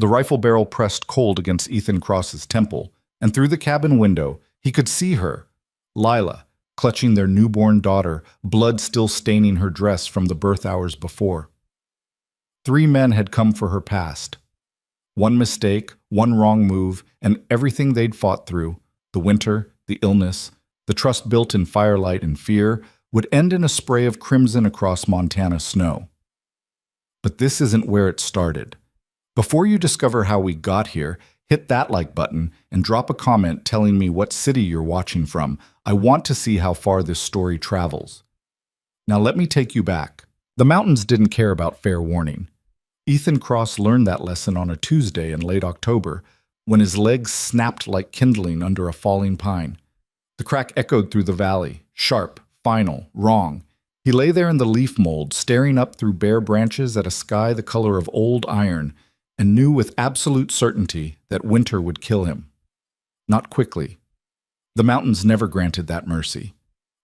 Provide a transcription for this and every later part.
The rifle barrel pressed cold against Ethan Cross's temple, and through the cabin window, he could see her, Lila, clutching their newborn daughter, blood still staining her dress from the birth hours before. 3 men had come for her past. One mistake, one wrong move, and everything they'd fought through, the winter, the illness, the trust built in firelight and fear, would end in a spray of crimson across Montana snow. But this isn't where it started. Before you discover how we got here, hit that like button and drop a comment telling me what city you're watching from. I want to see how far this story travels. Now let me take you back. The mountains didn't care about fair warning. Ethan Cross learned that lesson on a Tuesday in late October, when his legs snapped like kindling under a falling pine. The crack echoed through the valley, sharp, final, wrong. He lay there in the leaf mold, staring up through bare branches at a sky the color of old iron, and knew with absolute certainty that winter would kill him. Not quickly. The mountains never granted that mercy.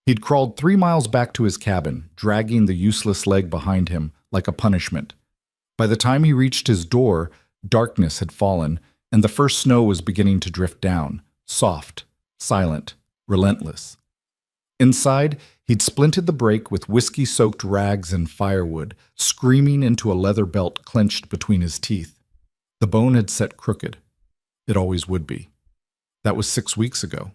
He'd crawled 3 miles back to his cabin, dragging the useless leg behind him like a punishment. By the time he reached his door, darkness had fallen, and the first snow was beginning to drift down, soft, silent, relentless. Inside, he'd splinted the break with whiskey-soaked rags and firewood, screaming into a leather belt clenched between his teeth. The bone had set crooked. It always would be. That was 6 weeks ago.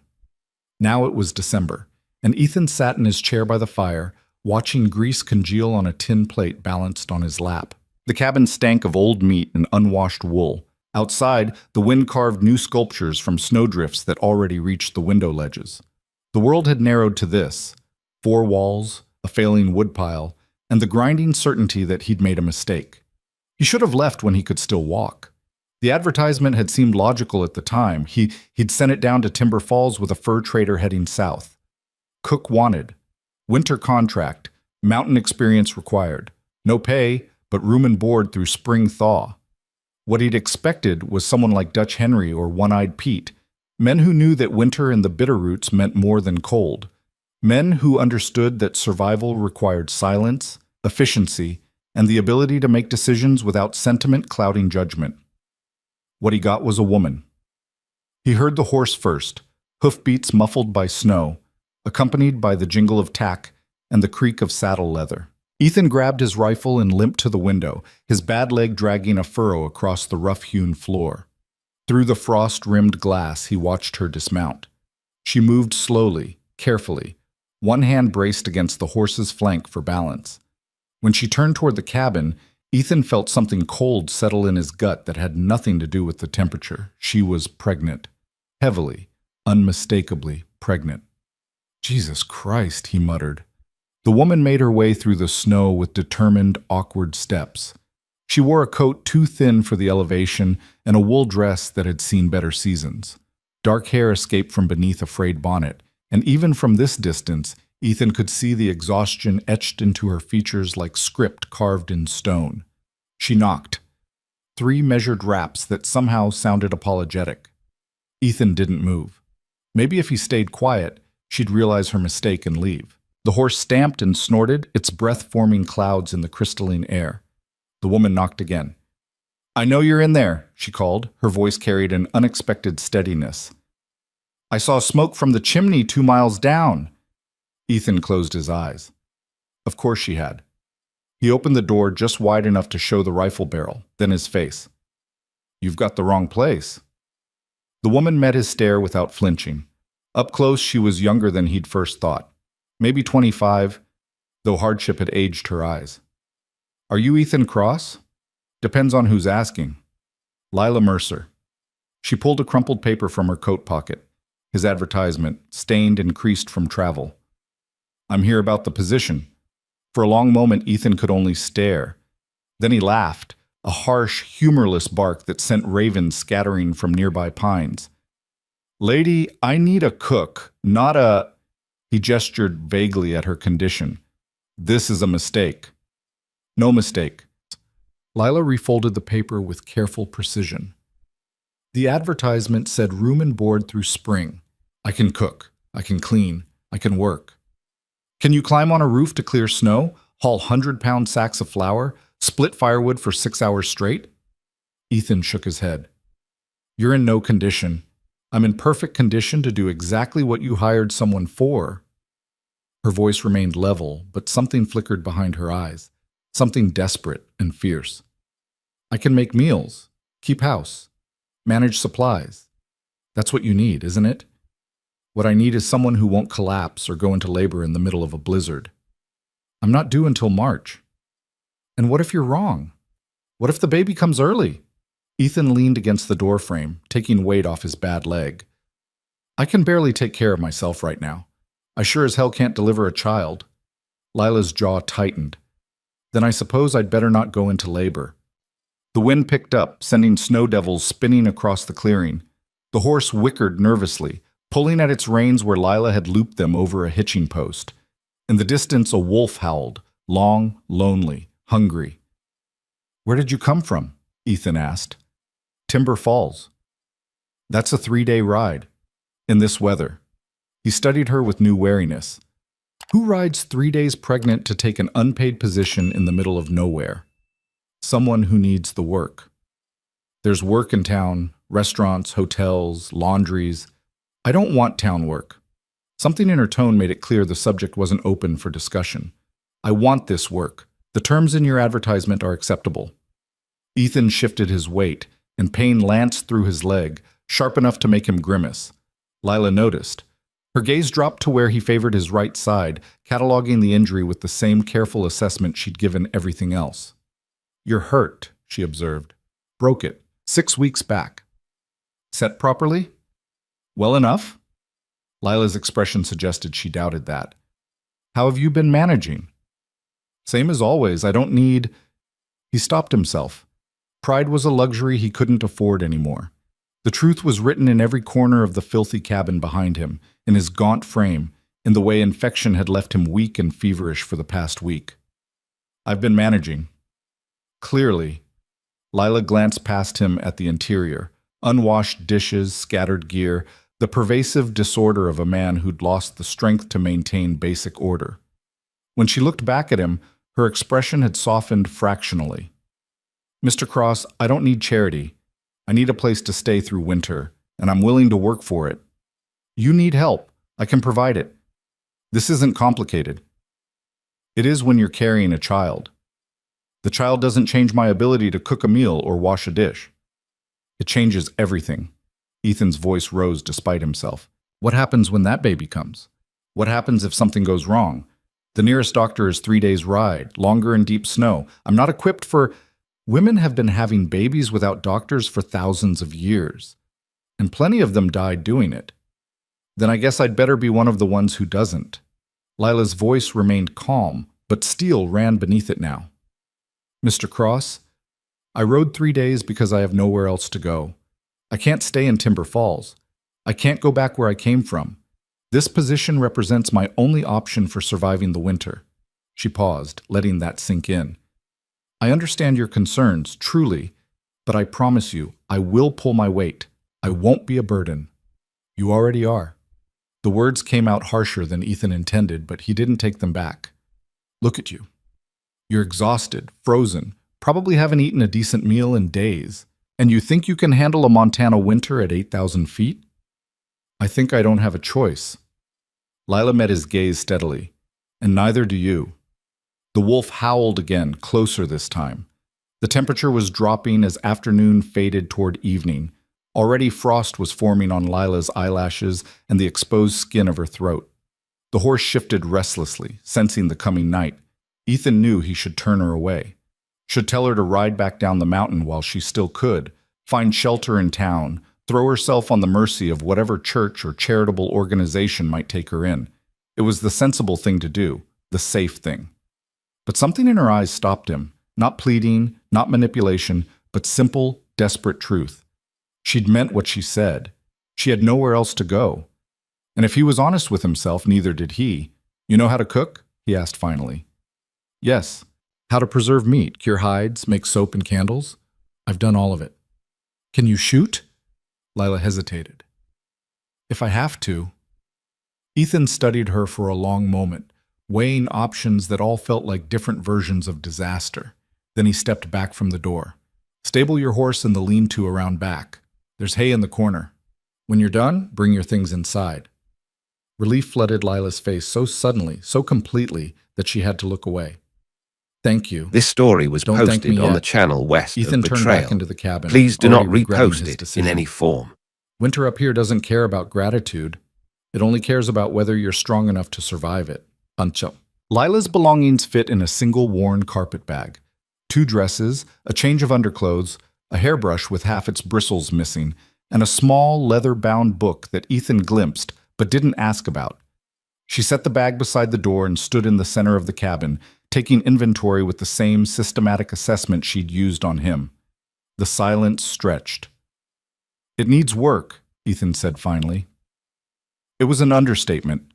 Now it was December, and Ethan sat in his chair by the fire, watching grease congeal on a tin plate balanced on his lap. The cabin stank of old meat and unwashed wool. Outside, the wind carved new sculptures from snowdrifts that already reached the window ledges. The world had narrowed to this: 4 walls, a failing woodpile, and the grinding certainty that he'd made a mistake. He should have left when he could still walk. The advertisement had seemed logical at the time. He'd sent it down to Timber Falls with a fur trader heading south. Cook wanted. Winter contract. Mountain experience required. No pay, but room and board through spring thaw. What he'd expected was someone like Dutch Henry or One-Eyed Pete, men who knew that winter and the Bitterroots meant more than cold. Men who understood that survival required silence, efficiency, and the ability to make decisions without sentiment clouding judgment. What he got was a woman. He heard the horse first, hoofbeats muffled by snow, accompanied by the jingle of tack and the creak of saddle leather. Ethan grabbed his rifle and limped to the window, his bad leg dragging a furrow across the rough-hewn floor. Through the frost-rimmed glass, he watched her dismount. She moved slowly, carefully, one hand braced against the horse's flank for balance. When she turned toward the cabin, Ethan felt something cold settle in his gut that had nothing to do with the temperature. She was pregnant. Heavily, unmistakably pregnant. Jesus Christ, he muttered. The woman made her way through the snow with determined, awkward steps. She wore a coat too thin for the elevation and a wool dress that had seen better seasons. Dark hair escaped from beneath a frayed bonnet, and even from this distance, Ethan could see the exhaustion etched into her features like script carved in stone. She knocked. 3 measured raps that somehow sounded apologetic. Ethan didn't move. Maybe if he stayed quiet, she'd realize her mistake and leave. The horse stamped and snorted, its breath forming clouds in the crystalline air. The woman knocked again. "I know you're in there," she called. Her voice carried an unexpected steadiness. "I saw smoke from the chimney 2 miles down." Ethan closed his eyes. Of course she had. He opened the door just wide enough to show the rifle barrel, then his face. "You've got the wrong place." The woman met his stare without flinching. Up close, she was younger than he'd first thought. Maybe 25, though hardship had aged her eyes. "Are you Ethan Cross?" "Depends on who's asking." "Lila Mercer." She pulled a crumpled paper from her coat pocket. His advertisement, stained and creased from travel. "I'm here about the position." For a long moment, Ethan could only stare. Then he laughed, a harsh, humorless bark that sent ravens scattering from nearby pines. "Lady, I need a cook, not a—" He gestured vaguely at her condition. "This is a mistake." "No mistake." Lila refolded the paper with careful precision. The advertisement said room and board through spring. "I can cook. I can clean. I can work." "Can you climb on a roof to clear snow, haul 100-pound sacks of flour, split firewood for 6 hours straight?" Ethan shook his head. You're in no condition. I'm in perfect condition to do exactly what you hired someone for. Her voice remained level, but something flickered behind her eyes, something desperate and fierce. I can make meals, keep house, manage supplies. That's what you need, isn't it? What I need is someone who won't collapse or go into labor in the middle of a blizzard. I'm not due until March. And what if you're wrong? What if the baby comes early? Ethan leaned against the doorframe, taking weight off his bad leg. I can barely take care of myself right now. I sure as hell can't deliver a child. Lila's jaw tightened. Then I suppose I'd better not go into labor. The wind picked up, sending snow devils spinning across the clearing. The horse whickered nervously, pulling at its reins where Lila had looped them over a hitching post. In the distance, a wolf howled, long, lonely, hungry. Where did you come from? Ethan asked. Timber Falls. That's a 3-day ride. In this weather. He studied her with new wariness. Who rides 3 days pregnant to take an unpaid position in the middle of nowhere? Someone who needs the work. There's work in town, restaurants, hotels, laundries. I don't want town work. Something in her tone made it clear the subject wasn't open for discussion. I want this work. The terms in your advertisement are acceptable. Ethan shifted his weight, and pain lanced through his leg, sharp enough to make him grimace. Lila noticed. Her gaze dropped to where he favored his right side, cataloging the injury with the same careful assessment she'd given everything else. You're hurt, she observed. Broke it. 6 weeks back. Set properly? Well enough? Lila's expression suggested she doubted that. How have you been managing? Same as always. I don't need... He stopped himself. Pride was a luxury he couldn't afford anymore. The truth was written in every corner of the filthy cabin behind him, in his gaunt frame, in the way infection had left him weak and feverish for the past week. I've been managing. Clearly. Lila glanced past him at the interior, unwashed dishes, scattered gear, the pervasive disorder of a man who'd lost the strength to maintain basic order. When she looked back at him, her expression had softened fractionally. Mr. Cross, I don't need charity. I need a place to stay through winter, and I'm willing to work for it. You need help. I can provide it. This isn't complicated. It is when you're carrying a child. The child doesn't change my ability to cook a meal or wash a dish. It changes everything. Ethan's voice rose despite himself. What happens when that baby comes? What happens if something goes wrong? The nearest doctor is 3 days' ride, longer in deep snow. I'm not equipped for... Women have been having babies without doctors for thousands of years, and plenty of them died doing it. Then I guess I'd better be one of the ones who doesn't. Lila's voice remained calm, but steel ran beneath it now. Mr. Cross, I rode 3 days because I have nowhere else to go. I can't stay in Timber Falls. I can't go back where I came from. This position represents my only option for surviving the winter. She paused, letting that sink in. I understand your concerns, truly, but I promise you, I will pull my weight. I won't be a burden. You already are. The words came out harsher than Ethan intended, but he didn't take them back. Look at you. You're exhausted, frozen, probably haven't eaten a decent meal in days, and you think you can handle a Montana winter at 8,000 feet? I think I don't have a choice. Lila met his gaze steadily, and neither do you. The wolf howled again, closer this time. The temperature was dropping as afternoon faded toward evening. Already frost was forming on Lila's eyelashes and the exposed skin of her throat. The horse shifted restlessly, sensing the coming night. Ethan knew he should turn her away. Should tell her to ride back down the mountain while she still could, find shelter in town, throw herself on the mercy of whatever church or charitable organization might take her in. It was the sensible thing to do, the safe thing. But something in her eyes stopped him, not pleading, not manipulation, but simple, desperate truth. She'd meant what she said. She had nowhere else to go. And if he was honest with himself, neither did he. You know how to cook? He asked finally. Yes. How to preserve meat, cure hides, make soap and candles? I've done all of it. Can you shoot? Lila hesitated. If I have to. Ethan studied her for a long moment, weighing options that all felt like different versions of disaster. Then he stepped back from the door. Stable your horse in the lean-to around back. There's hay in the corner. When you're done, bring your things inside. Relief flooded Lila's face so suddenly, so completely, that she had to look away. Thank you. This story was Don't thank posted me on yet. the channel west Ethan of turned Betrayal. back into the cabin. Please do not already regretting repost his it decision. in any form. Winter up here doesn't care about gratitude. It only cares about whether you're strong enough to survive it. Pancho. Lila's belongings fit in a single worn carpet bag. 2 dresses, a change of underclothes, a hairbrush with half its bristles missing, and a small leather-bound book that Ethan glimpsed but didn't ask about. She set the bag beside the door and stood in the center of the cabin, taking inventory with the same systematic assessment she'd used on him. The silence stretched. "It needs work," Ethan said finally. It was an understatement.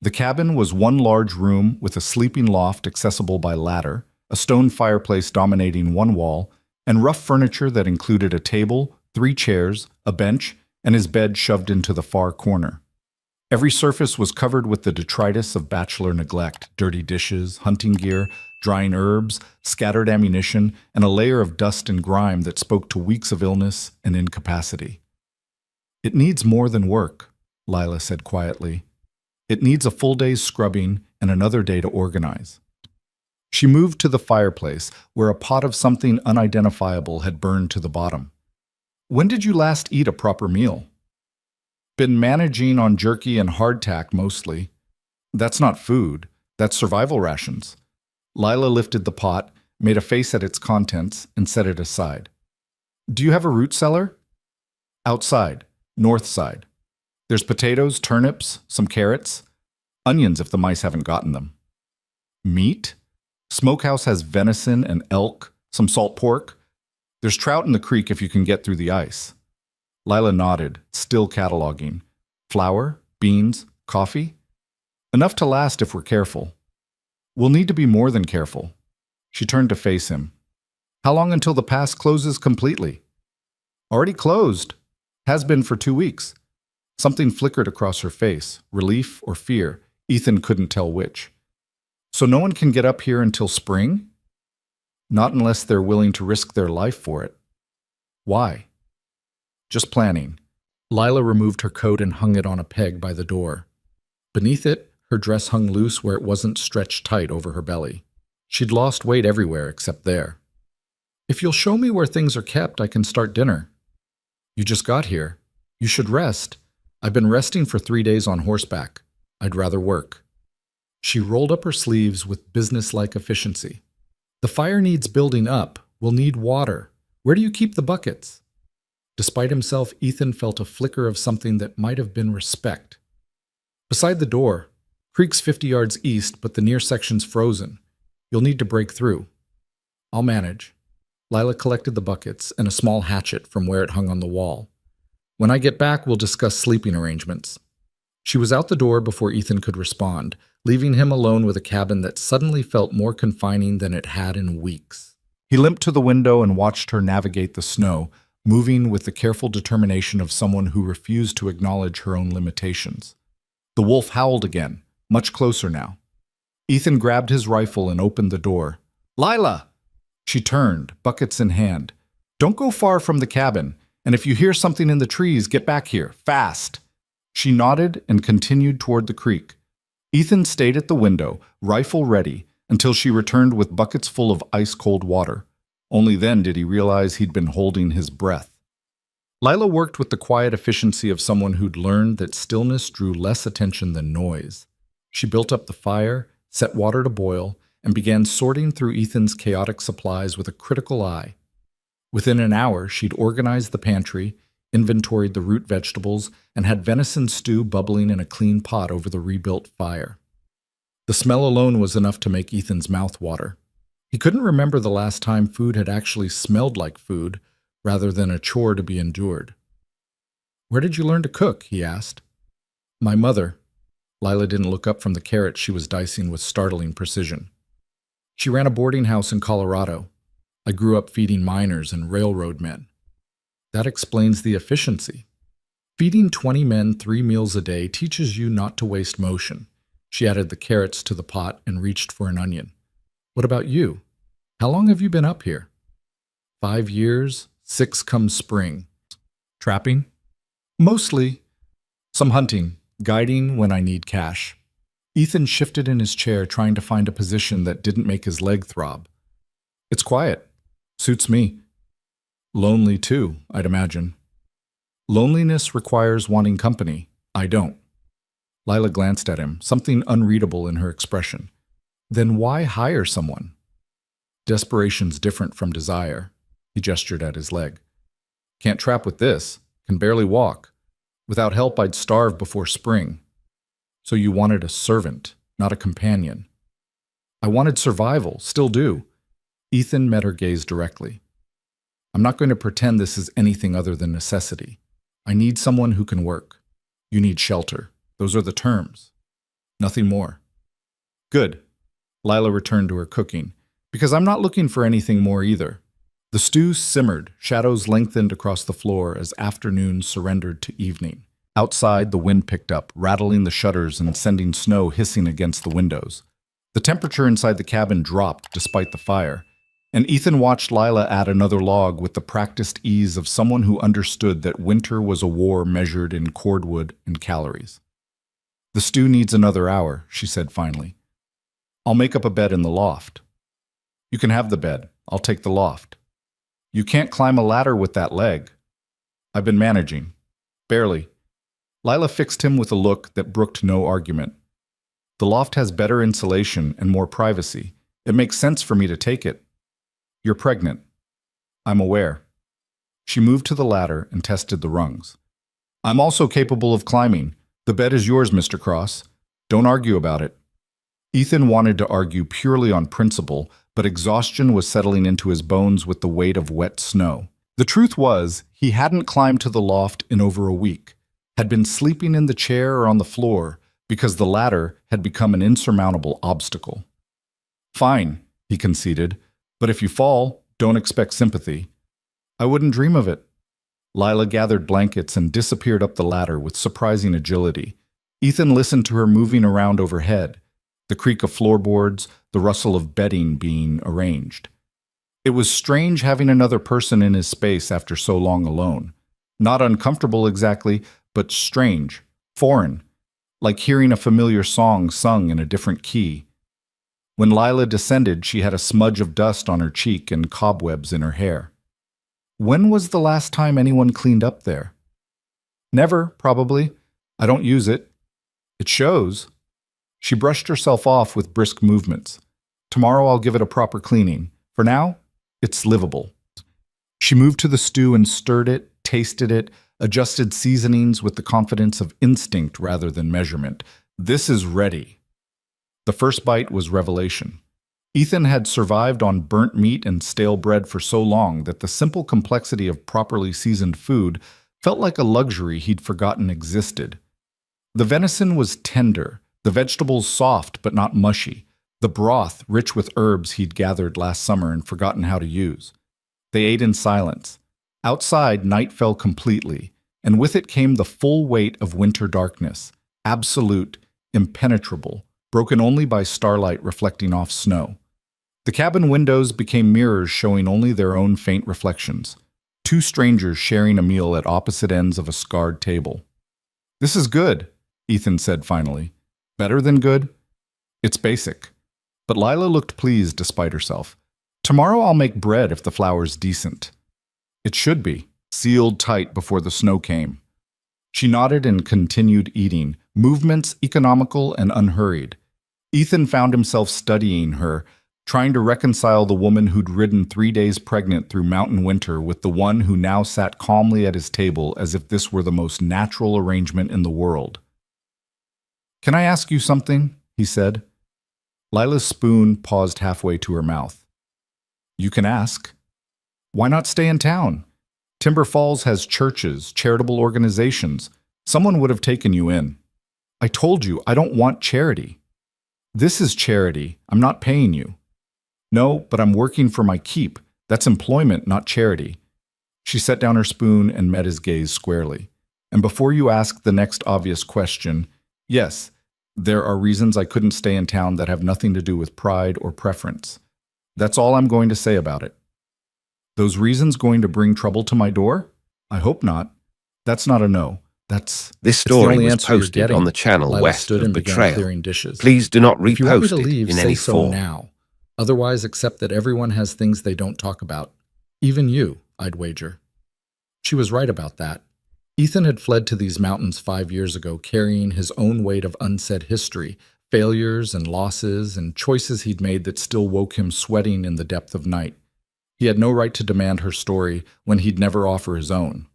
The cabin was one large room with a sleeping loft accessible by ladder, a stone fireplace dominating one wall, and rough furniture that included a table, 3 chairs, a bench, and his bed shoved into the far corner. Every surface was covered with the detritus of bachelor neglect: dirty dishes, hunting gear, drying herbs, scattered ammunition, and a layer of dust and grime that spoke to weeks of illness and incapacity. "It needs more than work," Lila said quietly. "It needs a full day's scrubbing and another day to organize." She moved to the fireplace, where a pot of something unidentifiable had burned to the bottom. "When did you last eat a proper meal?" "Been managing on jerky and hardtack mostly." "That's not food. That's survival rations." Lila lifted the pot, made a face at its contents, and set it aside. "Do you have a root cellar?" "Outside. North side. There's potatoes, turnips, some carrots, onions if the mice haven't gotten them." "Meat?" "Smokehouse has venison and elk, some salt pork. There's trout in the creek if you can get through the ice." Lila nodded, still cataloging. "Flour, beans, coffee?" "Enough to last if we're careful." "We'll need to be more than careful." She turned to face him. "How long until the pass closes completely?" "Already closed. Has been for 2 weeks." Something flickered across her face, relief or fear. Ethan couldn't tell which. "So no one can get up here until spring?" "Not unless they're willing to risk their life for it." "Why?" "Just planning." Lila removed her coat and hung it on a peg by the door. Beneath it, her dress hung loose where it wasn't stretched tight over her belly. She'd lost weight everywhere except there. "If you'll show me where things are kept, I can start dinner." "You just got here. You should rest." "I've been resting for 3 days on horseback. I'd rather work." She rolled up her sleeves with businesslike efficiency. "The fire needs building up. We'll need water. Where do you keep the buckets?" Despite himself, Ethan felt a flicker of something that might have been respect. "Beside the door. Creek's 50 yards east, but the near section's frozen. You'll need to break through." "I'll manage." Lila collected the buckets and a small hatchet from where it hung on the wall. "When I get back, we'll discuss sleeping arrangements." She was out the door before Ethan could respond, leaving him alone with a cabin that suddenly felt more confining than it had in weeks. He limped to the window and watched her navigate the snow, moving with the careful determination of someone who refused to acknowledge her own limitations. The wolf howled again, much closer now. Ethan grabbed his rifle and opened the door. "Lila!" She turned, buckets in hand. "Don't go far from the cabin, and if you hear something in the trees, get back here, fast." She nodded and continued toward the creek. Ethan stayed at the window, rifle ready, until she returned with buckets full of ice-cold water. Only then did he realize he'd been holding his breath. Lila worked with the quiet efficiency of someone who'd learned that stillness drew less attention than noise. She built up the fire, set water to boil, and began sorting through Ethan's chaotic supplies with a critical eye. Within an hour, she'd organized the pantry, inventoried the root vegetables, and had venison stew bubbling in a clean pot over the rebuilt fire. The smell alone was enough to make Ethan's mouth water. He couldn't remember the last time food had actually smelled like food, rather than a chore to be endured. "Where did you learn to cook?" he asked. "My mother." Lila didn't look up from the carrots she was dicing with startling precision. "She ran a boarding house in Colorado. I grew up feeding miners and railroad men." "That explains the efficiency. Feeding 20 men 3 meals a day teaches you not to waste motion." She added the carrots to the pot and reached for an onion. "What about you? How long have you been up here?" 5 years, 6 comes spring. Trapping? Mostly. Some hunting, guiding when I need cash. Ethan shifted in his chair, trying to find a position that didn't make his leg throb. It's quiet. Suits me. Lonely too, I'd imagine. Loneliness requires wanting company. I don't. Lila glanced at him, something unreadable in her expression. Then why hire someone? Desperation's different from desire. He gestured at his leg. Can't trap with this. Can barely walk. Without help, I'd starve before spring. So you wanted a servant, not a companion. I wanted survival, still do. Ethan met her gaze directly. I'm not going to pretend this is anything other than necessity. I need someone who can work. You need shelter. Those are the terms. Nothing more. Good. Lila returned to her cooking, because I'm not looking for anything more either. The stew simmered, shadows lengthened across the floor as afternoon surrendered to evening. Outside, the wind picked up, rattling the shutters and sending snow hissing against the windows. The temperature inside the cabin dropped despite the fire, and Ethan watched Lila add another log with the practiced ease of someone who understood that winter was a war measured in cordwood and calories. The stew needs another hour, she said finally. I'll make up a bed in the loft. You can have the bed. I'll take the loft. You can't climb a ladder with that leg. I've been managing. Barely. Lila fixed him with a look that brooked no argument. The loft has better insulation and more privacy. It makes sense for me to take it. You're pregnant. I'm aware. She moved to the ladder and tested the rungs. I'm also capable of climbing. The bed is yours, Mr. Cross. Don't argue about it. Ethan wanted to argue purely on principle, but exhaustion was settling into his bones with the weight of wet snow. The truth was, he hadn't climbed to the loft in over a week, had been sleeping in the chair or on the floor because the ladder had become an insurmountable obstacle. Fine, he conceded, but if you fall, don't expect sympathy. I wouldn't dream of it. Lila gathered blankets and disappeared up the ladder with surprising agility. Ethan listened to her moving around overhead, the creak of floorboards, the rustle of bedding being arranged. It was strange having another person in his space after so long alone. Not uncomfortable exactly, but strange, foreign, like hearing a familiar song sung in a different key. When Lila descended, she had a smudge of dust on her cheek and cobwebs in her hair. When was the last time anyone cleaned up there? Never, probably. I don't use it. It shows. She brushed herself off with brisk movements. Tomorrow I'll give it a proper cleaning. For now, it's livable. She moved to the stew and stirred it, tasted it, adjusted seasonings with the confidence of instinct rather than measurement. This is ready. The first bite was revelation. Ethan had survived on burnt meat and stale bread for so long that the simple complexity of properly seasoned food felt like a luxury he'd forgotten existed. The venison was tender, the vegetables soft but not mushy, the broth rich with herbs he'd gathered last summer and forgotten how to use. They ate in silence. Outside, night fell completely, and with it came the full weight of winter darkness, absolute, impenetrable, broken only by starlight reflecting off snow. The cabin windows became mirrors showing only their own faint reflections, two strangers sharing a meal at opposite ends of a scarred table. This is good, Ethan said finally. Better than good? It's basic. But Lila looked pleased despite herself. Tomorrow I'll make bread if the flour's decent. It should be, sealed tight before the snow came. She nodded and continued eating, movements economical and unhurried. Ethan found himself studying her, trying to reconcile the woman who'd ridden 3 days pregnant through mountain winter with the one who now sat calmly at his table as if this were the most natural arrangement in the world. Can I ask you something? He said. Lila's spoon paused halfway to her mouth. You can ask. Why not stay in town? Timber Falls has churches, charitable organizations. Someone would have taken you in. I told you, I don't want charity. This is charity. I'm not paying you. No, but I'm working for my keep. That's employment, not charity. She set down her spoon and met his gaze squarely. And before you ask the next obvious question, yes, there are reasons I couldn't stay in town that have nothing to do with pride or preference. That's all I'm going to say about it. Those reasons going to bring trouble to my door? I hope not. That's not a no. This It's the story only was answer you're posted getting. on the channel Lila west stood of and began Betrayal. clearing dishes. Please do not If you want me repost to leave, it in say any so form. now. Otherwise, accept that everyone has things they don't talk about. Even you, I'd wager. She was right about that. Ethan had fled to these mountains 5 years ago, carrying his own weight of unsaid history, failures and losses, and choices he'd made that still woke him sweating in the depth of night. He had no right to demand her story when he'd never offer his own.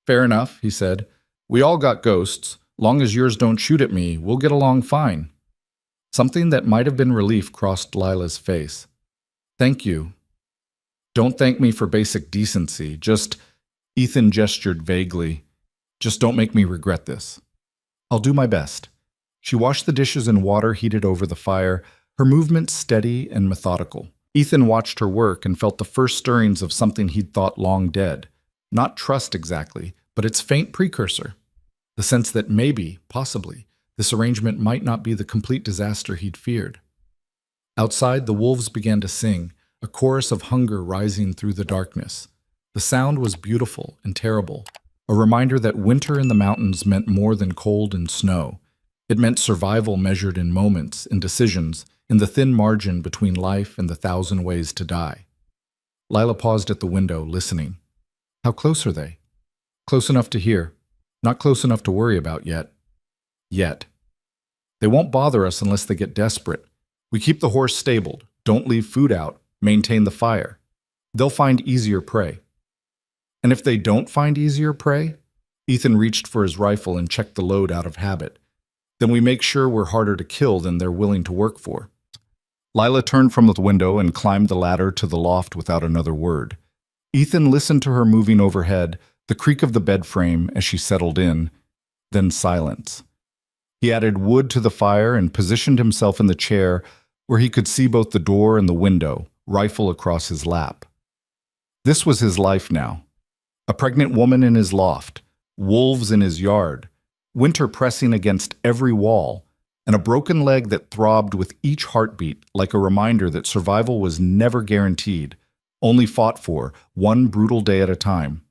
Fair enough, he said. We all got ghosts. Long as yours don't shoot at me, we'll get along fine. Something that might have been relief crossed Lila's face. Thank you. Don't thank me for basic decency. Ethan gestured vaguely. Just don't make me regret this. I'll do my best. She washed the dishes in water heated over the fire, her movements steady and methodical. Ethan watched her work and felt the first stirrings of something he'd thought long dead. Not trust exactly, but its faint precursor. The sense that maybe, possibly, this arrangement might not be the complete disaster he'd feared. Outside, the wolves began to sing, a chorus of hunger rising through the darkness. The sound was beautiful and terrible, a reminder that winter in the mountains meant more than cold and snow. It meant survival measured in moments, in decisions, in the thin margin between life and the 1,000 ways to die. Lila paused at the window, listening. How close are they? Close enough to hear. Not close enough to worry about yet. Yet. They won't bother us unless they get desperate. We keep the horse stabled, don't leave food out, maintain the fire. They'll find easier prey. And if they don't find easier prey? Ethan reached for his rifle and checked the load out of habit. Then we make sure we're harder to kill than they're willing to work for. Lila turned from the window and climbed the ladder to the loft without another word. Ethan listened to her moving overhead, the creak of the bed frame as she settled in, then silence. He added wood to the fire and positioned himself in the chair where he could see both the door and the window, rifle across his lap. This was his life now. A pregnant woman in his loft, wolves in his yard, winter pressing against every wall, and a broken leg that throbbed with each heartbeat like a reminder that survival was never guaranteed, only fought for, one brutal day at a time.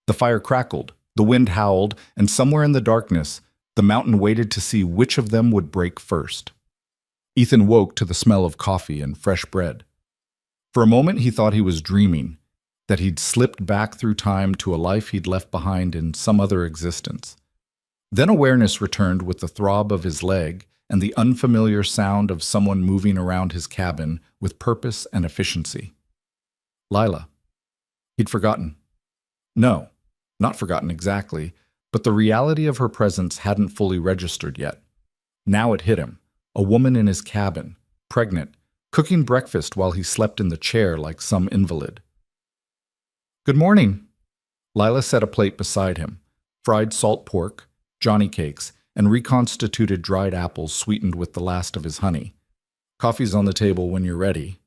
The fire crackled, the wind howled, and somewhere in the darkness, the mountain waited to see which of them would break first. Ethan woke to the smell of coffee and fresh bread. For a moment he thought he was dreaming, that he'd slipped back through time to a life he'd left behind in some other existence. Then awareness returned with the throb of his leg and the unfamiliar sound of someone moving around his cabin with purpose and efficiency. Lila. He'd forgotten. No, not forgotten exactly, but the reality of her presence hadn't fully registered yet. Now it hit him, a woman in his cabin, pregnant, cooking breakfast while he slept in the chair like some invalid. Good morning. Lila set a plate beside him, fried salt pork, Johnny cakes, and reconstituted dried apples sweetened with the last of his honey. Coffee's on the table when you're ready.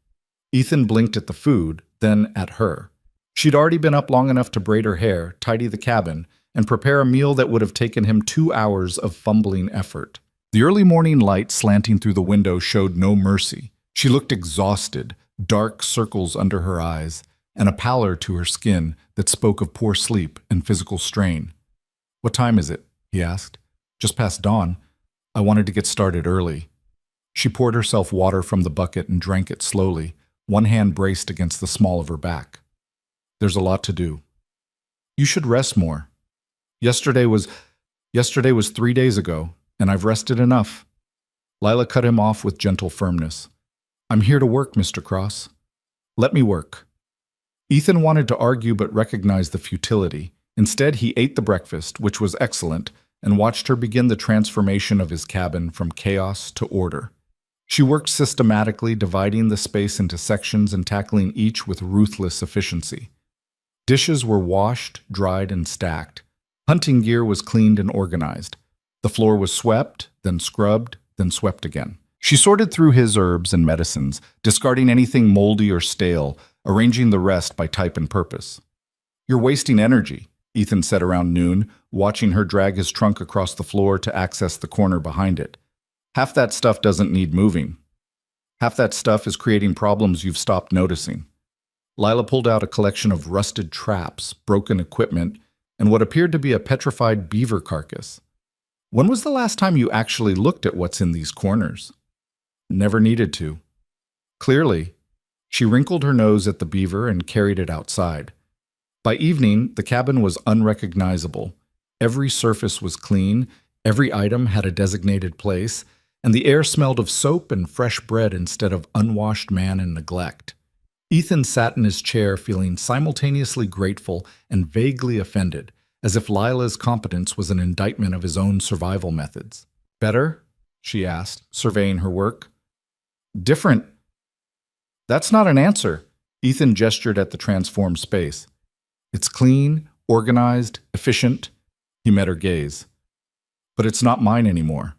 Ethan blinked at the food, then at her. She'd already been up long enough to braid her hair, tidy the cabin, and prepare a meal that would have taken him 2 hours of fumbling effort. The early morning light slanting through the window showed no mercy. She looked exhausted, dark circles under her eyes, and a pallor to her skin that spoke of poor sleep and physical strain. What time is it? He asked. Just past dawn. I wanted to get started early. She poured herself water from the bucket and drank it slowly, one hand braced against the small of her back. There's a lot to do. You should rest more. Yesterday was 3 days ago, and I've rested enough. Lila cut him off with gentle firmness. I'm here to work, Mr. Cross. Let me work. Ethan wanted to argue but recognized the futility. Instead, he ate the breakfast, which was excellent, and watched her begin the transformation of his cabin from chaos to order. She worked systematically, dividing the space into sections and tackling each with ruthless efficiency. Dishes were washed, dried, and stacked. Hunting gear was cleaned and organized. The floor was swept, then scrubbed, then swept again. She sorted through his herbs and medicines, discarding anything moldy or stale, arranging the rest by type and purpose. You're wasting energy, Ethan said around noon, watching her drag his trunk across the floor to access the corner behind it. Half that stuff doesn't need moving. Half that stuff is creating problems you've stopped noticing. Lila pulled out a collection of rusted traps, broken equipment, and what appeared to be a petrified beaver carcass. When was the last time you actually looked at what's in these corners? Never needed to. Clearly, she wrinkled her nose at the beaver and carried it outside. By evening, the cabin was unrecognizable. Every surface was clean, every item had a designated place, and the air smelled of soap and fresh bread instead of unwashed man and neglect. Ethan sat in his chair feeling simultaneously grateful and vaguely offended, as if Lila's competence was an indictment of his own survival methods. Better? She asked, surveying her work. Different. That's not an answer. Ethan gestured at the transformed space. It's clean, organized, efficient. He met her gaze. But it's not mine anymore.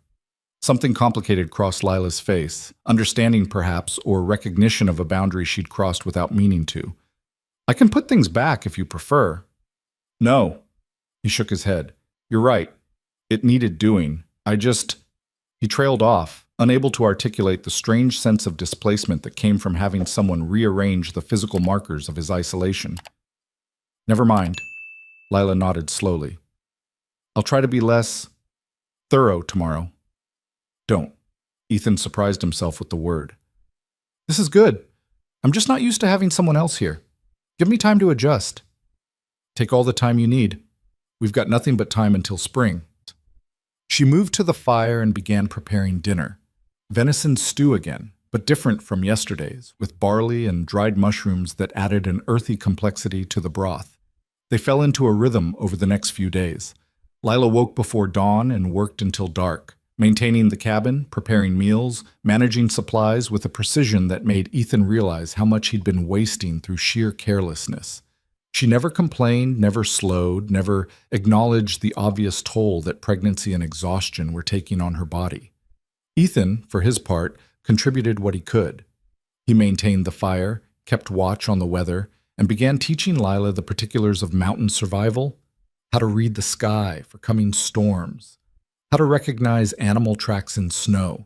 Something complicated crossed Lila's face, understanding perhaps, or recognition of a boundary she'd crossed without meaning to. I can put things back if you prefer. No. He shook his head. You're right. It needed doing. He trailed off, unable to articulate the strange sense of displacement that came from having someone rearrange the physical markers of his isolation. Never mind. Lila nodded slowly. I'll try to be less thorough tomorrow. Don't. Ethan surprised himself with the word. This is good. I'm just not used to having someone else here. Give me time to adjust. Take all the time you need. We've got nothing but time until spring. She moved to the fire and began preparing dinner. Venison stew again, but different from yesterday's, with barley and dried mushrooms that added an earthy complexity to the broth. They fell into a rhythm over the next few days. Lila woke before dawn and worked until dark, maintaining the cabin, preparing meals, managing supplies with a precision that made Ethan realize how much he'd been wasting through sheer carelessness. She never complained, never slowed, never acknowledged the obvious toll that pregnancy and exhaustion were taking on her body. Ethan, for his part, contributed what he could. He maintained the fire, kept watch on the weather, and began teaching Lila the particulars of mountain survival, how to read the sky for coming storms, how to recognize animal tracks in snow,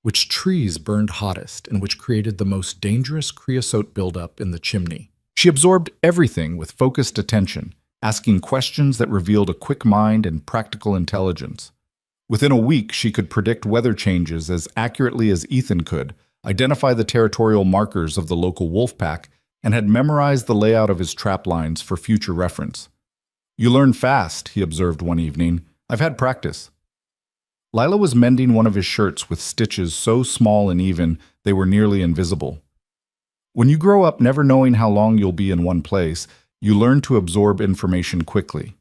which trees burned hottest and which created the most dangerous creosote buildup in the chimney. She absorbed everything with focused attention, asking questions that revealed a quick mind and practical intelligence. Within a week, she could predict weather changes as accurately as Ethan could, identify the territorial markers of the local wolf pack, and had memorized the layout of his trap lines for future reference. You learn fast, he observed one evening. I've had practice. Lila was mending one of his shirts with stitches so small and even they were nearly invisible. When you grow up never knowing how long you'll be in one place, you learn to absorb information quickly.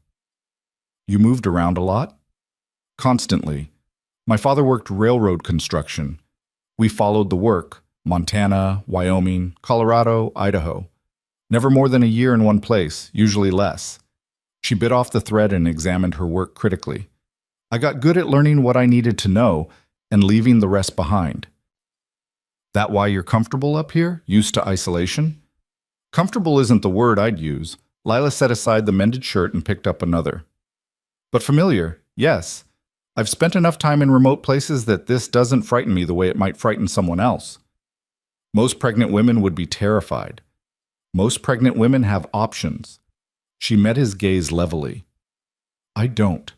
You moved around a lot? Constantly. My father worked railroad construction. We followed the work, Montana, Wyoming, Colorado, Idaho. Never more than a year in one place, usually less. She bit off the thread and examined her work critically. I got good at learning what I needed to know and leaving the rest behind. That why you're comfortable up here, used to isolation? Comfortable isn't the word I'd use. Lila set aside the mended shirt and picked up another. But familiar, yes. I've spent enough time in remote places that this doesn't frighten me the way it might frighten someone else. Most pregnant women would be terrified. Most pregnant women have options. She met his gaze levelly. I don't.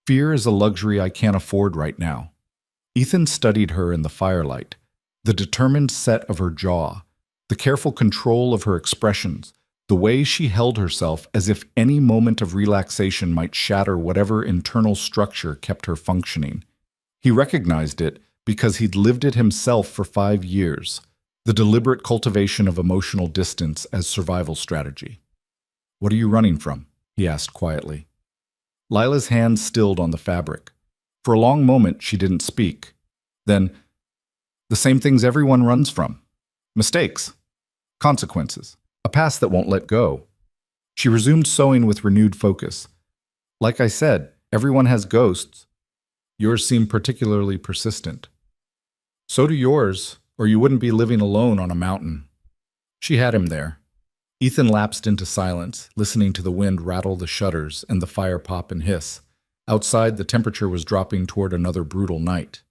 Fear is a luxury I can't afford right now. Ethan studied her in the firelight. The determined set of her jaw, the careful control of her expressions, the way she held herself as if any moment of relaxation might shatter whatever internal structure kept her functioning. He recognized it because he'd lived it himself for 5 years, the deliberate cultivation of emotional distance as survival strategy. What are you running from? He asked quietly. Lila's hand stilled on the fabric. For a long moment, she didn't speak. Then, the same things everyone runs from. Mistakes. Consequences. A past that won't let go. She resumed sewing with renewed focus. Like I said, everyone has ghosts. Yours seem particularly persistent. So do yours, or you wouldn't be living alone on a mountain. She had him there. Ethan lapsed into silence, listening to the wind rattle the shutters and the fire pop and hiss. Outside, the temperature was dropping toward another brutal night.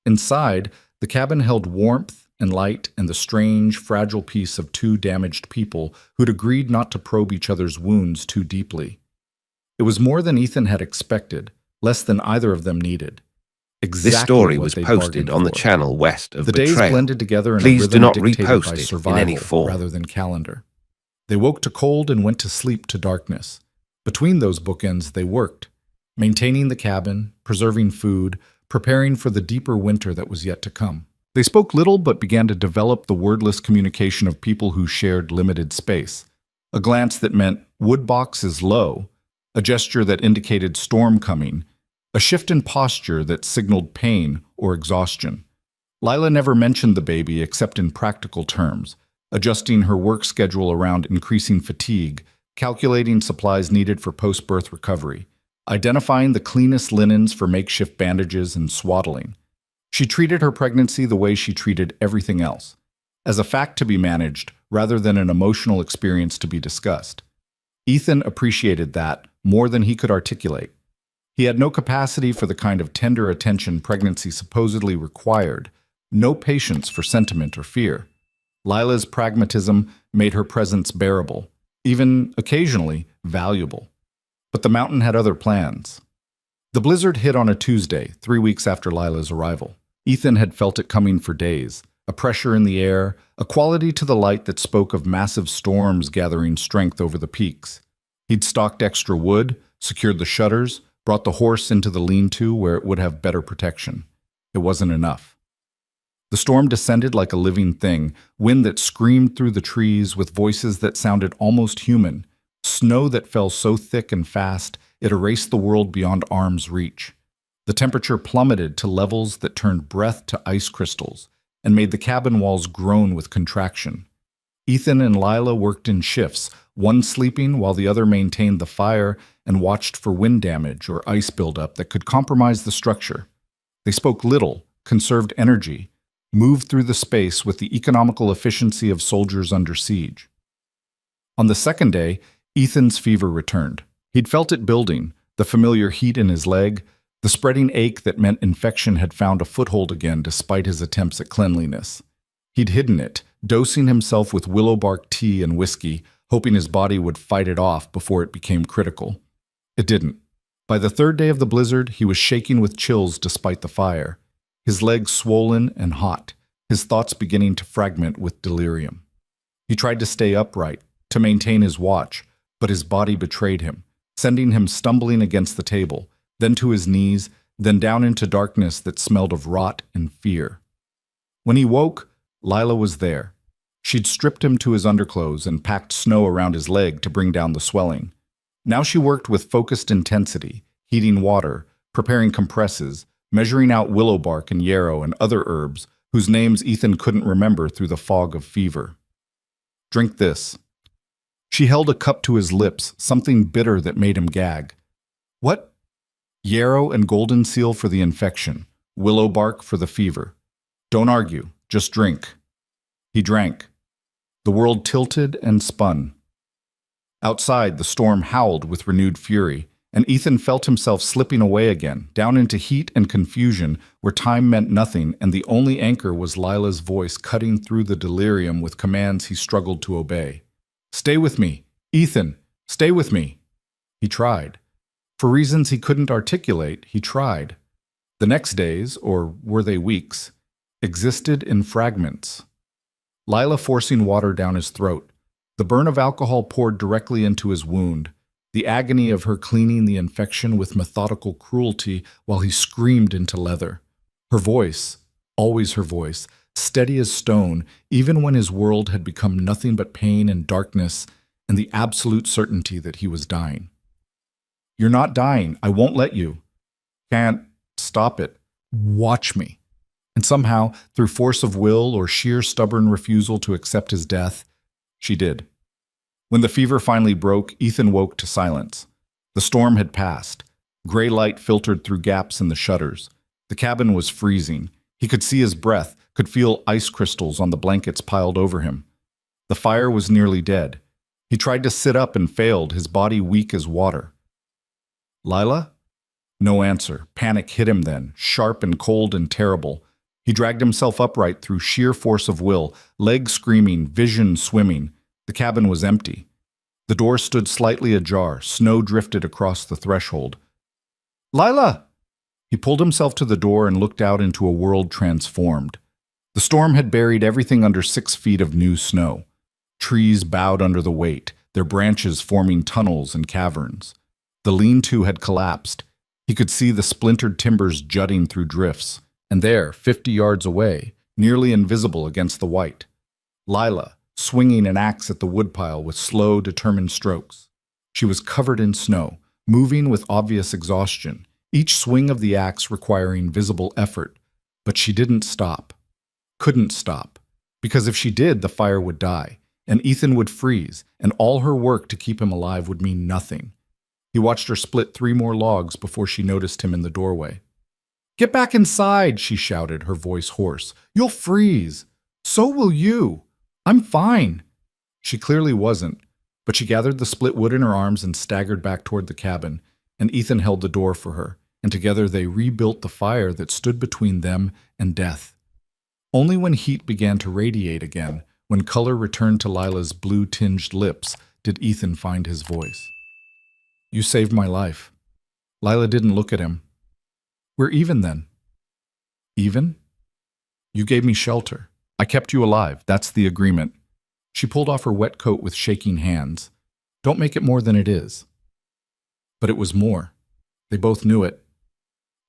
Inside, the cabin held warmth and light and the strange, fragile peace of two damaged people who'd agreed not to probe each other's wounds too deeply. It was more than Ethan had expected, less than either of them needed. Exactly This story what was they'd posted bargained on the for. channel west of The days Betrayal. blended together in Please a do rhythm not dictated repost by it in survival any form. rather than calendar. They woke to cold and went to sleep to darkness. Between those bookends, they worked, maintaining the cabin, preserving food, preparing for the deeper winter that was yet to come. They spoke little but began to develop the wordless communication of people who shared limited space. A glance that meant wood box is low, a gesture that indicated storm coming, a shift in posture that signaled pain or exhaustion. Lila never mentioned the baby except in practical terms, adjusting her work schedule around increasing fatigue, calculating supplies needed for post-birth recovery, identifying the cleanest linens for makeshift bandages and swaddling. She treated her pregnancy the way she treated everything else, as a fact to be managed rather than an emotional experience to be discussed. Ethan appreciated that more than he could articulate. He had no capacity for the kind of tender attention pregnancy supposedly required, no patience for sentiment or fear. Lila's pragmatism made her presence bearable, even occasionally valuable. But the mountain had other plans. The blizzard hit on a Tuesday, 3 weeks after Lila's arrival. Ethan had felt it coming for days, a pressure in the air, a quality to the light that spoke of massive storms gathering strength over the peaks. He'd stocked extra wood, secured the shutters, brought the horse into the lean-to where it would have better protection. It wasn't enough. The storm descended like a living thing, wind that screamed through the trees with voices that sounded almost human, snow that fell so thick and fast it erased the world beyond arm's reach. The temperature plummeted to levels that turned breath to ice crystals and made the cabin walls groan with contraction. Ethan and Lila worked in shifts, one sleeping while the other maintained the fire and watched for wind damage or ice buildup that could compromise the structure. They spoke little, conserved energy, moved through the space with the economical efficiency of soldiers under siege. On the second day, Ethan's fever returned. He'd felt it building, the familiar heat in his leg, the spreading ache that meant infection had found a foothold again despite his attempts at cleanliness. He'd hidden it, dosing himself with willow bark tea and whiskey, hoping his body would fight it off before it became critical. It didn't. By the third day of the blizzard, he was shaking with chills despite the fire, his legs swollen and hot, his thoughts beginning to fragment with delirium. He tried to stay upright, to maintain his watch, but his body betrayed him, sending him stumbling against the table, then to his knees, then down into darkness that smelled of rot and fear. When he woke, Lila was there. She'd stripped him to his underclothes and packed snow around his leg to bring down the swelling. Now she worked with focused intensity, heating water, preparing compresses, measuring out willow bark and yarrow and other herbs whose names Ethan couldn't remember through the fog of fever. "Drink this." She held a cup to his lips, something bitter that made him gag. "What?" "Yarrow and golden seal for the infection, willow bark for the fever. Don't argue, just drink." He drank. The world tilted and spun. Outside, the storm howled with renewed fury, and Ethan felt himself slipping away again, down into heat and confusion where time meant nothing and the only anchor was Lila's voice cutting through the delirium with commands he struggled to obey. "Stay with me. Ethan, stay with me." He tried. For reasons he couldn't articulate, he tried. The next days, or were they weeks, existed in fragments. Lila forcing water down his throat, the burn of alcohol poured directly into his wound, the agony of her cleaning the infection with methodical cruelty while he screamed into leather. Her voice, always her voice, steady as stone, even when his world had become nothing but pain and darkness and the absolute certainty that he was dying. "You're not dying. I won't let you." "Can't stop it. Watch me." And somehow, through force of will or sheer stubborn refusal to accept his death, she did. When the fever finally broke, Ethan woke to silence. The storm had passed. Gray light filtered through gaps in the shutters. The cabin was freezing. He could see his breath, could feel ice crystals on the blankets piled over him. The fire was nearly dead. He tried to sit up and failed, his body weak as water. "Lila?" No answer. Panic hit him then, sharp and cold and terrible. He dragged himself upright through sheer force of will, legs screaming, vision swimming. The cabin was empty. The door stood slightly ajar. Snow drifted across the threshold. "Lila!" He pulled himself to the door and looked out into a world transformed. The storm had buried everything under 6 feet of new snow. Trees bowed under the weight, their branches forming tunnels and caverns. The lean-to had collapsed. He could see the splintered timbers jutting through drifts. And there, 50 yards away, nearly invisible against the white, Lila, swinging an axe at the woodpile with slow, determined strokes. She was covered in snow, moving with obvious exhaustion, each swing of the axe requiring visible effort. But she didn't stop. Couldn't stop. Because if she did, the fire would die, and Ethan would freeze, and all her work to keep him alive would mean nothing. He watched her split 3 more logs before she noticed him in the doorway. "Get back inside," she shouted, her voice hoarse. "You'll freeze. So will you. I'm fine." She clearly wasn't, but she gathered the split wood in her arms and staggered back toward the cabin, and Ethan held the door for her, and together they rebuilt the fire that stood between them and death. Only when heat began to radiate again, when color returned to Lila's blue-tinged lips, did Ethan find his voice. "You saved my life." Lila didn't look at him. "We're even then." "Even? You gave me shelter. I kept you alive. That's the agreement." She pulled off her wet coat with shaking hands. "Don't make it more than it is." But it was more. They both knew it.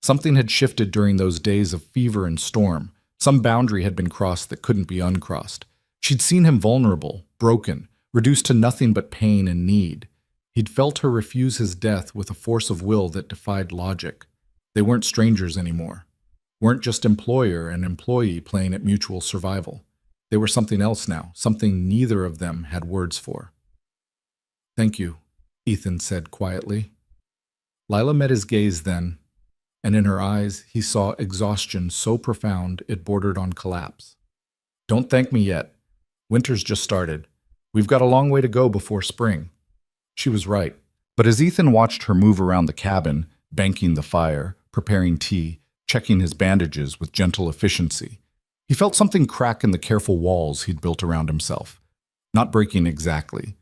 Something had shifted during those days of fever and storm. Some boundary had been crossed that couldn't be uncrossed. She'd seen him vulnerable, broken, reduced to nothing but pain and need. He'd felt her refuse his death with a force of will that defied logic. They weren't strangers anymore. Weren't just employer and employee playing at mutual survival. They were something else now, something neither of them had words for. "Thank you," Ethan said quietly. Lila met his gaze then, and in her eyes he saw exhaustion so profound it bordered on collapse. "Don't thank me yet. Winter's just started. We've got a long way to go before spring." She was right. But as Ethan watched her move around the cabin, banking the fire, preparing tea, checking his bandages with gentle efficiency, he felt something crack in the careful walls he'd built around himself. Not breaking exactly,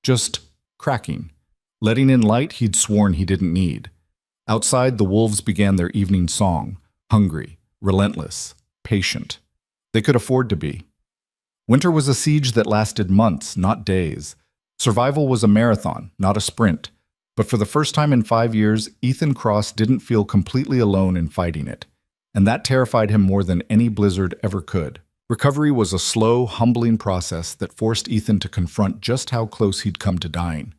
just cracking, letting in light he'd sworn he didn't need. Outside, the wolves began their evening song, hungry, relentless, patient. They could afford to be. Winter was a siege that lasted months, not days. Survival was a marathon, not a sprint. But for the first time in 5 years, Ethan Cross didn't feel completely alone in fighting it. And that terrified him more than any blizzard ever could. Recovery was a slow, humbling process that forced Ethan to confront just how close he'd come to dying.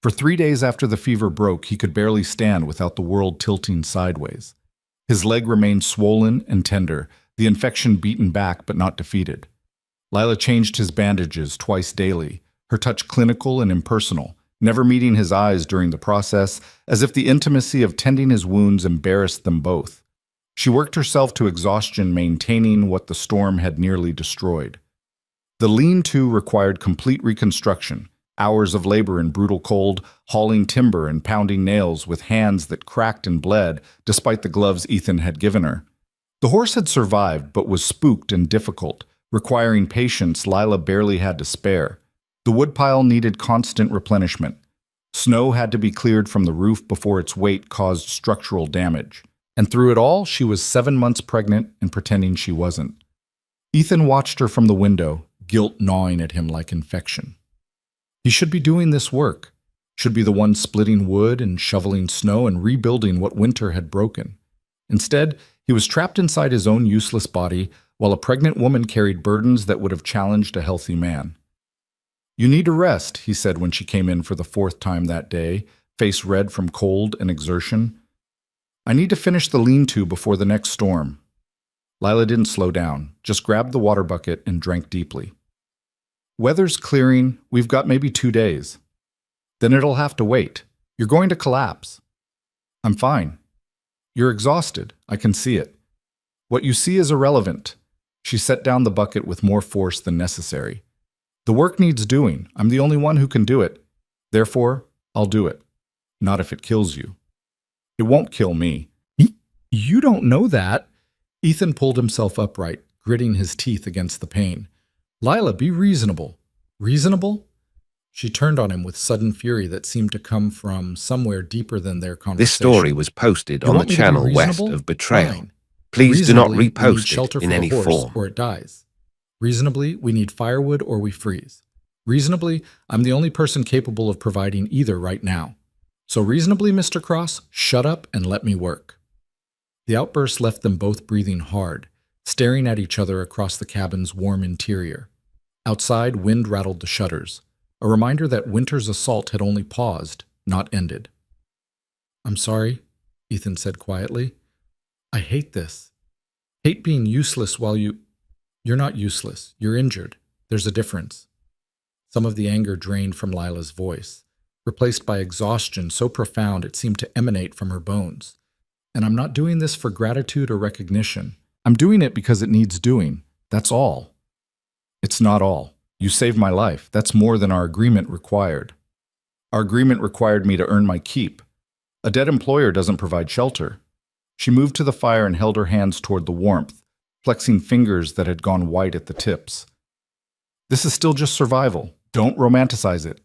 For 3 days after the fever broke, he could barely stand without the world tilting sideways. His leg remained swollen and tender, the infection beaten back but not defeated. Lila changed his bandages twice daily, her touch clinical and impersonal, never meeting his eyes during the process, as if the intimacy of tending his wounds embarrassed them both. She worked herself to exhaustion, maintaining what the storm had nearly destroyed. The lean-to required complete reconstruction, hours of labor in brutal cold, hauling timber and pounding nails with hands that cracked and bled despite the gloves Ethan had given her. The horse had survived but was spooked and difficult, requiring patience Lila barely had to spare. The woodpile needed constant replenishment. Snow had to be cleared from the roof before its weight caused structural damage. And through it all, she was 7 months pregnant and pretending she wasn't. Ethan watched her from the window, guilt gnawing at him like infection. He should be doing this work, should be the one splitting wood and shoveling snow and rebuilding what winter had broken. Instead, he was trapped inside his own useless body while a pregnant woman carried burdens that would have challenged a healthy man. "You need a rest," he said when she came in for the 4th time that day, face red from cold and exertion. "I need to finish the lean-to before the next storm." Lila didn't slow down, just grabbed the water bucket and drank deeply. "Weather's clearing. We've got maybe 2 days. Then it'll have to wait. You're going to collapse." "I'm fine." "You're exhausted. I can see it." "What you see is irrelevant." She set down the bucket with more force than necessary. "The work needs doing. I'm the only one who can do it. Therefore, I'll do it. Not if it kills you." "It won't kill me." "You don't know that." Ethan pulled himself upright, gritting his teeth against the pain. Lila, be reasonable. Reasonable? She turned on him with sudden fury that seemed to come from somewhere deeper than their conversation. This story was posted You on the want me to be channel west reasonable? of Betrayal. Fine. Please do not Reasonably, we need repost shelter it in for any the horse form. or it dies. Reasonably, we need firewood or we freeze. Reasonably, I'm the only person capable of providing either right now. So reasonably, Mr. Cross, shut up and let me work. The outburst left them both breathing hard, staring at each other across the cabin's warm interior. Outside, wind rattled the shutters, a reminder that winter's assault had only paused, not ended. I'm sorry, Ethan said quietly. I hate this. Hate being useless while You're not useless. You're injured. There's a difference. Some of the anger drained from Lila's voice, replaced by exhaustion so profound it seemed to emanate from her bones. And I'm not doing this for gratitude or recognition. I'm doing it because it needs doing. That's all. It's not all. You saved my life. That's more than our agreement required. Our agreement required me to earn my keep. A dead employer doesn't provide shelter. She moved to the fire and held her hands toward the warmth, flexing fingers that had gone white at the tips. This is still just survival. Don't romanticize it.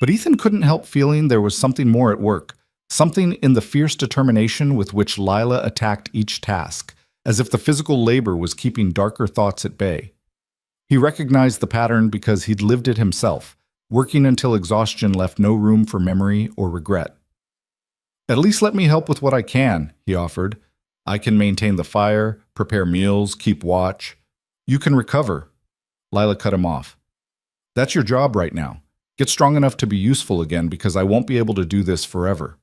But Ethan couldn't help feeling there was something more at work, something in the fierce determination with which Lila attacked each task, as if the physical labor was keeping darker thoughts at bay. He recognized the pattern because he'd lived it himself, working until exhaustion left no room for memory or regret. At least let me help with what I can, he offered. I can maintain the fire, prepare meals, keep watch. You can recover. Lila cut him off. That's your job right now. Get strong enough to be useful again because I won't be able to do this forever.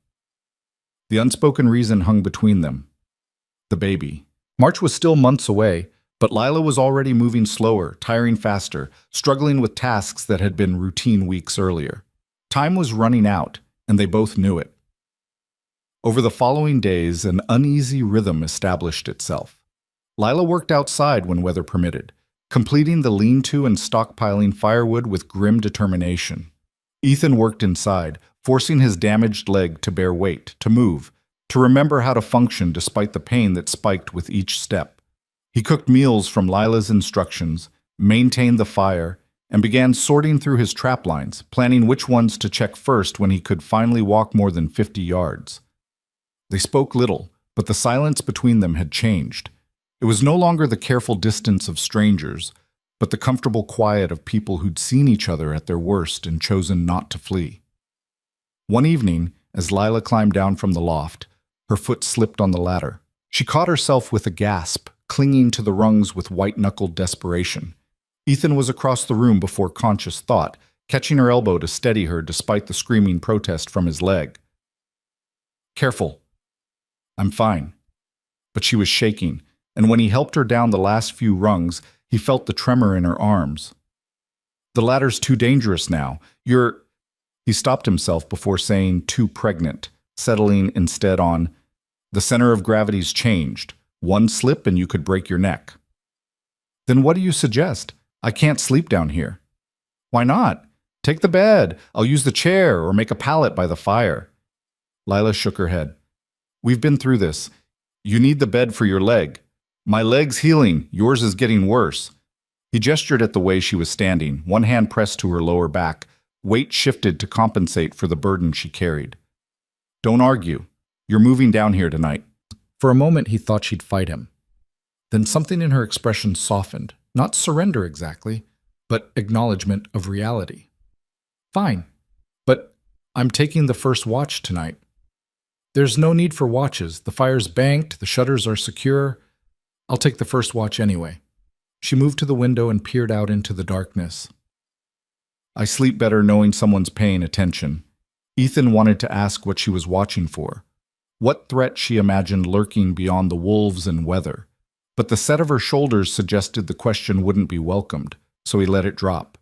The unspoken reason hung between them. The baby. March was still months away, but Lila was already moving slower, tiring faster, struggling with tasks that had been routine weeks earlier. Time was running out, and they both knew it. Over the following days, an uneasy rhythm established itself. Lila worked outside when weather permitted, completing the lean-to and stockpiling firewood with grim determination. Ethan worked inside, forcing his damaged leg to bear weight, to move, to remember how to function despite the pain that spiked with each step. He cooked meals from Lila's instructions, maintained the fire, and began sorting through his trap lines, planning which ones to check first when he could finally walk more than 50 yards. They spoke little, but the silence between them had changed. It was no longer the careful distance of strangers, but the comfortable quiet of people who'd seen each other at their worst and chosen not to flee. One evening, as Lila climbed down from the loft, her foot slipped on the ladder. She caught herself with a gasp, clinging to the rungs with white-knuckled desperation. Ethan was across the room before conscious thought, catching her elbow to steady her despite the screaming protest from his leg. Careful. I'm fine. But she was shaking, and when he helped her down the last few rungs, he felt the tremor in her arms. The ladder's too dangerous now. He stopped himself before saying too pregnant, settling instead on, the center of gravity's changed. One slip and you could break your neck. Then what do you suggest? I can't sleep down here. Why not? Take the bed. I'll use the chair or make a pallet by the fire. Lila shook her head. We've been through this. You need the bed for your leg. My leg's healing. Yours is getting worse. He gestured at the way she was standing, one hand pressed to her lower back. Weight shifted to compensate for the burden she carried. Don't argue. You're moving down here tonight. For a moment, he thought she'd fight him. Then something in her expression softened. Not surrender exactly, but acknowledgement of reality. Fine. But I'm taking the first watch tonight. There's no need for watches. The fire's banked, the shutters are secure. I'll take the first watch anyway. She moved to the window and peered out into the darkness. I sleep better knowing someone's paying attention. Ethan wanted to ask what she was watching for, what threat she imagined lurking beyond the wolves and weather, but the set of her shoulders suggested the question wouldn't be welcomed, so he let it drop.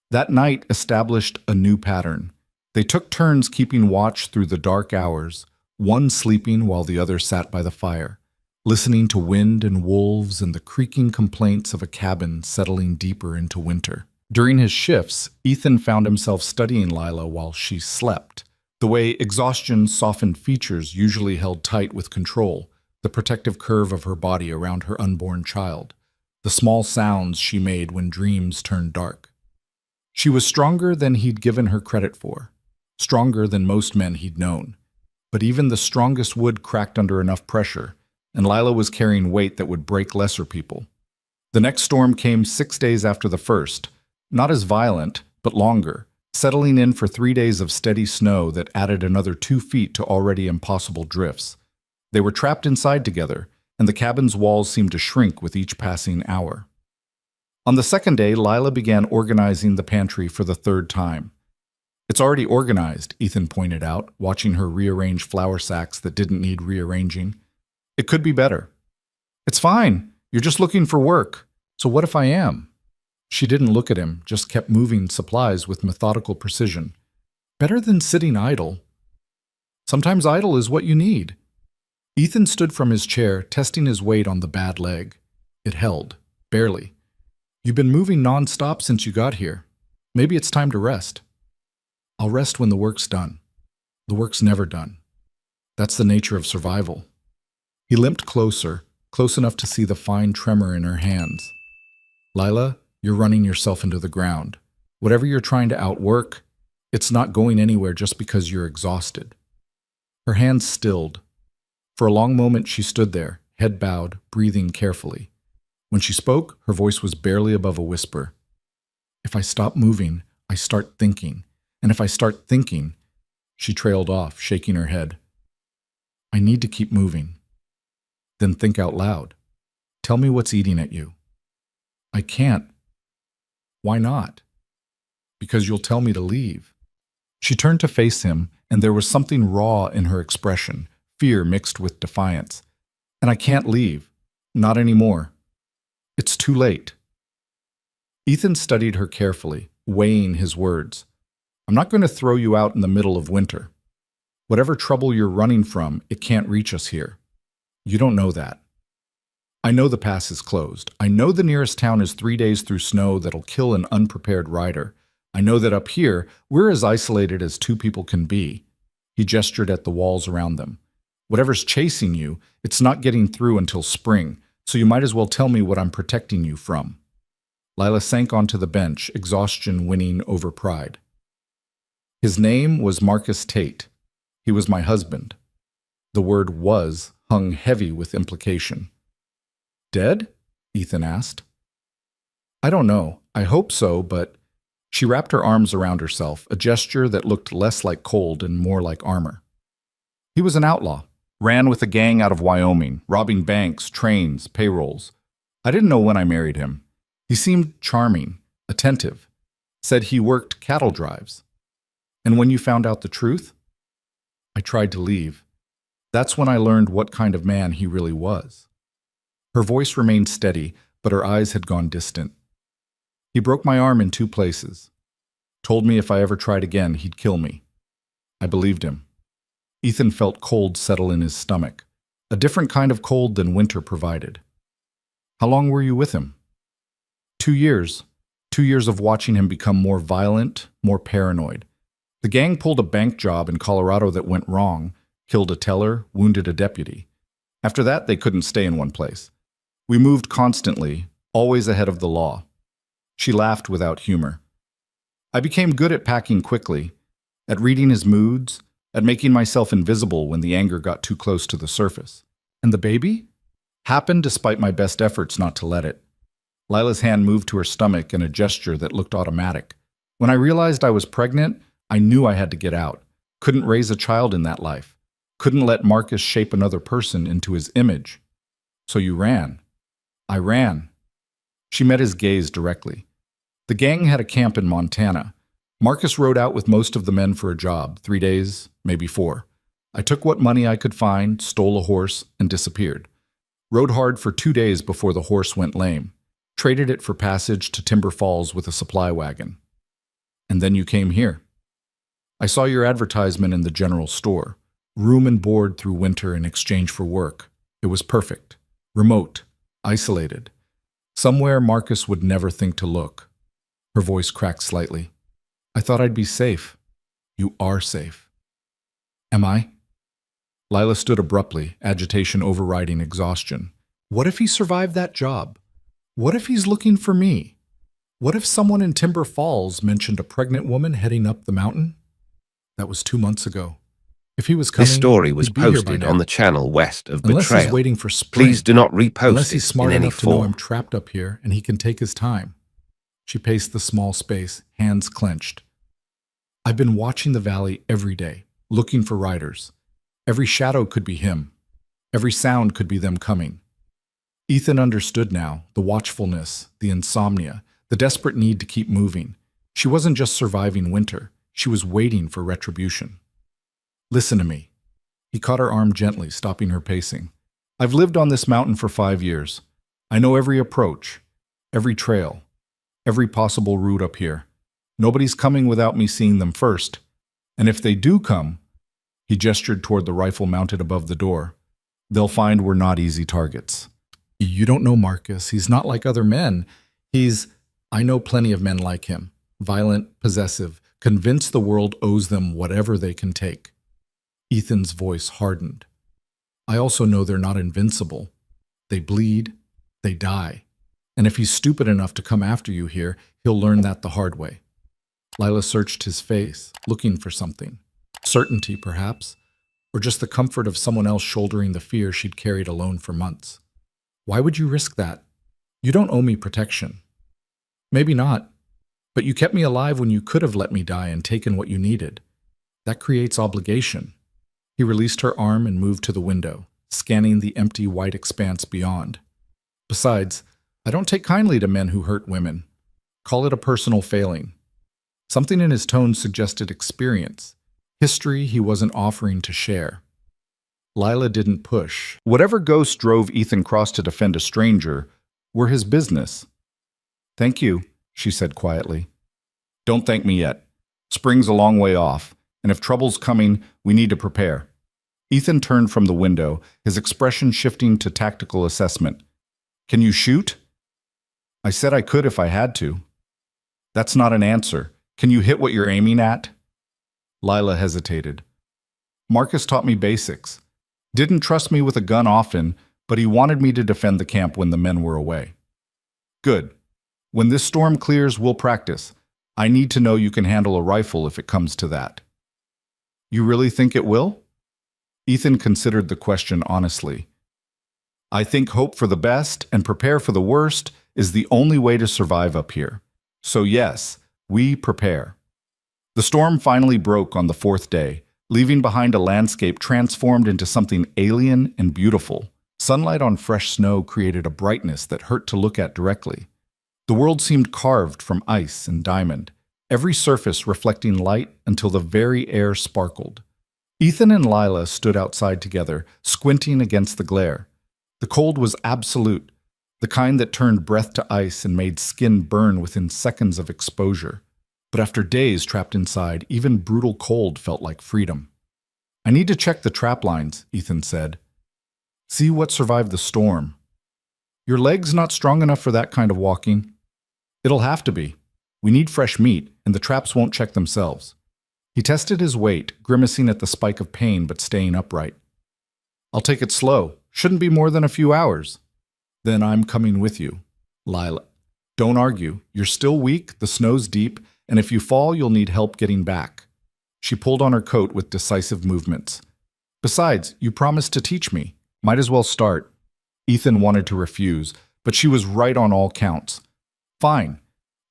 That night established a new pattern. They took turns keeping watch through the dark hours, one sleeping while the other sat by the fire, listening to wind and wolves and the creaking complaints of a cabin settling deeper into winter. During his shifts, Ethan found himself studying Lila while she slept, the way exhaustion softened features usually held tight with control, the protective curve of her body around her unborn child, the small sounds she made when dreams turned dark. She was stronger than he'd given her credit for, stronger than most men he'd known. But even the strongest wood cracked under enough pressure, and Lila was carrying weight that would break lesser people. The next storm came 6 days after the first, not as violent, but longer, settling in for 3 days of steady snow that added another 2 feet to already impossible drifts. They were trapped inside together, and the cabin's walls seemed to shrink with each passing hour. On the second day, Lila began organizing the pantry for the third time. "It's already organized," Ethan pointed out, watching her rearrange flour sacks that didn't need rearranging. "It could be better." "It's fine. You're just looking for work. So what if I am?" She didn't look at him, just kept moving supplies with methodical precision. "Better than sitting idle." "Sometimes idle is what you need." Ethan stood from his chair, testing his weight on the bad leg. It held, barely. "You've been moving non-stop since you got here. Maybe it's time to rest." "I'll rest when the work's done." "The work's never done. That's the nature of survival." He limped closer, close enough to see the fine tremor in her hands. "Lila, you're running yourself into the ground. Whatever you're trying to outwork, it's not going anywhere just because you're exhausted." Her hands stilled. For a long moment she stood there, head bowed, breathing carefully. When she spoke, her voice was barely above a whisper. "If I stop moving, I start thinking. And if I start thinking—" She trailed off, shaking her head. "I need to keep moving." "Then think out loud. Tell me what's eating at you." "I can't." "Why not?" "Because you'll tell me to leave." She turned to face him, and there was something raw in her expression, fear mixed with defiance. "And I can't leave. Not anymore. It's too late." Ethan studied her carefully, weighing his words. "I'm not going to throw you out in the middle of winter. Whatever trouble you're running from, it can't reach us here. You don't know that. I know the pass is closed. I know the nearest town is 3 days through snow that'll kill an unprepared rider. I know that up here, we're as isolated as 2 people can be." He gestured at the walls around them. "Whatever's chasing you, it's not getting through until spring, so you might as well tell me what I'm protecting you from." Lila sank onto the bench, exhaustion winning over pride. "His name was Marcus Tate. He was my husband." The word "was" hung heavy with implication. "Dead?" Ethan asked. "I don't know. I hope so, but—" She wrapped her arms around herself, a gesture that looked less like cold and more like armor. "He was an outlaw. Ran with a gang out of Wyoming, robbing banks, trains, payrolls. I didn't know when I married him. He seemed charming, attentive. Said he worked cattle drives. And when you found out the truth?" "I tried to leave. That's when I learned what kind of man he really was." Her voice remained steady, but her eyes had gone distant. "He broke my arm in 2 places. Told me if I ever tried again, he'd kill me. I believed him." Ethan felt cold settle in his stomach, a different kind of cold than winter provided. "How long were you with him?" 2 years. 2 years of watching him become more violent, more paranoid. The gang pulled a bank job in Colorado that went wrong, killed a teller, wounded a deputy. After that, they couldn't stay in one place. We moved constantly, always ahead of the law. She laughed without humor. "I became good at packing quickly, at reading his moods, at making myself invisible when the anger got too close to the surface. And the baby? Happened despite my best efforts not to let it." Lila's hand moved to her stomach in a gesture that looked automatic. "When I realized I was pregnant, I knew I had to get out. Couldn't raise a child in that life. Couldn't let Marcus shape another person into his image. So you ran." "I ran." She met his gaze directly. "The gang had a camp in Montana. Marcus rode out with most of the men for a job, 3 days, maybe 4. I took what money I could find, stole a horse, and disappeared. Rode hard for 2 days before the horse went lame. Traded it for passage to Timber Falls with a supply wagon. And then you came here. I saw your advertisement in the general store. Room and board through winter in exchange for work. It was perfect. Remote. Isolated. Somewhere Marcus would never think to look." Her voice cracked slightly. "I thought I'd be safe. You are safe." "Am I?" Lila stood abruptly, agitation overriding exhaustion. What if he survived that job? What if he's looking for me? What if someone in Timber Falls mentioned a pregnant woman heading up the mountain? That was 2 months ago. If he was coming, This story was he'd be here by posted now. on the channel west of Unless he's Betrayal. waiting for spring. Please do not repost Unless he's it smart in any enough to know I'm form. trapped up here and he can take his time. She paced the small space, hands clenched. I've been watching the valley every day, looking for riders. Every shadow could be him. Every sound could be them coming. Ethan understood now, the watchfulness, the insomnia, the desperate need to keep moving. She wasn't just surviving winter. She was waiting for retribution. Listen to me. He caught her arm gently, stopping her pacing. I've lived on this mountain for 5 years. I know every approach, every trail, every possible route up here. Nobody's coming without me seeing them first. And if they do come, he gestured toward the rifle mounted above the door, they'll find we're not easy targets. You don't know Marcus. He's not like other men. I know plenty of men like him. Violent, possessive, convinced the world owes them whatever they can take. Ethan's voice hardened. I also know they're not invincible. They bleed, they die. And if he's stupid enough to come after you here, he'll learn that the hard way. Lila searched his face, looking for something. Certainty, perhaps, or just the comfort of someone else shouldering the fear she'd carried alone for months. Why would you risk that? You don't owe me protection. Maybe not, but you kept me alive when you could have let me die and taken what you needed. That creates obligation. He released her arm and moved to the window, scanning the empty white expanse beyond. Besides, I don't take kindly to men who hurt women. Call it a personal failing. Something in his tone suggested experience, history he wasn't offering to share. Lila didn't push. Whatever ghost drove Ethan Cross to defend a stranger were his business. Thank you, she said quietly. Don't thank me yet. Spring's a long way off, and if trouble's coming, we need to prepare. Ethan turned from the window, his expression shifting to tactical assessment. Can you shoot? I said I could if I had to. That's not an answer. Can you hit what you're aiming at? Lila hesitated. Marcus taught me basics. Didn't trust me with a gun often, but he wanted me to defend the camp when the men were away. Good. When this storm clears, we'll practice. I need to know you can handle a rifle if it comes to that. You really think it will? Ethan considered the question honestly. I think hope for the best and prepare for the worst is the only way to survive up here. So yes, we prepare. The storm finally broke on the 4th day, leaving behind a landscape transformed into something alien and beautiful. Sunlight on fresh snow created a brightness that hurt to look at directly. The world seemed carved from ice and diamond, every surface reflecting light until the very air sparkled. Ethan and Lila stood outside together, squinting against the glare. The cold was absolute, the kind that turned breath to ice and made skin burn within seconds of exposure. But after days trapped inside, even brutal cold felt like freedom. I need to check the trap lines, Ethan said. See what survived the storm. Your leg's not strong enough for that kind of walking. It'll have to be. We need fresh meat, and the traps won't check themselves. He tested his weight, grimacing at the spike of pain but staying upright. I'll take it slow. Shouldn't be more than a few hours. Then I'm coming with you. Lila. Don't argue. You're still weak, the snow's deep, and if you fall, you'll need help getting back. She pulled on her coat with decisive movements. Besides, you promised to teach me. Might as well start. Ethan wanted to refuse, but she was right on all counts. Fine,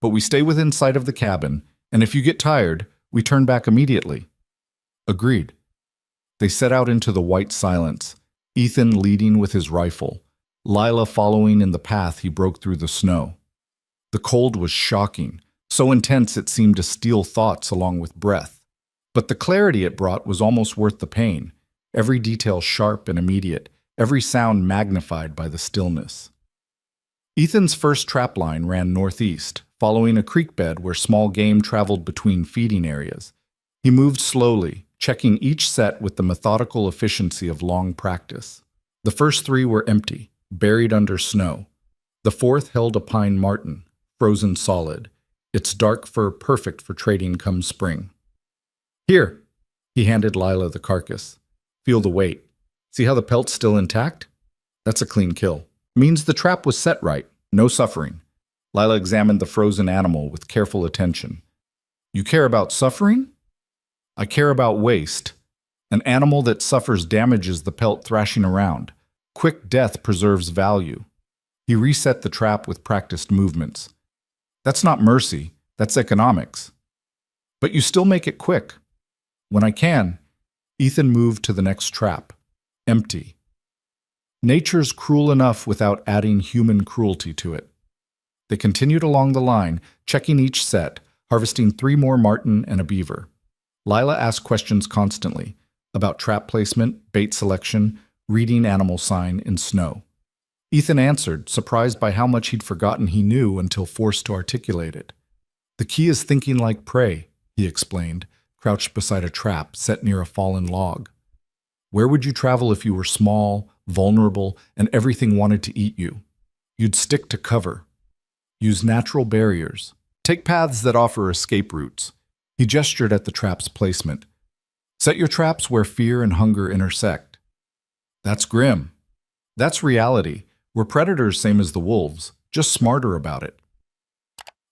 but we stay within sight of the cabin, and if you get tired, we turn back immediately. Agreed. They set out into the white silence, Ethan leading with his rifle, Lila following in the path he broke through the snow. The cold was shocking, so intense it seemed to steal thoughts along with breath. But the clarity it brought was almost worth the pain, every detail sharp and immediate, every sound magnified by the stillness. Ethan's first trap line ran northeast, following a creek bed where small game traveled between feeding areas. He moved slowly, checking each set with the methodical efficiency of long practice. The first 3 were empty, buried under snow. The 4th held a pine marten, frozen solid, its dark fur perfect for trading come spring. Here, he handed Lila the carcass. Feel the weight. See how the pelt's still intact? That's a clean kill. Means the trap was set right. No suffering. Lila examined the frozen animal with careful attention. You care about suffering? I care about waste. An animal that suffers damages the pelt thrashing around. Quick death preserves value. He reset the trap with practiced movements. That's not mercy, that's economics. But you still make it quick. When I can, Ethan moved to the next trap. Empty. Nature's cruel enough without adding human cruelty to it. They continued along the line, checking each set, harvesting 3 more marten and a beaver. Lila asked questions constantly about trap placement, bait selection, reading animal sign in snow. Ethan answered, surprised by how much he'd forgotten he knew until forced to articulate it. The key is thinking like prey, he explained, crouched beside a trap set near a fallen log. Where would you travel if you were small, vulnerable, and everything wanted to eat you? You'd stick to cover. Use natural barriers. Take paths that offer escape routes. He gestured at the trap's placement. Set your traps where fear and hunger intersect. That's grim. That's reality. We're predators same as the wolves, just smarter about it.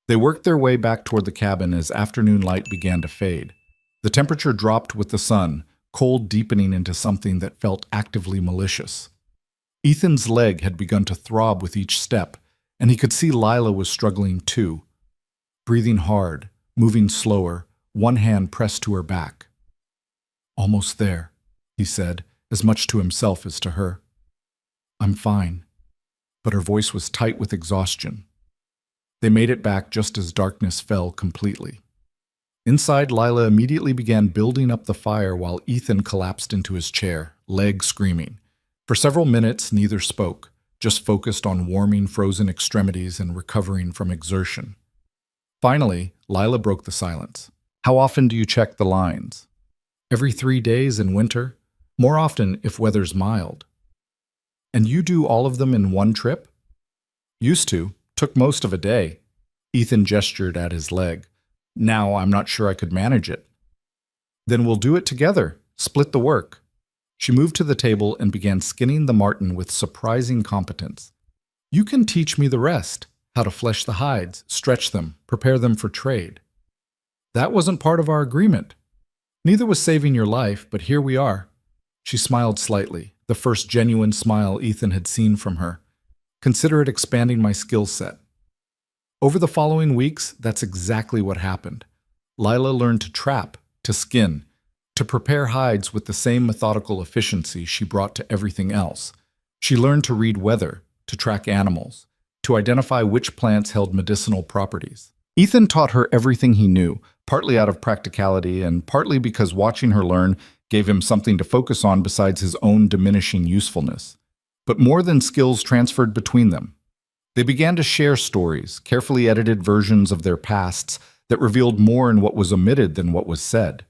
They worked their way back toward the cabin as afternoon light began to fade. The temperature dropped with the sun, cold deepening into something that felt actively malicious. Ethan's leg had begun to throb with each step, and he could see Lila was struggling too. Breathing hard, moving slower, one hand pressed to her back. Almost there, he said, as much to himself as to her. I'm fine. But her voice was tight with exhaustion. They made it back just as darkness fell completely. Inside, Lila immediately began building up the fire while Ethan collapsed into his chair, leg screaming. For several minutes, neither spoke, just focused on warming frozen extremities and recovering from exertion. Finally, Lila broke the silence. How often do you check the lines? Every 3 days in winter? More often if weather's mild. And you do all of them in one trip? Used to. Took most of a day. Ethan gestured at his leg. Now I'm not sure I could manage it. Then we'll do it together. Split the work. She moved to the table and began skinning the marten with surprising competence. You can teach me the rest. How to flesh the hides, stretch them, prepare them for trade. That wasn't part of our agreement. Neither was saving your life, but here we are. She smiled slightly, the first genuine smile Ethan had seen from her. Consider it expanding my skill set. Over the following weeks, that's exactly what happened. Lila learned to trap, to skin, to prepare hides with the same methodical efficiency she brought to everything else. She learned to read weather, to track animals, to identify which plants held medicinal properties. Ethan taught her everything he knew, partly out of practicality and partly because watching her learn gave him something to focus on besides his own diminishing usefulness. But more than skills transferred between them. They began to share stories, carefully edited versions of their pasts that revealed more in what was omitted than what was said.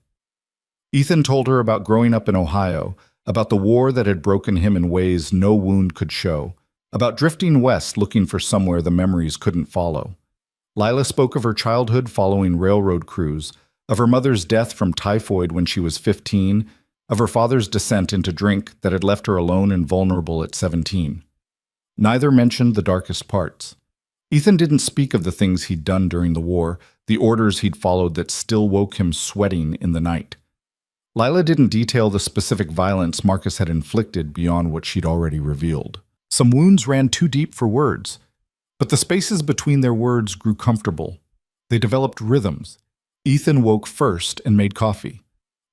Ethan told her about growing up in Ohio, about the war that had broken him in ways no wound could show, about drifting west looking for somewhere the memories couldn't follow. Lila spoke of her childhood following railroad crews, of her mother's death from typhoid when she was 15, of her father's descent into drink that had left her alone and vulnerable at 17. Neither mentioned the darkest parts. Ethan didn't speak of the things he'd done during the war, the orders he'd followed that still woke him sweating in the night. Lila didn't detail the specific violence Marcus had inflicted beyond what she'd already revealed. Some wounds ran too deep for words, but the spaces between their words grew comfortable. They developed rhythms. Ethan woke first and made coffee.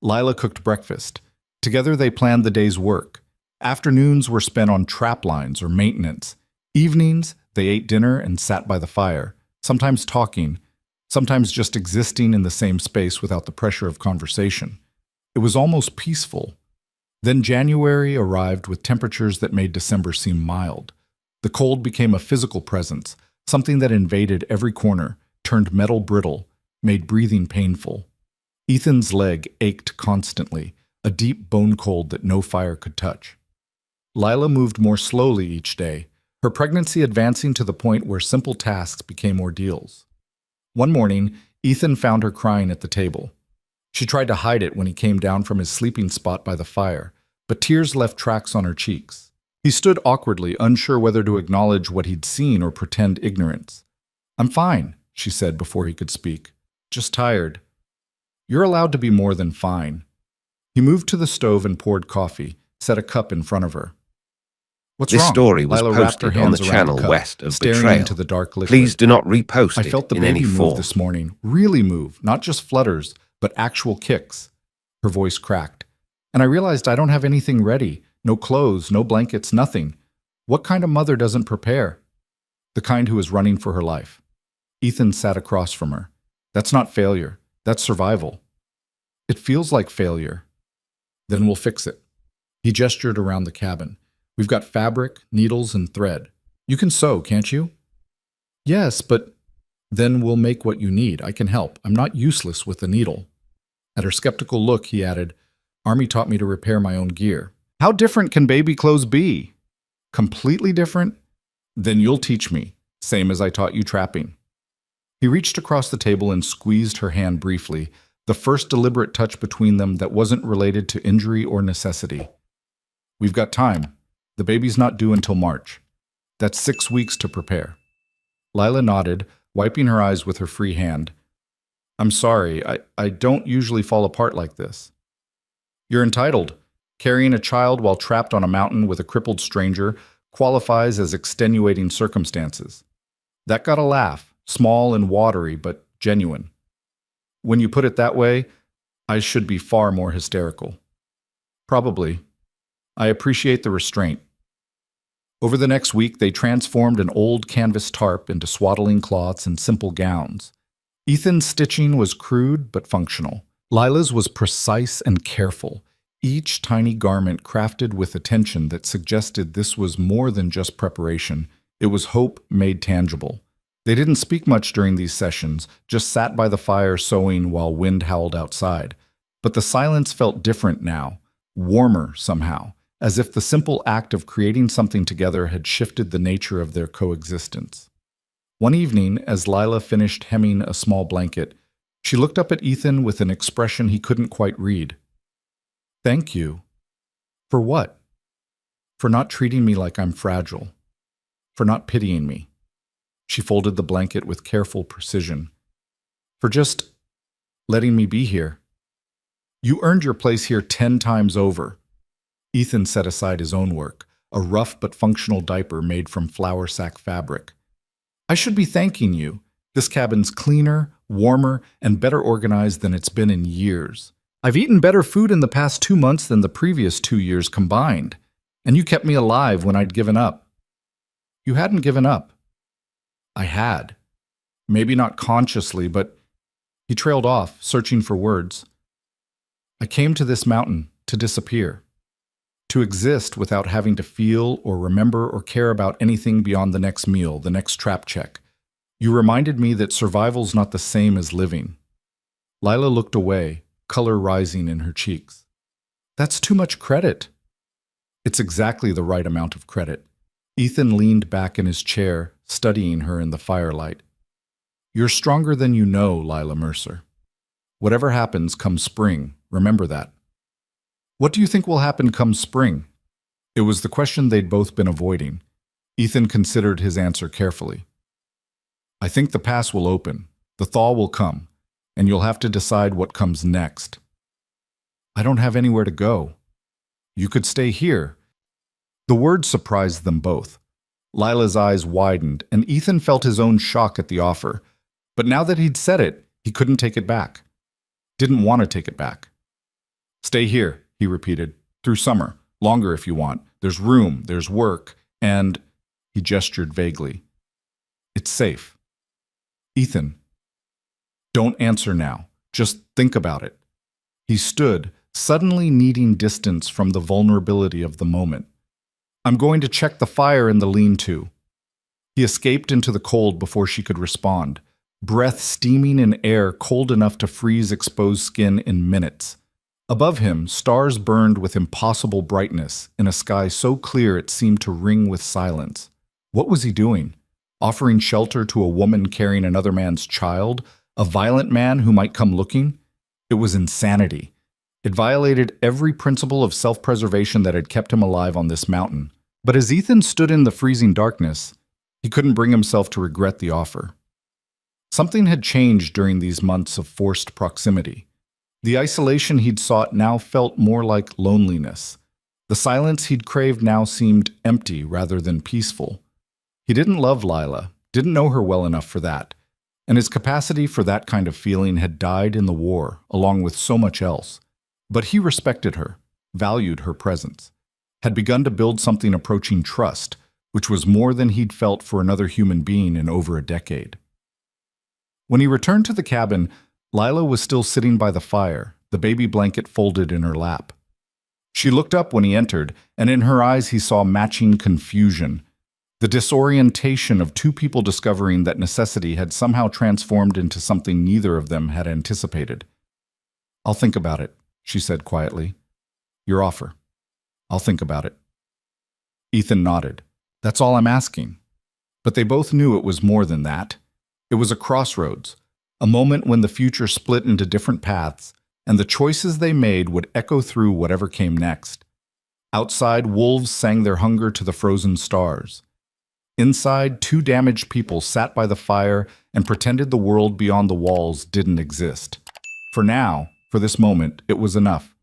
Lila cooked breakfast. Together they planned the day's work. Afternoons were spent on trap lines or maintenance. Evenings, they ate dinner and sat by the fire, sometimes talking, sometimes just existing in the same space without the pressure of conversation. It was almost peaceful. Then January arrived with temperatures that made December seem mild. The cold became a physical presence, something that invaded every corner, turned metal brittle, made breathing painful. Ethan's leg ached constantly, a deep bone cold that no fire could touch. Lila moved more slowly each day, her pregnancy advancing to the point where simple tasks became ordeals. One morning, Ethan found her crying at the table. She tried to hide it when he came down from his sleeping spot by the fire, but tears left tracks on her cheeks. He stood awkwardly, unsure whether to acknowledge what he'd seen or pretend ignorance. "I'm fine," she said before he could speak. "Just tired." "You're allowed to be more than fine." He moved to the stove and poured coffee, set a cup in front of her. "What's This wrong?" story was Lila wrapped her posted on the hands around channel cup, West of staring Betrayal. into the dark liquid. Please do not repost I it felt the in baby any move form. this morning. Really move, not just flutters, but actual kicks. Her voice cracked. And I realized I don't have anything ready. No clothes, no blankets, nothing. What kind of mother doesn't prepare? The kind who is running for her life. Ethan sat across from her. That's not failure. That's survival. It feels like failure. Then we'll fix it. He gestured around the cabin. We've got fabric, needles, and thread. You can sew, can't you? Yes, but then we'll make what you need. I can help. I'm not useless with a needle. At her skeptical look, he added, Army taught me to repair my own gear. How different can baby clothes be? Completely different? Then you'll teach me, same as I taught you trapping. He reached across the table and squeezed her hand briefly, the first deliberate touch between them that wasn't related to injury or necessity. We've got time. The baby's not due until March. That's 6 weeks to prepare. Lila nodded, wiping her eyes with her free hand. I'm sorry, I don't usually fall apart like this. You're entitled. Carrying a child while trapped on a mountain with a crippled stranger qualifies as extenuating circumstances. That got a laugh, small and watery, but genuine. When you put it that way, I should be far more hysterical. Probably. I appreciate the restraint. Over the next week, they transformed an old canvas tarp into swaddling cloths and simple gowns. Ethan's stitching was crude but functional. Lila's was precise and careful, each tiny garment crafted with attention that suggested this was more than just preparation. It was hope made tangible. They didn't speak much during these sessions, just sat by the fire sewing while wind howled outside. But the silence felt different now, warmer somehow, as if the simple act of creating something together had shifted the nature of their coexistence. One evening, as Lila finished hemming a small blanket, she looked up at Ethan with an expression he couldn't quite read. Thank you. For what? For not treating me like I'm fragile. For not pitying me. She folded the blanket with careful precision. For just letting me be here. You earned your place here 10 times over. Ethan set aside his own work, a rough but functional diaper made from flour sack fabric. I should be thanking you. This cabin's cleaner, warmer, and better organized than it's been in years. I've eaten better food in the past 2 months than the previous 2 years combined, and you kept me alive when I'd given up. You hadn't given up. I had. Maybe not consciously, but he trailed off, searching for words. I came to this mountain to disappear, to exist without having to feel or remember or care about anything beyond the next meal, the next trap check. You reminded me that survival's not the same as living. Lila looked away, color rising in her cheeks. That's too much credit. It's exactly the right amount of credit. Ethan leaned back in his chair, studying her in the firelight. You're stronger than you know, Lila Mercer. Whatever happens come spring, remember that. What do you think will happen come spring? It was the question they'd both been avoiding. Ethan considered his answer carefully. I think the pass will open, the thaw will come, and you'll have to decide what comes next. I don't have anywhere to go. You could stay here. The word surprised them both. Lila's eyes widened, and Ethan felt his own shock at the offer. But now that he'd said it, he couldn't take it back. Didn't want to take it back. Stay here, he repeated, through summer, longer if you want. There's room, there's work, and he gestured vaguely. It's safe. Ethan, don't answer now. Just think about it. He stood, suddenly needing distance from the vulnerability of the moment. I'm going to check the fire in the lean-to. He escaped into the cold before she could respond, breath steaming in air cold enough to freeze exposed skin in minutes. Above him, stars burned with impossible brightness in a sky so clear it seemed to ring with silence. What was he doing? Offering shelter to a woman carrying another man's child? A violent man who might come looking? It was insanity. It violated every principle of self-preservation that had kept him alive on this mountain. But as Ethan stood in the freezing darkness, he couldn't bring himself to regret the offer. Something had changed during these months of forced proximity. The isolation he'd sought now felt more like loneliness. The silence he'd craved now seemed empty rather than peaceful. He didn't love Lila, didn't know her well enough for that, and his capacity for that kind of feeling had died in the war, along with so much else. But he respected her, valued her presence, had begun to build something approaching trust, which was more than he'd felt for another human being in over a decade. When he returned to the cabin, Lila was still sitting by the fire, the baby blanket folded in her lap. She looked up when he entered, and in her eyes he saw matching confusion, the disorientation of two people discovering that necessity had somehow transformed into something neither of them had anticipated. "I'll think about it," she said quietly. "Your offer. I'll think about it." Ethan nodded. "That's all I'm asking." But they both knew it was more than that. It was a crossroads, a moment when the future split into different paths, and the choices they made would echo through whatever came next. Outside, wolves sang their hunger to the frozen stars. Inside, two damaged people sat by the fire and pretended the world beyond the walls didn't exist. For now, for this moment, it was enough.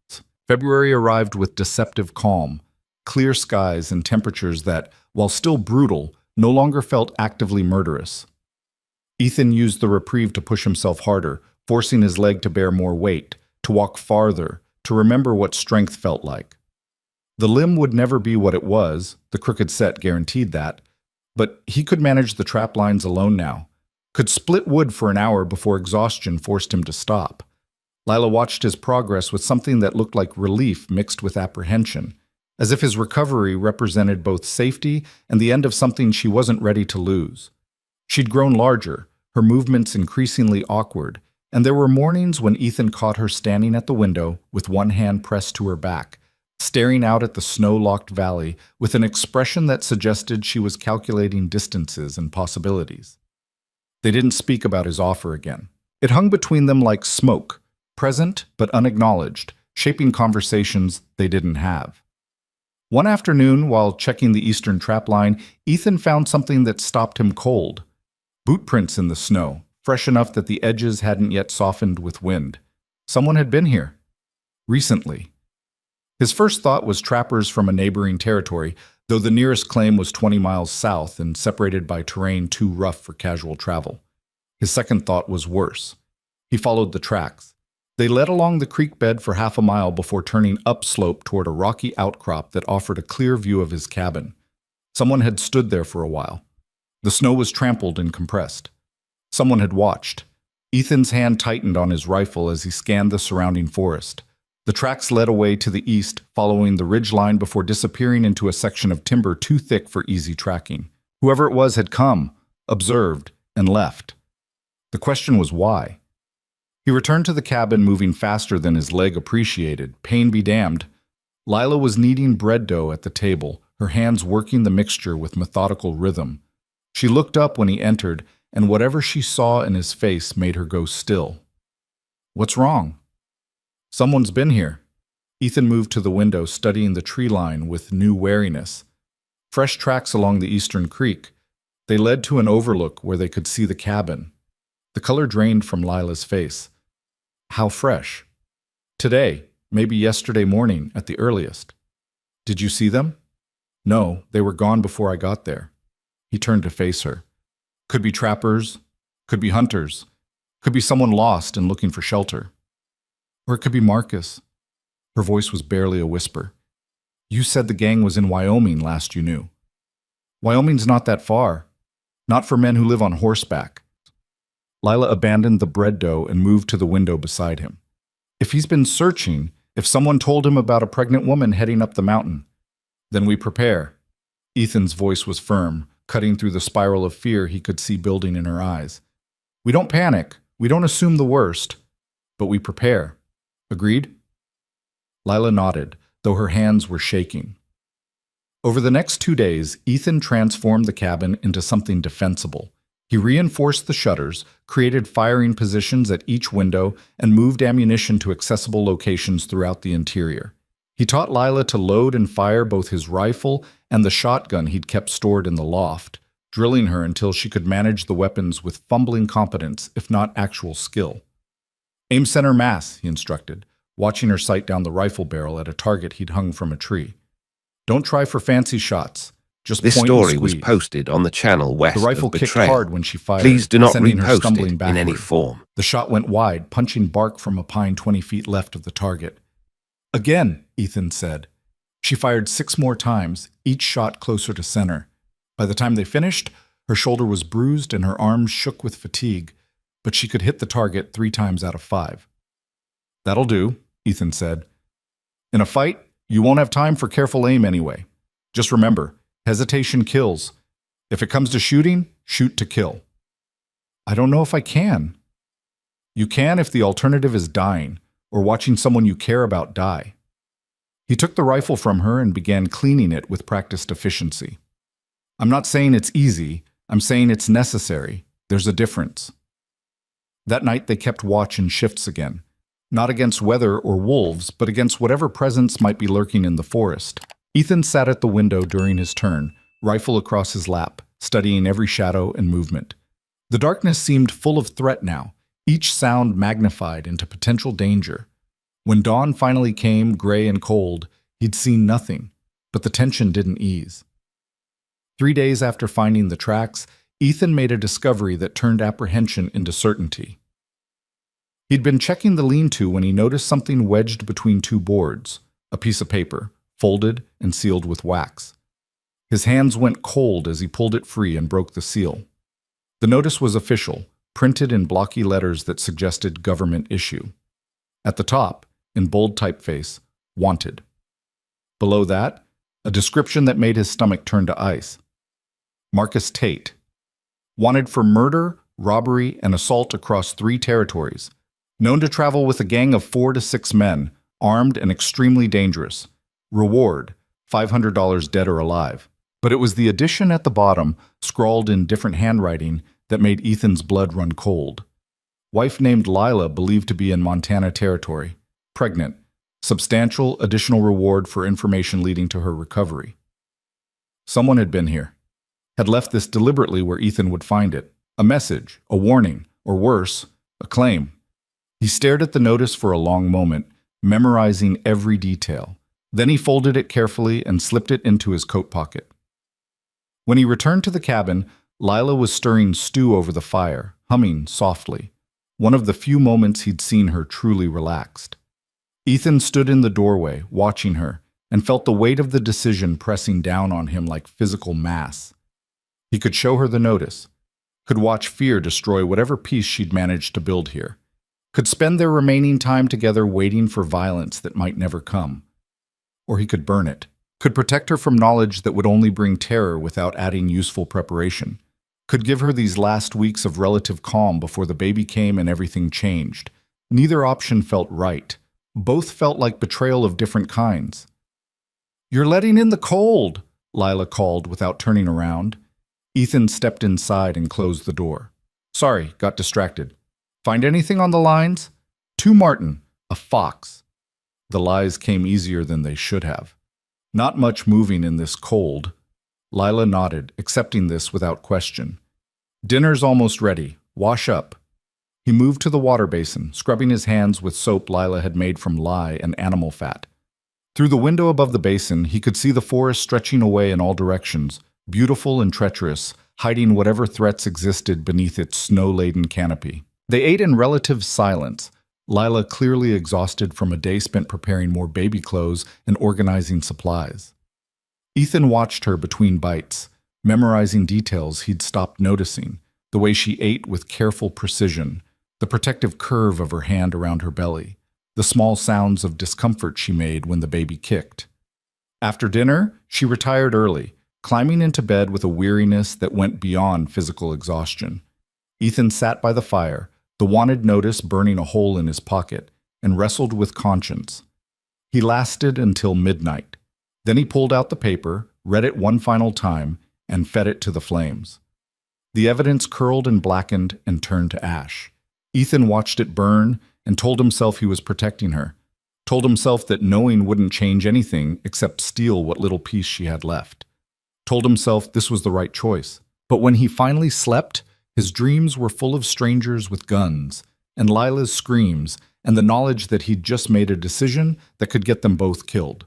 February arrived with deceptive calm, clear skies and temperatures that, while still brutal, no longer felt actively murderous. Ethan used the reprieve to push himself harder, forcing his leg to bear more weight, to walk farther, to remember what strength felt like. The limb would never be what it was, the crooked set guaranteed that, but he could manage the trap lines alone now, could split wood for an hour before exhaustion forced him to stop. Lila watched his progress with something that looked like relief mixed with apprehension, as if his recovery represented both safety and the end of something she wasn't ready to lose. She'd grown larger, her movements increasingly awkward, and there were mornings when Ethan caught her standing at the window with one hand pressed to her back, staring out at the snow-locked valley with an expression that suggested she was calculating distances and possibilities. They didn't speak about his offer again. It hung between them like smoke, present but unacknowledged, shaping conversations they didn't have. One afternoon, while checking the eastern trapline, Ethan found something that stopped him cold. Boot prints in the snow, fresh enough that the edges hadn't yet softened with wind. Someone had been here. Recently. His first thought was trappers from a neighboring territory, though the nearest claim was 20 miles south and separated by terrain too rough for casual travel. His second thought was worse. He followed the tracks. They led along the creek bed for half a mile before turning upslope toward a rocky outcrop that offered a clear view of his cabin. Someone had stood there for a while. The snow was trampled and compressed. Someone had watched. Ethan's hand tightened on his rifle as he scanned the surrounding forest. The tracks led away to the east, following the ridgeline before disappearing into a section of timber too thick for easy tracking. Whoever it was had come, observed, and left. The question was why. He returned to the cabin moving faster than his leg appreciated, pain be damned. Lila was kneading bread dough at the table, her hands working the mixture with methodical rhythm. She looked up when he entered, and whatever she saw in his face made her go still. "What's wrong?" "Someone's been here." Ethan moved to the window, studying the tree line with new wariness. Fresh tracks along the eastern creek. They led to an overlook where they could see the cabin. The color drained from Lila's face. How fresh. Today, maybe yesterday morning at the earliest. "Did you see them?" "No, they were gone before I got there." He turned to face her. Could be trappers, could be hunters, could be someone lost and looking for shelter. Or it could be Marcus. Her voice was barely a whisper. "You said the gang was in Wyoming last you knew." "Wyoming's not that far. Not for men who live on horseback." Lila abandoned the bread dough and moved to the window beside him. "If he's been searching, if someone told him about a pregnant woman heading up the mountain, then we prepare." Ethan's voice was firm, cutting through the spiral of fear he could see building in her eyes. "We don't panic, we don't assume the worst, but we prepare. Agreed?" Lila nodded, though her hands were shaking. Over the next 2 days, Ethan transformed the cabin into something defensible. He reinforced the shutters, created firing positions at each window, and moved ammunition to accessible locations throughout the interior. He taught Lila to load and fire both his rifle and the shotgun he'd kept stored in the loft, drilling her until she could manage the weapons with fumbling competence, if not actual skill. "Aim center mass," he instructed, watching her sight down the rifle barrel at a target he'd hung from a tree. "Don't try for fancy shots. Just This point story and was squeeze." posted on the channel west The rifle of kicked Betrayal. hard when she fired, Please do not sending her repost stumbling it in any backward. form. The shot went wide, punching bark from a pine 20 feet left of the target. "Again," Ethan said. She fired 6 more times, each shot closer to center. By the time they finished, her shoulder was bruised and her arms shook with fatigue, but she could hit the target 3 times out of 5. "That'll do," Ethan said. "In a fight, you won't have time for careful aim anyway. Just remember, hesitation kills. If it comes to shooting, shoot to kill." "I don't know if I can." "You can if the alternative is dying, or watching someone you care about die." He took the rifle from her and began cleaning it with practiced efficiency. "I'm not saying it's easy, I'm saying it's necessary. There's a difference." That night they kept watch in shifts again, not against weather or wolves, but against whatever presence might be lurking in the forest. Ethan sat at the window during his turn, rifle across his lap, studying every shadow and movement. The darkness seemed full of threat now, each sound magnified into potential danger. When dawn finally came, gray and cold, he'd seen nothing, but the tension didn't ease. 3 days after finding the tracks, Ethan made a discovery that turned apprehension into certainty. He'd been checking the lean-to when he noticed something wedged between 2 boards, a piece of paper, folded and sealed with wax. His hands went cold as he pulled it free and broke the seal. The notice was official, printed in blocky letters that suggested government issue. At the top, in bold typeface, "Wanted." Below that, a description that made his stomach turn to ice. Marcus Tate. Wanted for murder, robbery, and assault across 3 territories. Known to travel with a gang of 4 to 6 men, armed and extremely dangerous. Reward, $500 dead or alive. But it was the addition at the bottom, scrawled in different handwriting, that made Ethan's blood run cold. Wife named Lila, believed to be in Montana territory. Pregnant. Substantial additional reward for information leading to her recovery. Someone had been here. Had left this deliberately where Ethan would find it. A message, a warning, or worse, a claim. He stared at the notice for a long moment, memorizing every detail. Then he folded it carefully and slipped it into his coat pocket. When he returned to the cabin, Lila was stirring stew over the fire, humming softly. One of the few moments he'd seen her truly relaxed. Ethan stood in the doorway, watching her, and felt the weight of the decision pressing down on him like physical mass. He could show her the notice, could watch fear destroy whatever peace she'd managed to build here, could spend their remaining time together waiting for violence that might never come. Or he could burn it, could protect her from knowledge that would only bring terror without adding useful preparation, could give her these last weeks of relative calm before the baby came and everything changed. Neither option felt right. Both felt like betrayal of different kinds. "You're letting in the cold," Lila called without turning around. Ethan stepped inside and closed the door. "Sorry, got distracted. Find anything on the lines?" "To Martin, a fox." The lies came easier than they should have. "Not much moving in this cold." Lila nodded, accepting this without question. "Dinner's almost ready. Wash up." He moved to the water basin, scrubbing his hands with soap Lila had made from lye and animal fat. Through the window above the basin, he could see the forest stretching away in all directions, beautiful and treacherous, hiding whatever threats existed beneath its snow-laden canopy. They ate in relative silence, Lila clearly exhausted from a day spent preparing more baby clothes and organizing supplies. Ethan watched her between bites, memorizing details he'd stopped noticing, the way she ate with careful precision, the protective curve of her hand around her belly, the small sounds of discomfort she made when the baby kicked. After dinner, she retired early, climbing into bed with a weariness that went beyond physical exhaustion. Ethan sat by the fire, the wanted notice burning a hole in his pocket, and wrestled with conscience. He lasted until midnight. Then he pulled out the paper, read it one final time, and fed it to the flames. The evidence curled and blackened and turned to ash. Ethan watched it burn and told himself he was protecting her, told himself that knowing wouldn't change anything except steal what little peace she had left, told himself this was the right choice. But when he finally slept, his dreams were full of strangers with guns, and Lila's screams, and the knowledge that he'd just made a decision that could get them both killed.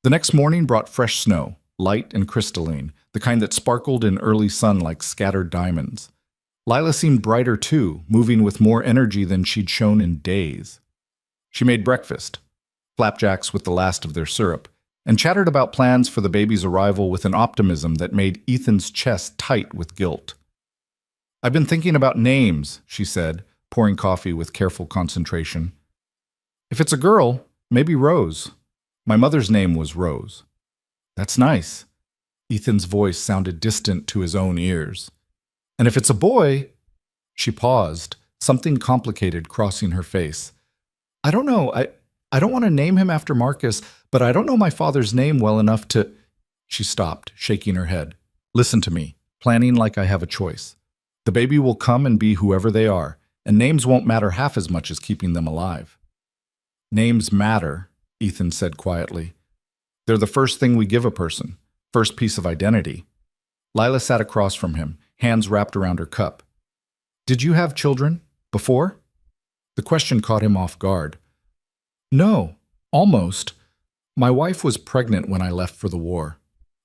The next morning brought fresh snow, light and crystalline, the kind that sparkled in early sun like scattered diamonds. Lila seemed brighter too, moving with more energy than she'd shown in days. She made breakfast, flapjacks with the last of their syrup, and chattered about plans for the baby's arrival with an optimism that made Ethan's chest tight with guilt. "I've been thinking about names," she said, pouring coffee with careful concentration. "If it's a girl, maybe Rose. My mother's name was Rose." "That's nice." Ethan's voice sounded distant to his own ears. "And if it's a boy—" She paused, something complicated crossing her face. "I don't know. I don't want to name him after Marcus, but I don't know my father's name well enough to—" She stopped, shaking her head. "Listen to me, planning like I have a choice. The baby will come and be whoever they are, and names won't matter half as much as keeping them alive." "Names matter," Ethan said quietly. "They're the first thing we give a person, first piece of identity." Lila sat across from him, hands wrapped around her cup. "Did you have children? Before?" The question caught him off guard. "No, almost. My wife was pregnant when I left for the war."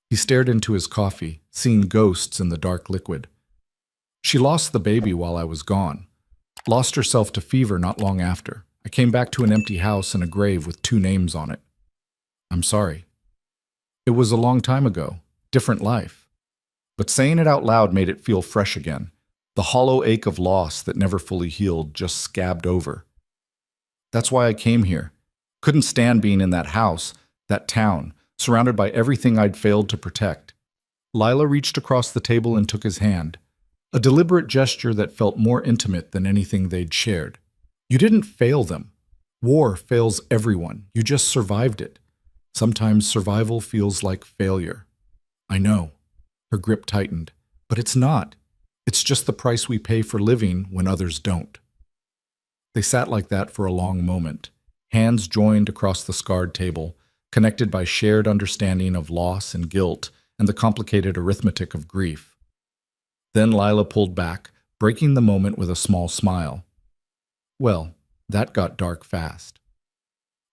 He stared into his coffee, seeing ghosts in the dark liquid. "She lost the baby while I was gone. Lost herself to fever not long after. I came back to an empty house and a grave with 2 names on it. I'm sorry. It was a long time ago, different life." But saying it out loud made it feel fresh again. The hollow ache of loss that never fully healed just scabbed over. "That's why I came here. Couldn't stand being in that house, that town, surrounded by everything I'd failed to protect." Lila reached across the table and took his hand, a deliberate gesture that felt more intimate than anything they'd shared. "You didn't fail them. War fails everyone. You just survived it. Sometimes survival feels like failure." "I know." Her grip tightened. "But it's not. It's just the price we pay for living when others don't." They sat like that for a long moment, hands joined across the scarred table, connected by shared understanding of loss and guilt and the complicated arithmetic of grief. Then Lila pulled back, breaking the moment with a small smile. "Well, that got dark fast.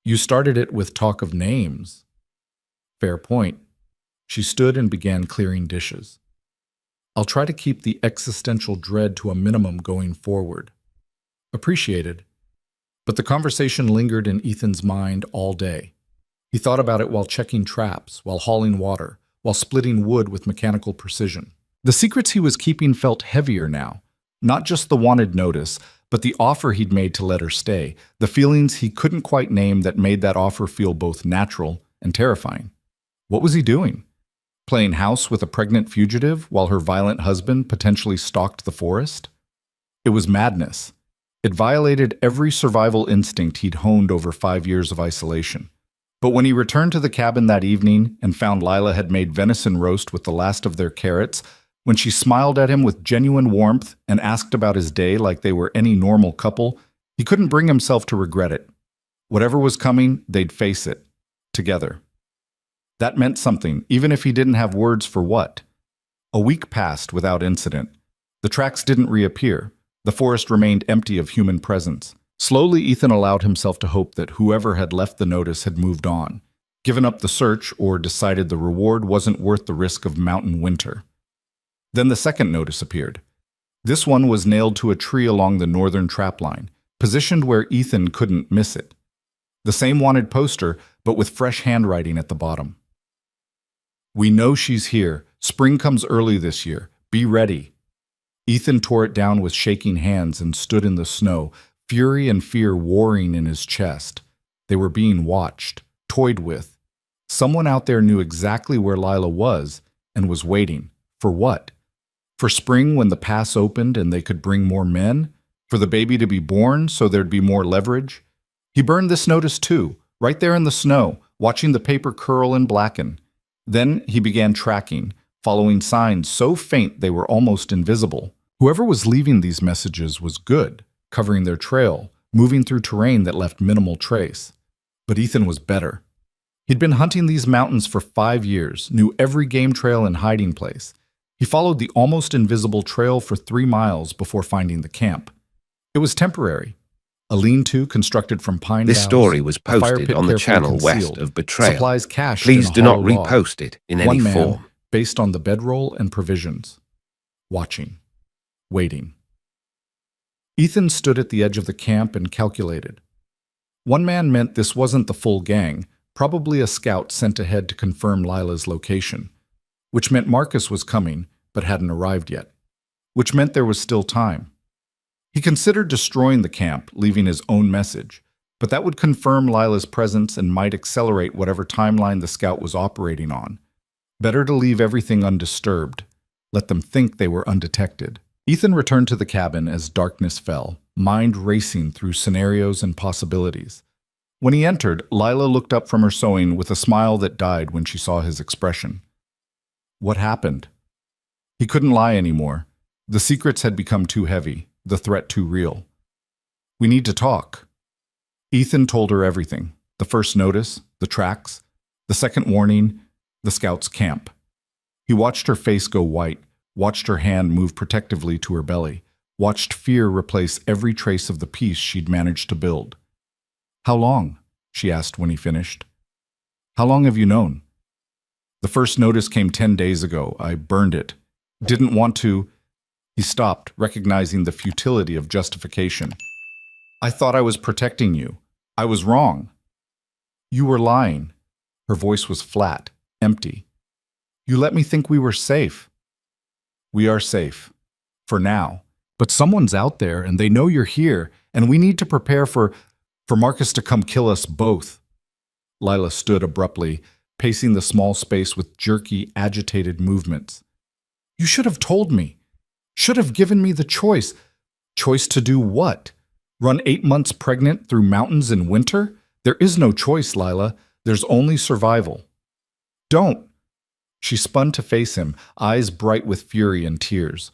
You started it with talk of names." "Fair point." She stood and began clearing dishes. "I'll try to keep the existential dread to a minimum going forward." "Appreciated." But the conversation lingered in Ethan's mind all day. He thought about it while checking traps, while hauling water, while splitting wood with mechanical precision. The secrets he was keeping felt heavier now, not just the wanted notice, but the offer he'd made to let her stay, the feelings he couldn't quite name that made that offer feel both natural and terrifying. What was he doing? Playing house with a pregnant fugitive while her violent husband potentially stalked the forest? It was madness. It violated every survival instinct he'd honed over 5 years of isolation. But when he returned to the cabin that evening and found Lila had made venison roast with the last of their carrots, when she smiled at him with genuine warmth and asked about his day like they were any normal couple, he couldn't bring himself to regret it. Whatever was coming, they'd face it. Together. That meant something, even if he didn't have words for what. A week passed without incident. The tracks didn't reappear. The forest remained empty of human presence. Slowly, Ethan allowed himself to hope that whoever had left the notice had moved on, given up the search, or decided the reward wasn't worth the risk of mountain winter. Then the second notice appeared. This one was nailed to a tree along the northern trapline, positioned where Ethan couldn't miss it. The same wanted poster, but with fresh handwriting at the bottom. "We know she's here. Spring comes early this year. Be ready." Ethan tore it down with shaking hands and stood in the snow, fury and fear warring in his chest. They were being watched, toyed with. Someone out there knew exactly where Lila was and was waiting. For what? For spring when the pass opened and they could bring more men? For the baby to be born so there'd be more leverage? He burned this notice too, right there in the snow, watching the paper curl and blacken. Then he began tracking, following signs so faint they were almost invisible. Whoever was leaving these messages was good, covering their trail, moving through terrain that left minimal trace. But Ethan was better. He'd been hunting these mountains for 5 years, knew every game trail and hiding place. He followed the almost invisible trail for 3 miles before finding the camp. It was temporary. A lean-to constructed from pine This boughs, story was a fire posted pit on the carefully channel west concealed, of Betrayal. supplies cached Please in a do not hollow log. repost it in One any man, form. based on the bedroll and provisions. Watching. Waiting. Ethan stood at the edge of the camp and calculated. One man meant this wasn't the full gang, probably a scout sent ahead to confirm Lila's location, which meant Marcus was coming but hadn't arrived yet, which meant there was still time. He considered destroying the camp, leaving his own message, but that would confirm Lila's presence and might accelerate whatever timeline the scout was operating on. Better to leave everything undisturbed. Let them think they were undetected. Ethan returned to the cabin as darkness fell, mind racing through scenarios and possibilities. When he entered, Lila looked up from her sewing with a smile that died when she saw his expression. What happened? He couldn't lie anymore. The secrets had become too heavy, the threat too real. We need to talk. Ethan told her everything. The first notice, the tracks, the second warning, the scout's camp. He watched her face go white, watched her hand move protectively to her belly, watched fear replace every trace of the peace she'd managed to build. How long? She asked when he finished. How long have you known? The first notice came 10 days ago. I burned it. Didn't want to. He stopped, recognizing the futility of justification. I thought I was protecting you. I was wrong. You were lying. Her voice was flat, empty. You let me think we were safe. We are safe. For now. But someone's out there, and they know you're here, and we need to prepare for Marcus to come kill us both. Lila stood abruptly, pacing the small space with jerky, agitated movements. You should have told me. Should have given me the choice. Choice to do what? Run 8 months pregnant through mountains in winter? There is no choice, Lila. There's only survival. Don't. She spun to face him, eyes bright with fury and tears.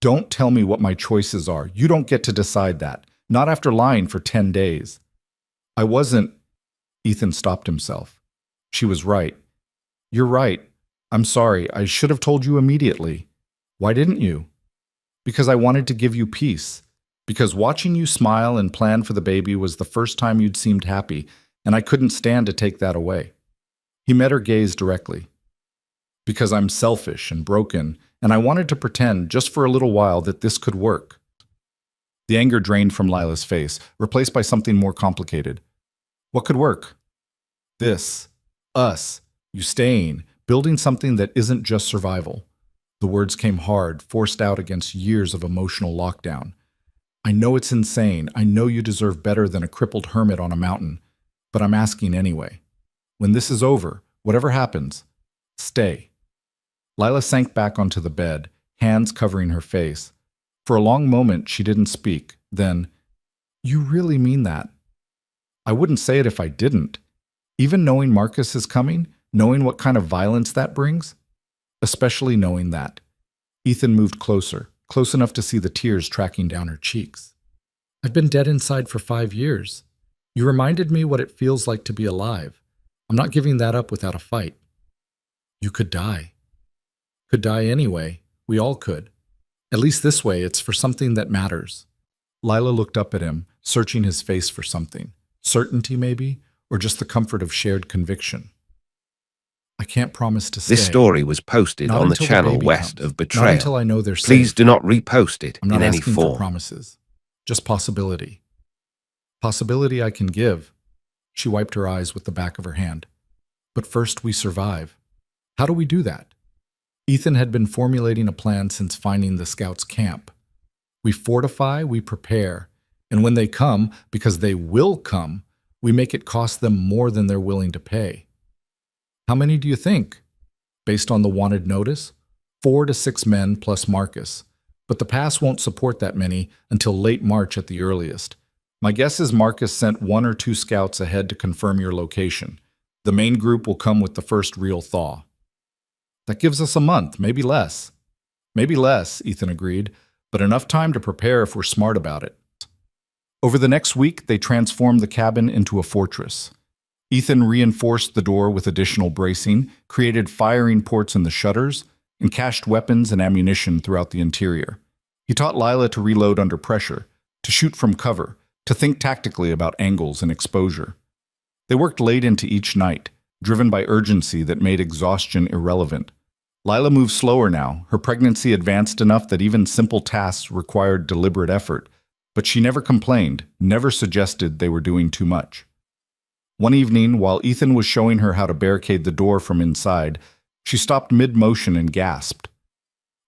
Don't tell me what my choices are. You don't get to decide that. Not after lying for 10 days. I wasn't. Ethan stopped himself. She was right. You're right. I'm sorry. I should have told you immediately. Why didn't you? Because I wanted to give you peace. Because watching you smile and plan for the baby was the first time you'd seemed happy, and I couldn't stand to take that away. He met her gaze directly. Because I'm selfish and broken, and I wanted to pretend, just for a little while, that this could work. The anger drained from Lila's face, replaced by something more complicated. What could work? This. Us. You staying. Building something that isn't just survival. The words came hard, forced out against years of emotional lockdown. I know it's insane. I know you deserve better than a crippled hermit on a mountain. But I'm asking anyway. When this is over, whatever happens, stay. Lila sank back onto the bed, hands covering her face. For a long moment, she didn't speak. Then, you really mean that? I wouldn't say it if I didn't. Even knowing Marcus is coming, knowing what kind of violence that brings, especially knowing that. Ethan moved closer, close enough to see the tears tracking down her cheeks. I've been dead inside for 5 years. You reminded me what it feels like to be alive. I'm not giving that up without a fight. You could die. Could die anyway. We all could. At least this way, it's for something that matters. Lila looked up at him, searching his face for something. Certainty, maybe? Or just the comfort of shared conviction. I can't promise to stay. This story was posted Not on the until channel baby west comes. of Not Betrayal. until I know they're safe. Please do not repost it I'm not in any asking for form. promises. Just possibility. Possibility I can give. She wiped her eyes with the back of her hand. But first we survive. How do we do that? Ethan had been formulating a plan since finding the scouts' camp. We fortify, we prepare, and when they come, because they will come, we make it cost them more than they're willing to pay. How many do you think? Based on the wanted notice, 4 to 6 men plus Marcus. But the pass won't support that many until late March at the earliest. My guess is Marcus sent 1 or 2 scouts ahead to confirm your location. The main group will come with the first real thaw. That gives us a month, maybe less. Maybe less, Ethan agreed, but enough time to prepare if we're smart about it. Over the next week, they transformed the cabin into a fortress. Ethan reinforced the door with additional bracing, created firing ports in the shutters, and cached weapons and ammunition throughout the interior. He taught Lila to reload under pressure, to shoot from cover, to think tactically about angles and exposure. They worked late into each night, driven by urgency that made exhaustion irrelevant. Lila moved slower now. Her pregnancy advanced enough that even simple tasks required deliberate effort, but she never complained, never suggested they were doing too much. One evening, while Ethan was showing her how to barricade the door from inside, she stopped mid-motion and gasped.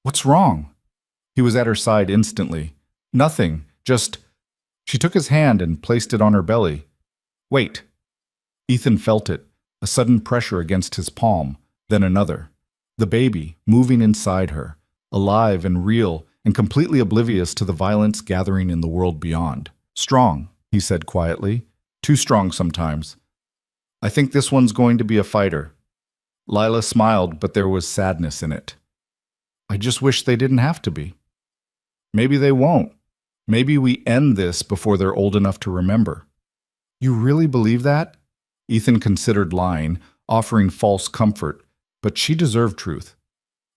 "What's wrong?" He was at her side instantly. "Nothing, just—" She took his hand and placed it on her belly. "Wait." Ethan felt it, a sudden pressure against his palm, then another. The baby, moving inside her, alive and real and completely oblivious to the violence gathering in the world beyond. "Strong," he said quietly. "Too strong sometimes. I think this one's going to be a fighter." Lila smiled, but there was sadness in it. "I just wish they didn't have to be." "Maybe they won't. Maybe we end this before they're old enough to remember." "You really believe that?" Ethan considered lying, offering false comfort, but she deserved truth.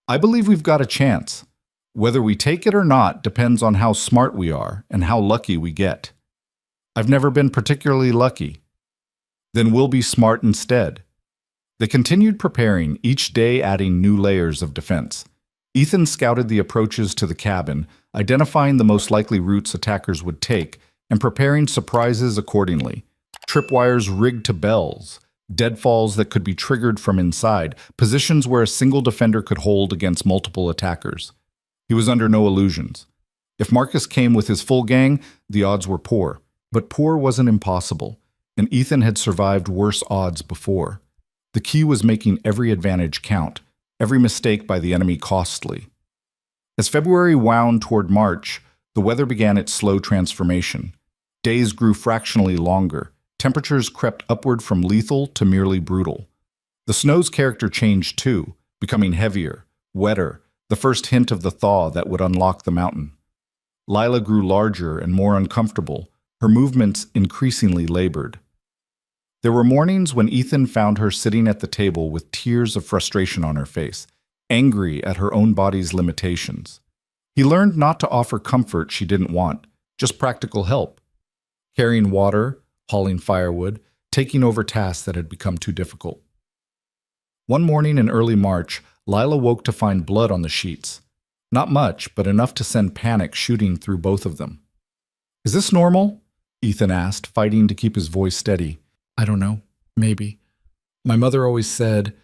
"I believe we've got a chance. Whether we take it or not depends on how smart we are and how lucky we get. I've never been particularly lucky. Then we'll be smart instead." They continued preparing, each day adding new layers of defense. Ethan scouted the approaches to the cabin, identifying the most likely routes attackers would take, and preparing surprises accordingly. Tripwires rigged to bells, deadfalls that could be triggered from inside, positions where a single defender could hold against multiple attackers. He was under no illusions. If Marcus came with his full gang, the odds were poor. But poor wasn't impossible, and Ethan had survived worse odds before. The key was making every advantage count, every mistake by the enemy costly. As February wound toward March, the weather began its slow transformation. Days grew fractionally longer. Temperatures crept upward from lethal to merely brutal. The snow's character changed too, becoming heavier, wetter, the first hint of the thaw that would unlock the mountain. Lila grew larger and more uncomfortable, her movements increasingly labored. There were mornings when Ethan found her sitting at the table with tears of frustration on her face, angry at her own body's limitations. He learned not to offer comfort she didn't want, just practical help. Carrying water, hauling firewood, taking over tasks that had become too difficult. One morning in early March, Lila woke to find blood on the sheets. Not much, but enough to send panic shooting through both of them. "Is this normal?" Ethan asked, fighting to keep his voice steady. "I don't know. Maybe. My mother always said—"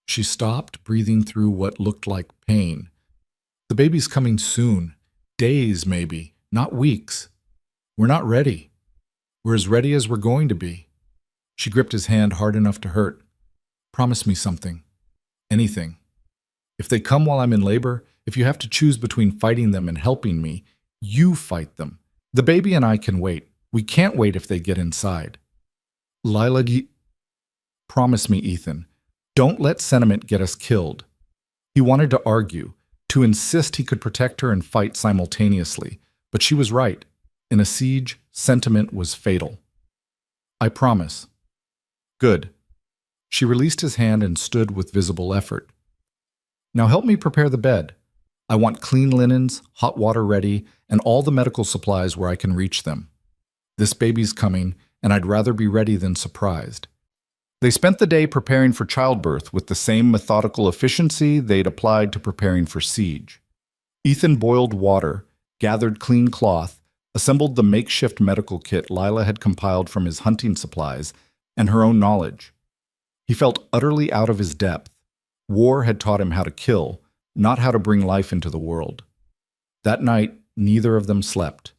She stopped, breathing through what looked like pain. "The baby's coming soon. Days, maybe. Not weeks. We're not ready. We're as ready as we're going to be." She gripped his hand hard enough to hurt. "Promise me something. Anything. If they come while I'm in labor, if you have to choose between fighting them and helping me, you fight them. The baby and I can wait. We can't wait if they get inside." "Lila, promise me, Ethan. Don't let sentiment get us killed." He wanted to argue, to insist he could protect her and fight simultaneously, but she was right. In a siege, sentiment was fatal. "I promise." "Good." She released his hand and stood with visible effort. "Now help me prepare the bed. I want clean linens, hot water ready, and all the medical supplies where I can reach them. This baby's coming, and I'd rather be ready than surprised." They spent the day preparing for childbirth with the same methodical efficiency they'd applied to preparing for siege. Ethan boiled water, gathered clean cloth, assembled the makeshift medical kit Lila had compiled from his hunting supplies and her own knowledge. He felt utterly out of his depth. War had taught him how to kill, not how to bring life into the world. That night, neither of them slept.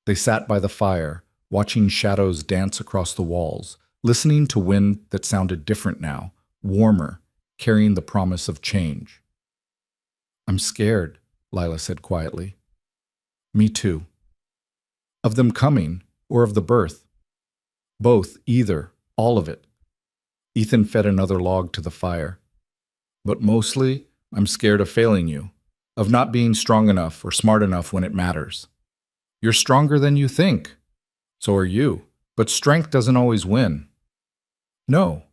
They sat by the fire, watching shadows dance across the walls, listening to wind that sounded different now, warmer, carrying the promise of change. "I'm scared," Lila said quietly. "Me too." "Of them coming, or of the birth?" "Both, either, all of it." Ethan fed another log to the fire. "But mostly, I'm scared of failing you, of not being strong enough or smart enough when it matters. You're stronger than you think. So are you. But strength doesn't always win. No.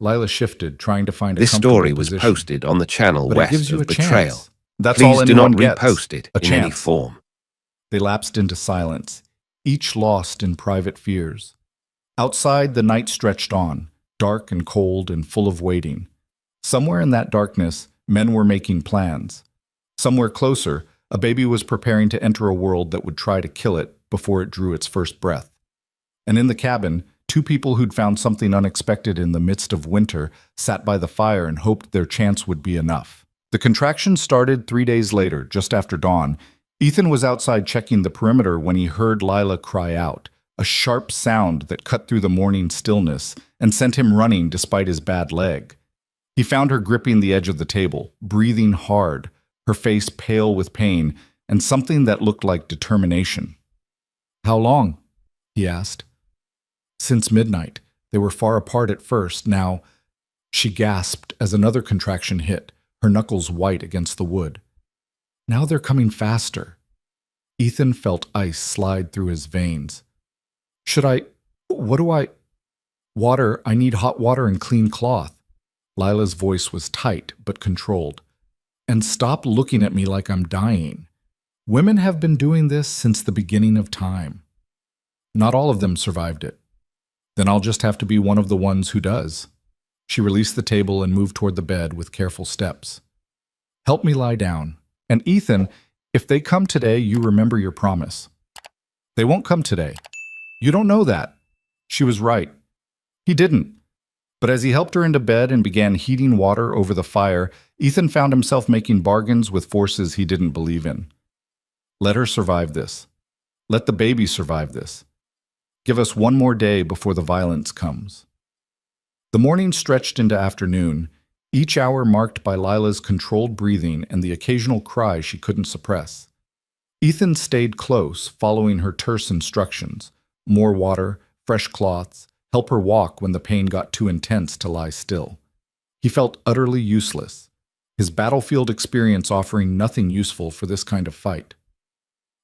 Lila shifted, trying to find a This comfortable story was position. posted on the channel But it west gives you of a chance. Betrayal. That's all Please do anyone not gets. repost it A in any chance. form. They lapsed into silence, each lost in private fears. Outside, the night stretched on, dark and cold and full of waiting. Somewhere in that darkness, men were making plans. Somewhere closer, a baby was preparing to enter a world that would try to kill it before it drew its first breath. And in the cabin, two people who'd found something unexpected in the midst of winter sat by the fire and hoped their chance would be enough. The contraction started 3 days later, just after dawn. Ethan was outside checking the perimeter when he heard Lila cry out, a sharp sound that cut through the morning stillness and sent him running despite his bad leg. He found her gripping the edge of the table, breathing hard, her face pale with pain, and something that looked like determination. "How long?" he asked. "Since midnight. They were far apart at first. Now," she gasped as another contraction hit, her knuckles white against the wood. "Now they're coming faster." Ethan felt ice slide through his veins. What do I? "Water. I need hot water and clean cloth." Lila's voice was tight but controlled. "And stop looking at me like I'm dying. Women have been doing this since the beginning of time. Not all of them survived it. Then I'll just have to be one of the ones who does." She released the table and moved toward the bed with careful steps. "Help me lie down. And Ethan, if they come today, you remember your promise." "They won't come today." "You don't know that." She was right. He didn't. But as he helped her into bed and began heating water over the fire, Ethan found himself making bargains with forces he didn't believe in. Let her survive this. Let the baby survive this. Give us one more day before the violence comes. The morning stretched into afternoon, each hour marked by Lila's controlled breathing and the occasional cry she couldn't suppress. Ethan stayed close, following her terse instructions. More water, fresh cloths, help her walk when the pain got too intense to lie still. He felt utterly useless, his battlefield experience offering nothing useful for this kind of fight.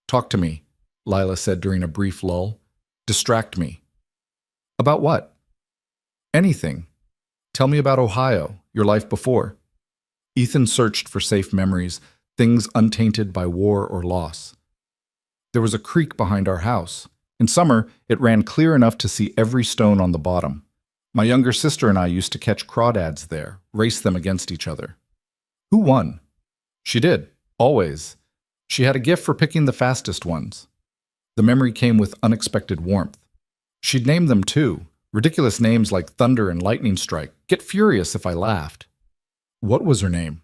"Talk to me," Lila said during a brief lull. "Distract me." "About what?" "Anything. Tell me about Ohio, your life before." Ethan searched for safe memories, things untainted by war or loss. "There was a creek behind our house. In summer, it ran clear enough to see every stone on the bottom. My younger sister and I used to catch crawdads there, race them against each other." "Who won?" "She did, always. She had a gift for picking the fastest ones." The memory came with unexpected warmth. She'd name them too, ridiculous names like Thunder and Lightning Strike. Get furious if I laughed. "What was her name?"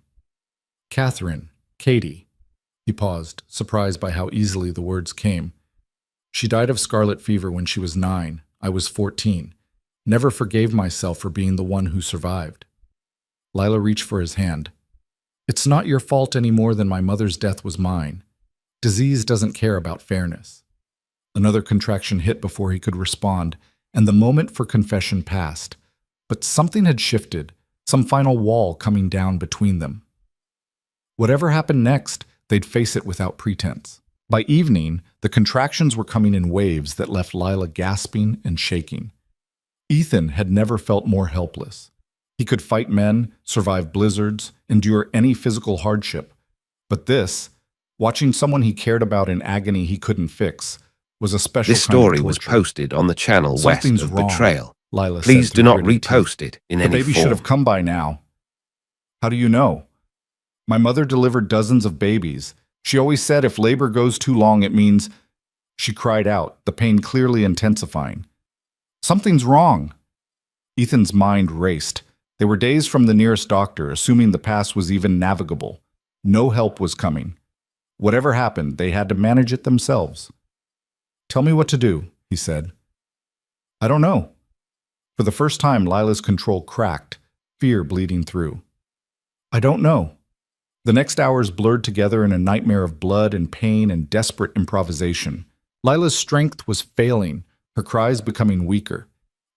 "Catherine. Katie." He paused, surprised by how easily the words came. "She died of scarlet fever when she was 9. I was 14. Never forgave myself for being the one who survived." Lila reached for his hand. "It's not your fault any more than my mother's death was mine. Disease doesn't care about fairness." Another contraction hit before he could respond, and the moment for confession passed. But something had shifted, some final wall coming down between them. Whatever happened next, they'd face it without pretense. By evening, the contractions were coming in waves that left Lila gasping and shaking. Ethan had never felt more helpless. He could fight men, survive blizzards, endure any physical hardship. But this, watching someone he cared about in agony he couldn't fix, was a special This kind of story was torture. posted on the channel west "Something's of wrong," Betrayal. Lila Please said do through not gritted teeth. repost it in "The any baby form. should have come by now." "How do you know?" "My mother delivered dozens of babies. She always said if labor goes too long, it means—" She cried out, the pain clearly intensifying. "Something's wrong." Ethan's mind raced. They were days from the nearest doctor, assuming the pass was even navigable. No help was coming. Whatever happened, they had to manage it themselves. "Tell me what to do," he said. "I don't know." For the first time, Lila's control cracked, fear bleeding through. "I don't know." The next hours blurred together in a nightmare of blood and pain and desperate improvisation. Lila's strength was failing, her cries becoming weaker.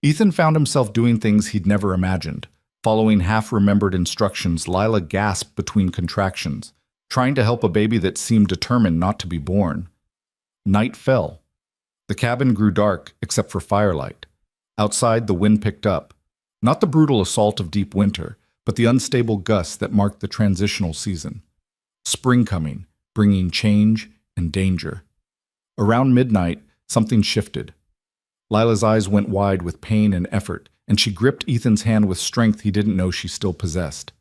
Ethan found himself doing things he'd never imagined, Following half-remembered instructions, Lila gasped between contractions, trying to help a baby that seemed determined not to be born. Night fell. The cabin grew dark, except for firelight. Outside, the wind picked up. Not the brutal assault of deep winter, but the unstable gusts that marked the transitional season. Spring coming, bringing change and danger. Around midnight, something shifted. Lila's eyes went wide with pain and effort, and she gripped Ethan's hand with strength he didn't know she still possessed.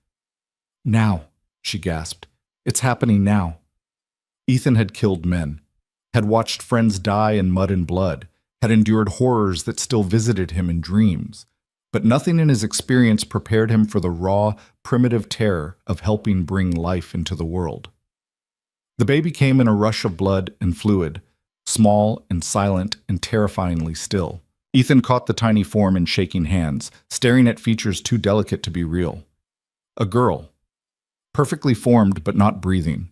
"Now," she gasped. "It's happening now." Ethan had killed men, had watched friends die in mud and blood, had endured horrors that still visited him in dreams, but nothing in his experience prepared him for the raw, primitive terror of helping bring life into the world. The baby came in a rush of blood and fluid, small and silent and terrifyingly still. Ethan caught the tiny form in shaking hands, staring at features too delicate to be real. A girl, perfectly formed but not breathing.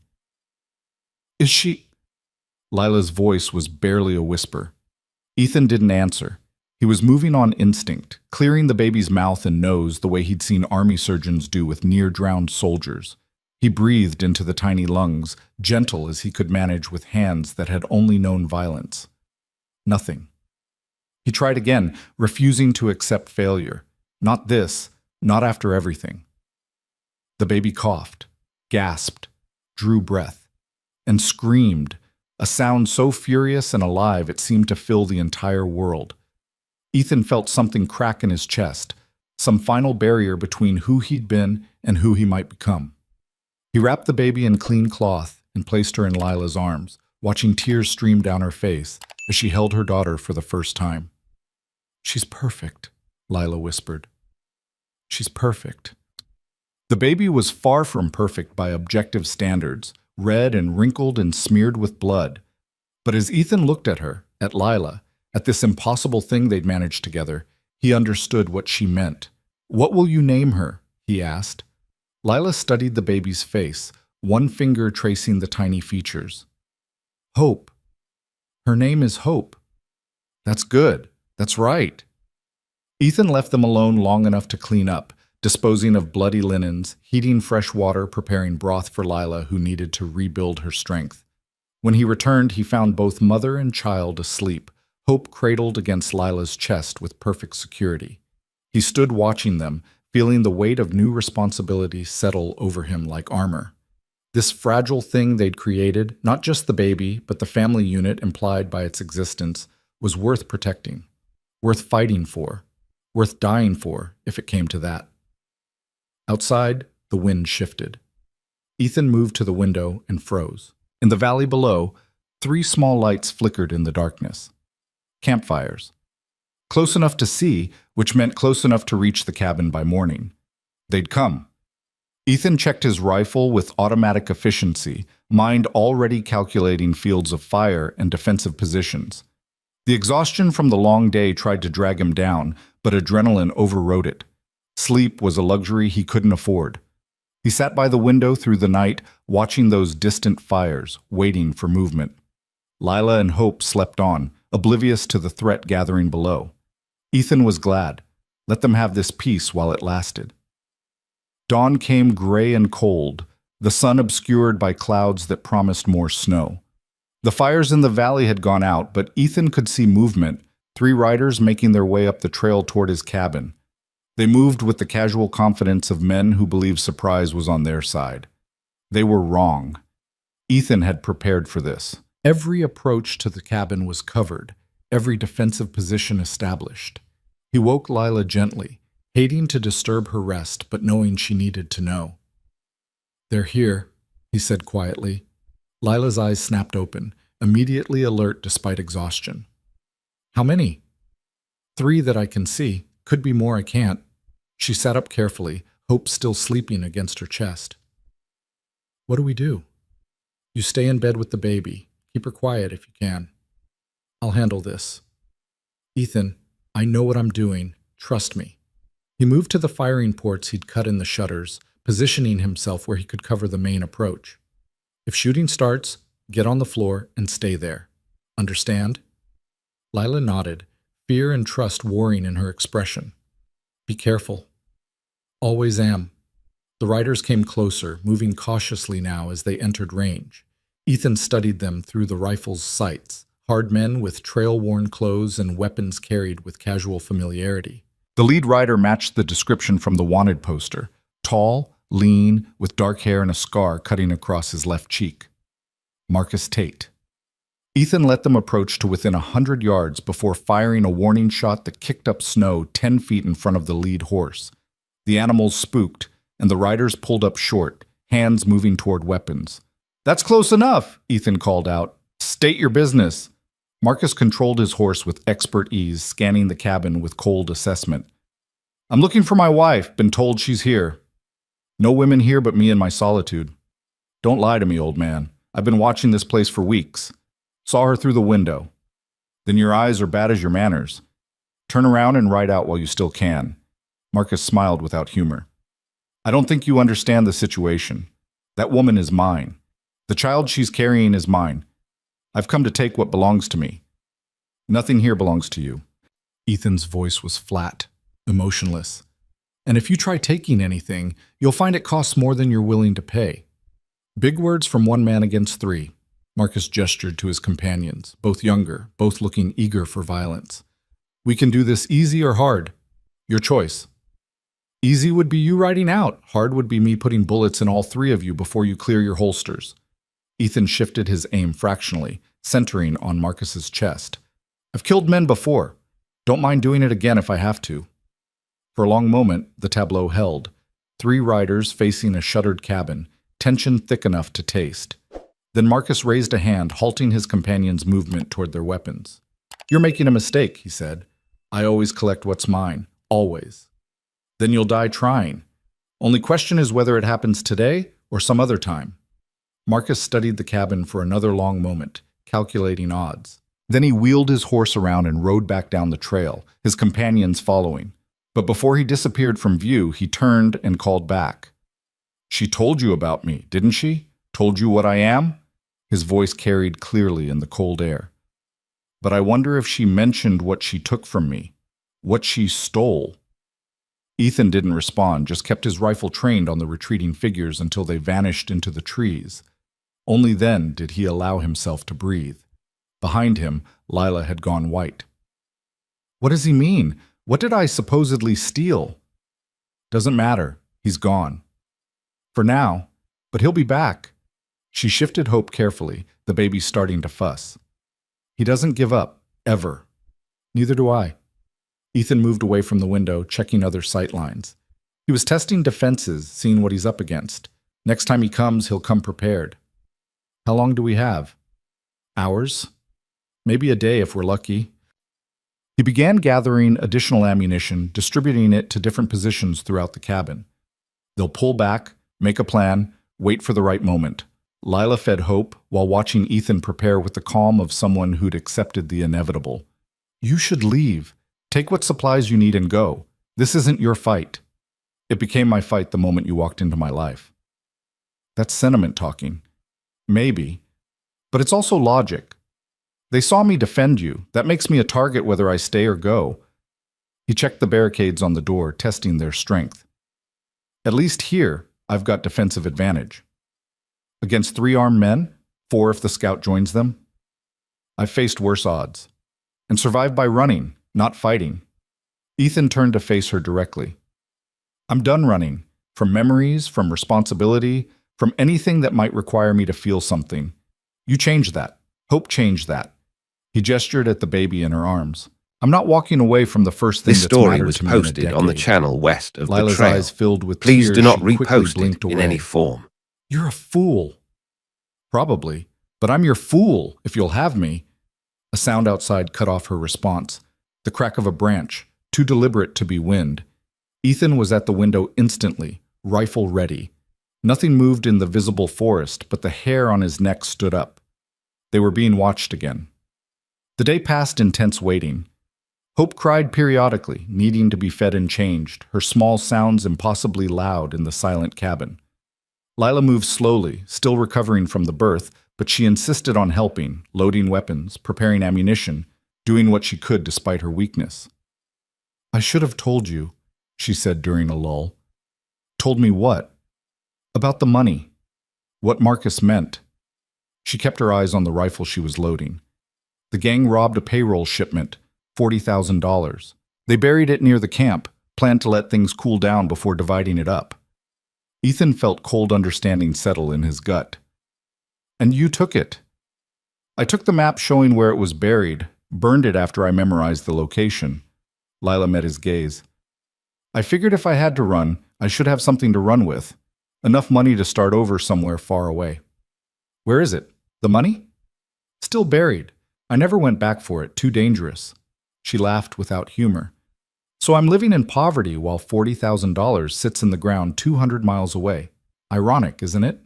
"Is she—" Lila's voice was barely a whisper. Ethan didn't answer. He was moving on instinct, clearing the baby's mouth and nose the way he'd seen army surgeons do with near-drowned soldiers. He breathed into the tiny lungs, gentle as he could manage with hands that had only known violence. Nothing. He tried again, refusing to accept failure. Not this, not after everything. The baby coughed, gasped, drew breath, and screamed, a sound so furious and alive it seemed to fill the entire world. Ethan felt something crack in his chest, some final barrier between who he'd been and who he might become. He wrapped the baby in clean cloth and placed her in Lila's arms, watching tears stream down her face as she held her daughter for the first time. "She's perfect," Lila whispered. "She's perfect." The baby was far from perfect by objective standards, red and wrinkled and smeared with blood. But as Ethan looked at her, at Lila, at this impossible thing they'd managed together, he understood what she meant. "What will you name her?" he asked. Lila studied the baby's face, one finger tracing the tiny features. "Hope. Her name is Hope." "That's good. That's right." Ethan left them alone long enough to clean up, disposing of bloody linens, heating fresh water, preparing broth for Lila, who needed to rebuild her strength. When he returned, he found both mother and child asleep, Hope cradled against Lila's chest with perfect security. He stood watching them, feeling the weight of new responsibilities settle over him like armor. This fragile thing they'd created, not just the baby, but the family unit implied by its existence, was worth protecting, worth fighting for, worth dying for, if it came to that. Outside, the wind shifted. Ethan moved to the window and froze. In the valley below, 3 small lights flickered in the darkness. Campfires. Close enough to see, which meant close enough to reach the cabin by morning. They'd come. Ethan checked his rifle with automatic efficiency, mind already calculating fields of fire and defensive positions. The exhaustion from the long day tried to drag him down, but adrenaline overrode it. Sleep was a luxury he couldn't afford. He sat by the window through the night, watching those distant fires, waiting for movement. Lila and Hope slept on, oblivious to the threat gathering below. Ethan was glad. Let them have this peace while it lasted. Dawn came gray and cold, the sun obscured by clouds that promised more snow. The fires in the valley had gone out, but Ethan could see movement, 3 riders making their way up the trail toward his cabin. They moved with the casual confidence of men who believed surprise was on their side. They were wrong. Ethan had prepared for this. Every approach to the cabin was covered, every defensive position established. He woke Lila gently, hating to disturb her rest, but knowing she needed to know. "They're here," he said quietly. Lila's eyes snapped open, immediately alert despite exhaustion. "How many?" "3 that I can see. Could be more, I can't." She sat up carefully, Hope still sleeping against her chest. "What do we do?" "You stay in bed with the baby. Keep her quiet if you can. I'll handle this." "Ethan, I know what I'm doing. Trust me." He moved to the firing ports he'd cut in the shutters, positioning himself where he could cover the main approach. "If shooting starts, get on the floor and stay there. Understand?" Lila nodded, fear and trust warring in her expression. "Be careful." Always am. The riders came closer, moving cautiously now as they entered range. Ethan studied them through the rifle's sights, hard men with trail-worn clothes and weapons carried with casual familiarity. The lead rider matched the description from the wanted poster, tall, lean, with dark hair and a scar cutting across his left cheek. Marcus Tate. Ethan let them approach to within 100 yards before firing a warning shot that kicked up snow 10 feet in front of the lead horse. The animals spooked, and the riders pulled up short, hands moving toward weapons. "That's close enough," Ethan called out. "State your business." Marcus controlled his horse with expert ease, scanning the cabin with cold assessment. "I'm looking for my wife. Been told she's here." "No women here but me and my solitude." "Don't lie to me, old man. I've been watching this place for weeks. Saw her through the window." "Then your eyes are bad as your manners. Turn around and ride out while you still can." Marcus smiled without humor. "I don't think you understand the situation. That woman is mine. The child she's carrying is mine. I've come to take what belongs to me. Nothing here belongs to you." Ethan's voice was flat, emotionless. "And if you try taking anything, you'll find it costs more than you're willing to pay." Big words from one man against three. Marcus gestured to his companions, both younger, both looking eager for violence. "We can do this easy or hard. Your choice." "Easy would be you riding out. Hard would be me putting bullets in all three of you before you clear your holsters." Ethan shifted his aim fractionally, centering on Marcus's chest. "I've killed men before. Don't mind doing it again if I have to." For a long moment, the tableau held. 3 riders facing a shuttered cabin, tension thick enough to taste. Then Marcus raised a hand, halting his companion's movement toward their weapons. "You're making a mistake," he said. "I always collect what's mine. Always." "Then you'll die trying. Only question is whether it happens today or some other time." Marcus studied the cabin for another long moment, calculating odds. Then he wheeled his horse around and rode back down the trail, his companions following. But before he disappeared from view, he turned and called back. "She told you about me, didn't she? Told you what I am?" His voice carried clearly in the cold air. "But I wonder if she mentioned what she took from me, what she stole." Ethan didn't respond, just kept his rifle trained on the retreating figures until they vanished into the trees. Only then did he allow himself to breathe. Behind him, Lila had gone white. "What does he mean? What did I supposedly steal?" "Doesn't matter. He's gone. For now, but he'll be back." She shifted Hope carefully, the baby starting to fuss. "He doesn't give up, ever. Neither do I." Ethan moved away from the window, checking other sight lines. He was testing defenses, seeing what he's up against. Next time he comes, he'll come prepared. "How long do we have?" "Hours? Maybe a day if we're lucky." He began gathering additional ammunition, distributing it to different positions throughout the cabin. They'll pull back, make a plan, wait for the right moment. Lila fed Hope while watching Ethan prepare with the calm of someone who'd accepted the inevitable. "You should leave. Take what supplies you need and go. This isn't your fight." "It became my fight the moment you walked into my life." That's sentiment talking. Maybe. But it's also logic. They saw me defend you. That makes me a target whether I stay or go. He checked the barricades on the door, testing their strength. "At least here, I've got defensive advantage. Against 3 armed men, 4 if the scout joins them. I've faced worse odds. And survived by running, not fighting." Ethan turned to face her directly. "I'm done running. From memories, from responsibility, from anything that might require me to feel something. You changed that. Hope changed that." He gestured at the baby in her arms. "I'm not walking away from the first thing This that's story mattered was to me in a posted on the decade." channel west of Lila's the trail. eyes filled with Please tears. do not She quickly repost blinked it in away. any form. "You're a fool." "Probably. But I'm your fool, if you'll have me." A sound outside cut off her response. The crack of a branch, too deliberate to be wind. Ethan was at the window instantly, rifle ready. Nothing moved in the visible forest, but the hair on his neck stood up. They were being watched again. The day passed in tense waiting. Hope cried periodically, needing to be fed and changed, her small sounds impossibly loud in the silent cabin. Lila moved slowly, still recovering from the birth, but she insisted on helping, loading weapons, preparing ammunition, doing what she could despite her weakness. "I should have told you," she said during a lull. Told me what? About the money. What Marcus meant. She kept her eyes on the rifle she was loading. The gang robbed a payroll shipment, $40,000. They buried it near the camp, planned to let things cool down before dividing it up. Ethan felt cold understanding settle in his gut. And you took it. I took the map showing where it was buried, burned it after I memorized the location. Lila met his gaze. I figured if I had to run, I should have something to run with. Enough money to start over somewhere far away. Where is it? The money? Still buried. I never went back for it, too dangerous. She laughed without humor. So I'm living in poverty while $40,000 sits in the ground 200 miles away. Ironic, isn't it?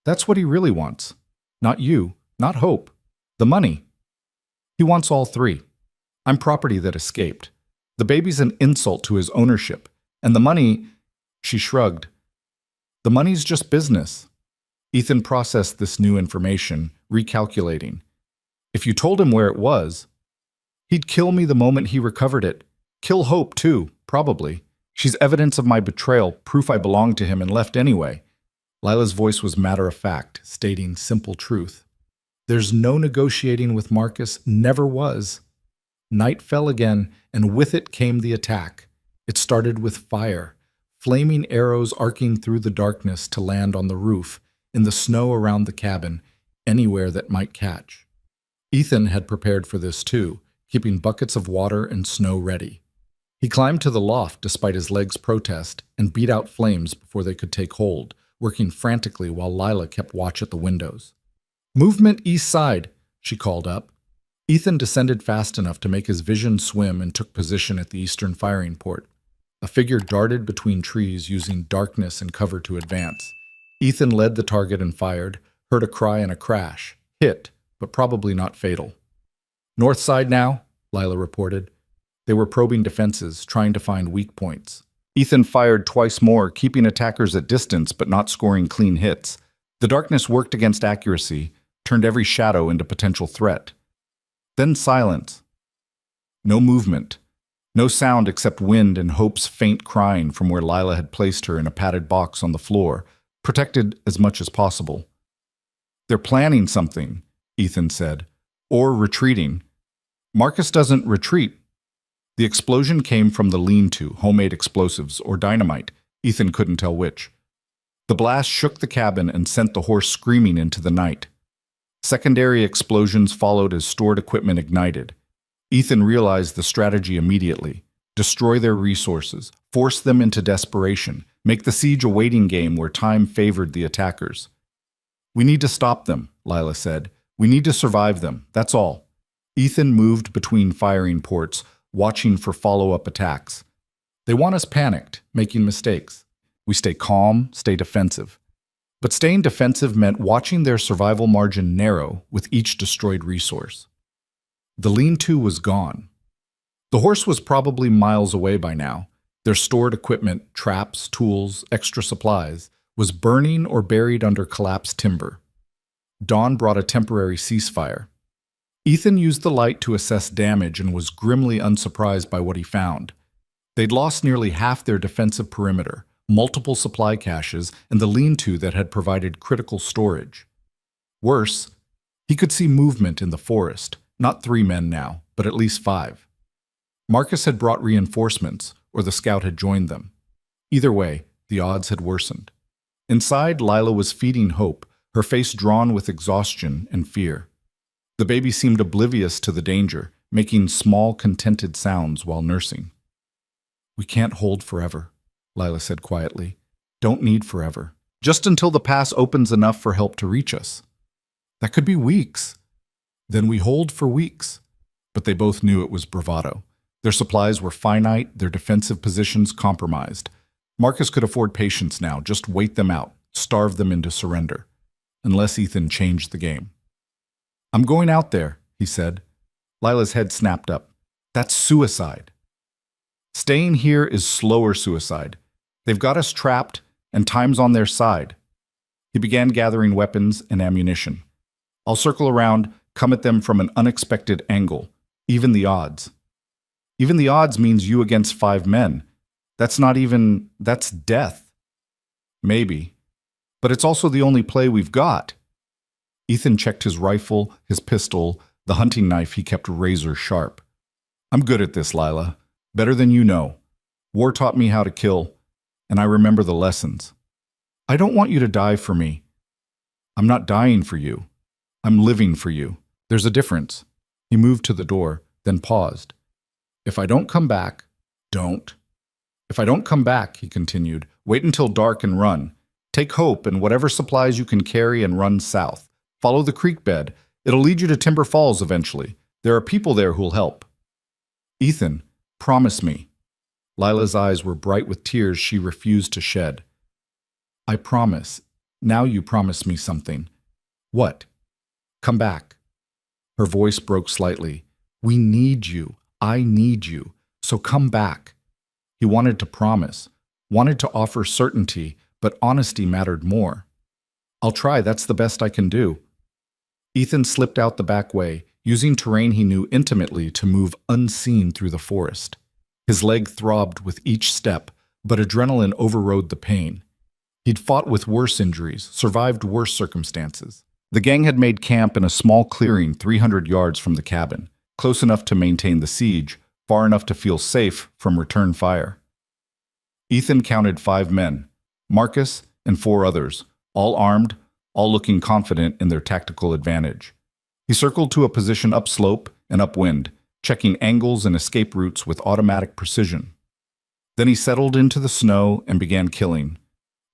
That's what he really wants. Not you, not Hope. The money. He wants all three. I'm property that escaped. The baby's an insult to his ownership. And the money, she shrugged. The money's just business. Ethan processed this new information, recalculating. If you told him where it was, he'd kill me the moment he recovered it. Kill Hope, too, probably. She's evidence of my betrayal, proof I belonged to him and left anyway. Lila's voice was matter-of-fact, stating simple truth. There's no negotiating with Marcus, never was. Night fell again, and with it came the attack. It started with fire, flaming arrows arcing through the darkness to land on the roof, in the snow around the cabin, anywhere that might catch. Ethan had prepared for this too, keeping buckets of water and snow ready. He climbed to the loft despite his legs' protest and beat out flames before they could take hold, working frantically while Lila kept watch at the windows. Movement east side, she called up. Ethan descended fast enough to make his vision swim and took position at the eastern firing port. A figure darted between trees using darkness and cover to advance. Ethan led the target and fired, heard a cry and a crash. Hit, but probably not fatal. North side now, Lila reported. They were probing defenses, trying to find weak points. Ethan fired twice more, keeping attackers at distance but not scoring clean hits. The darkness worked against accuracy, turned every shadow into potential threat. Then silence. No movement. No sound except wind and Hope's faint crying from where Lila had placed her in a padded box on the floor, protected as much as possible. They're planning something, Ethan said, or retreating. Marcus doesn't retreat. The explosion came from the lean-to, homemade explosives, or dynamite. Ethan couldn't tell which. The blast shook the cabin and sent the horse screaming into the night. Secondary explosions followed as stored equipment ignited. Ethan realized the strategy immediately. Destroy their resources, force them into desperation, make the siege a waiting game where time favored the attackers. We need to stop them, Lila said. We need to survive them, that's all. Ethan moved between firing ports, watching for follow-up attacks. They want us panicked, making mistakes. We stay calm, stay defensive. But staying defensive meant watching their survival margin narrow with each destroyed resource. The lean-to was gone. The horse was probably miles away by now. Their stored equipment, traps, tools, extra supplies, was burning or buried under collapsed timber. Dawn brought a temporary ceasefire. Ethan used the light to assess damage and was grimly unsurprised by what he found. They'd lost nearly half their defensive perimeter, multiple supply caches, and the lean-to that had provided critical storage. Worse, he could see movement in the forest, not 3 men now, but at least 5. Marcus had brought reinforcements, or the scout had joined them. Either way, the odds had worsened. Inside, Lila was feeding Hope, her face drawn with exhaustion and fear. The baby seemed oblivious to the danger, making small, contented sounds while nursing. We can't hold forever, Lila said quietly. Don't need forever. Just until the pass opens enough for help to reach us. That could be weeks. Then we hold for weeks. But they both knew it was bravado. Their supplies were finite, their defensive positions compromised. Marcus could afford patience now, just wait them out, starve them into surrender. Unless Ethan changed the game. I'm going out there, he said. Lila's head snapped up. That's suicide. Staying here is slower suicide. They've got us trapped, and time's on their side. He began gathering weapons and ammunition. I'll circle around, come at them from an unexpected angle. Even the odds. Even the odds means you against 5 men. That's death. Maybe. But it's also the only play we've got. Ethan checked his rifle, his pistol, the hunting knife he kept razor sharp. I'm good at this, Lila. Better than you know. War taught me how to kill, and I remember the lessons. I don't want you to die for me. I'm not dying for you. I'm living for you. There's a difference. He moved to the door, then paused. If I don't come back, don't. If I don't come back, he continued, wait until dark and run. Take hope and whatever supplies you can carry and run south. Follow the creek bed. It'll lead you to Timber Falls eventually. There are people there who'll help. Ethan, promise me. Lila's eyes were bright with tears she refused to shed. I promise. Now you promise me something. What? Come back. Her voice broke slightly. We need you. I need you. So come back. He wanted to promise, wanted to offer certainty, but honesty mattered more. I'll try. That's the best I can do. Ethan slipped out the back way, using terrain he knew intimately to move unseen through the forest. His leg throbbed with each step, but adrenaline overrode the pain. He'd fought with worse injuries, survived worse circumstances. The gang had made camp in a small clearing 300 yards from the cabin, close enough to maintain the siege, far enough to feel safe from return fire. Ethan counted 5 men, Marcus and 4 others, all armed, all looking confident in their tactical advantage. He circled to a position upslope and upwind, checking angles and escape routes with automatic precision. Then he settled into the snow and began killing.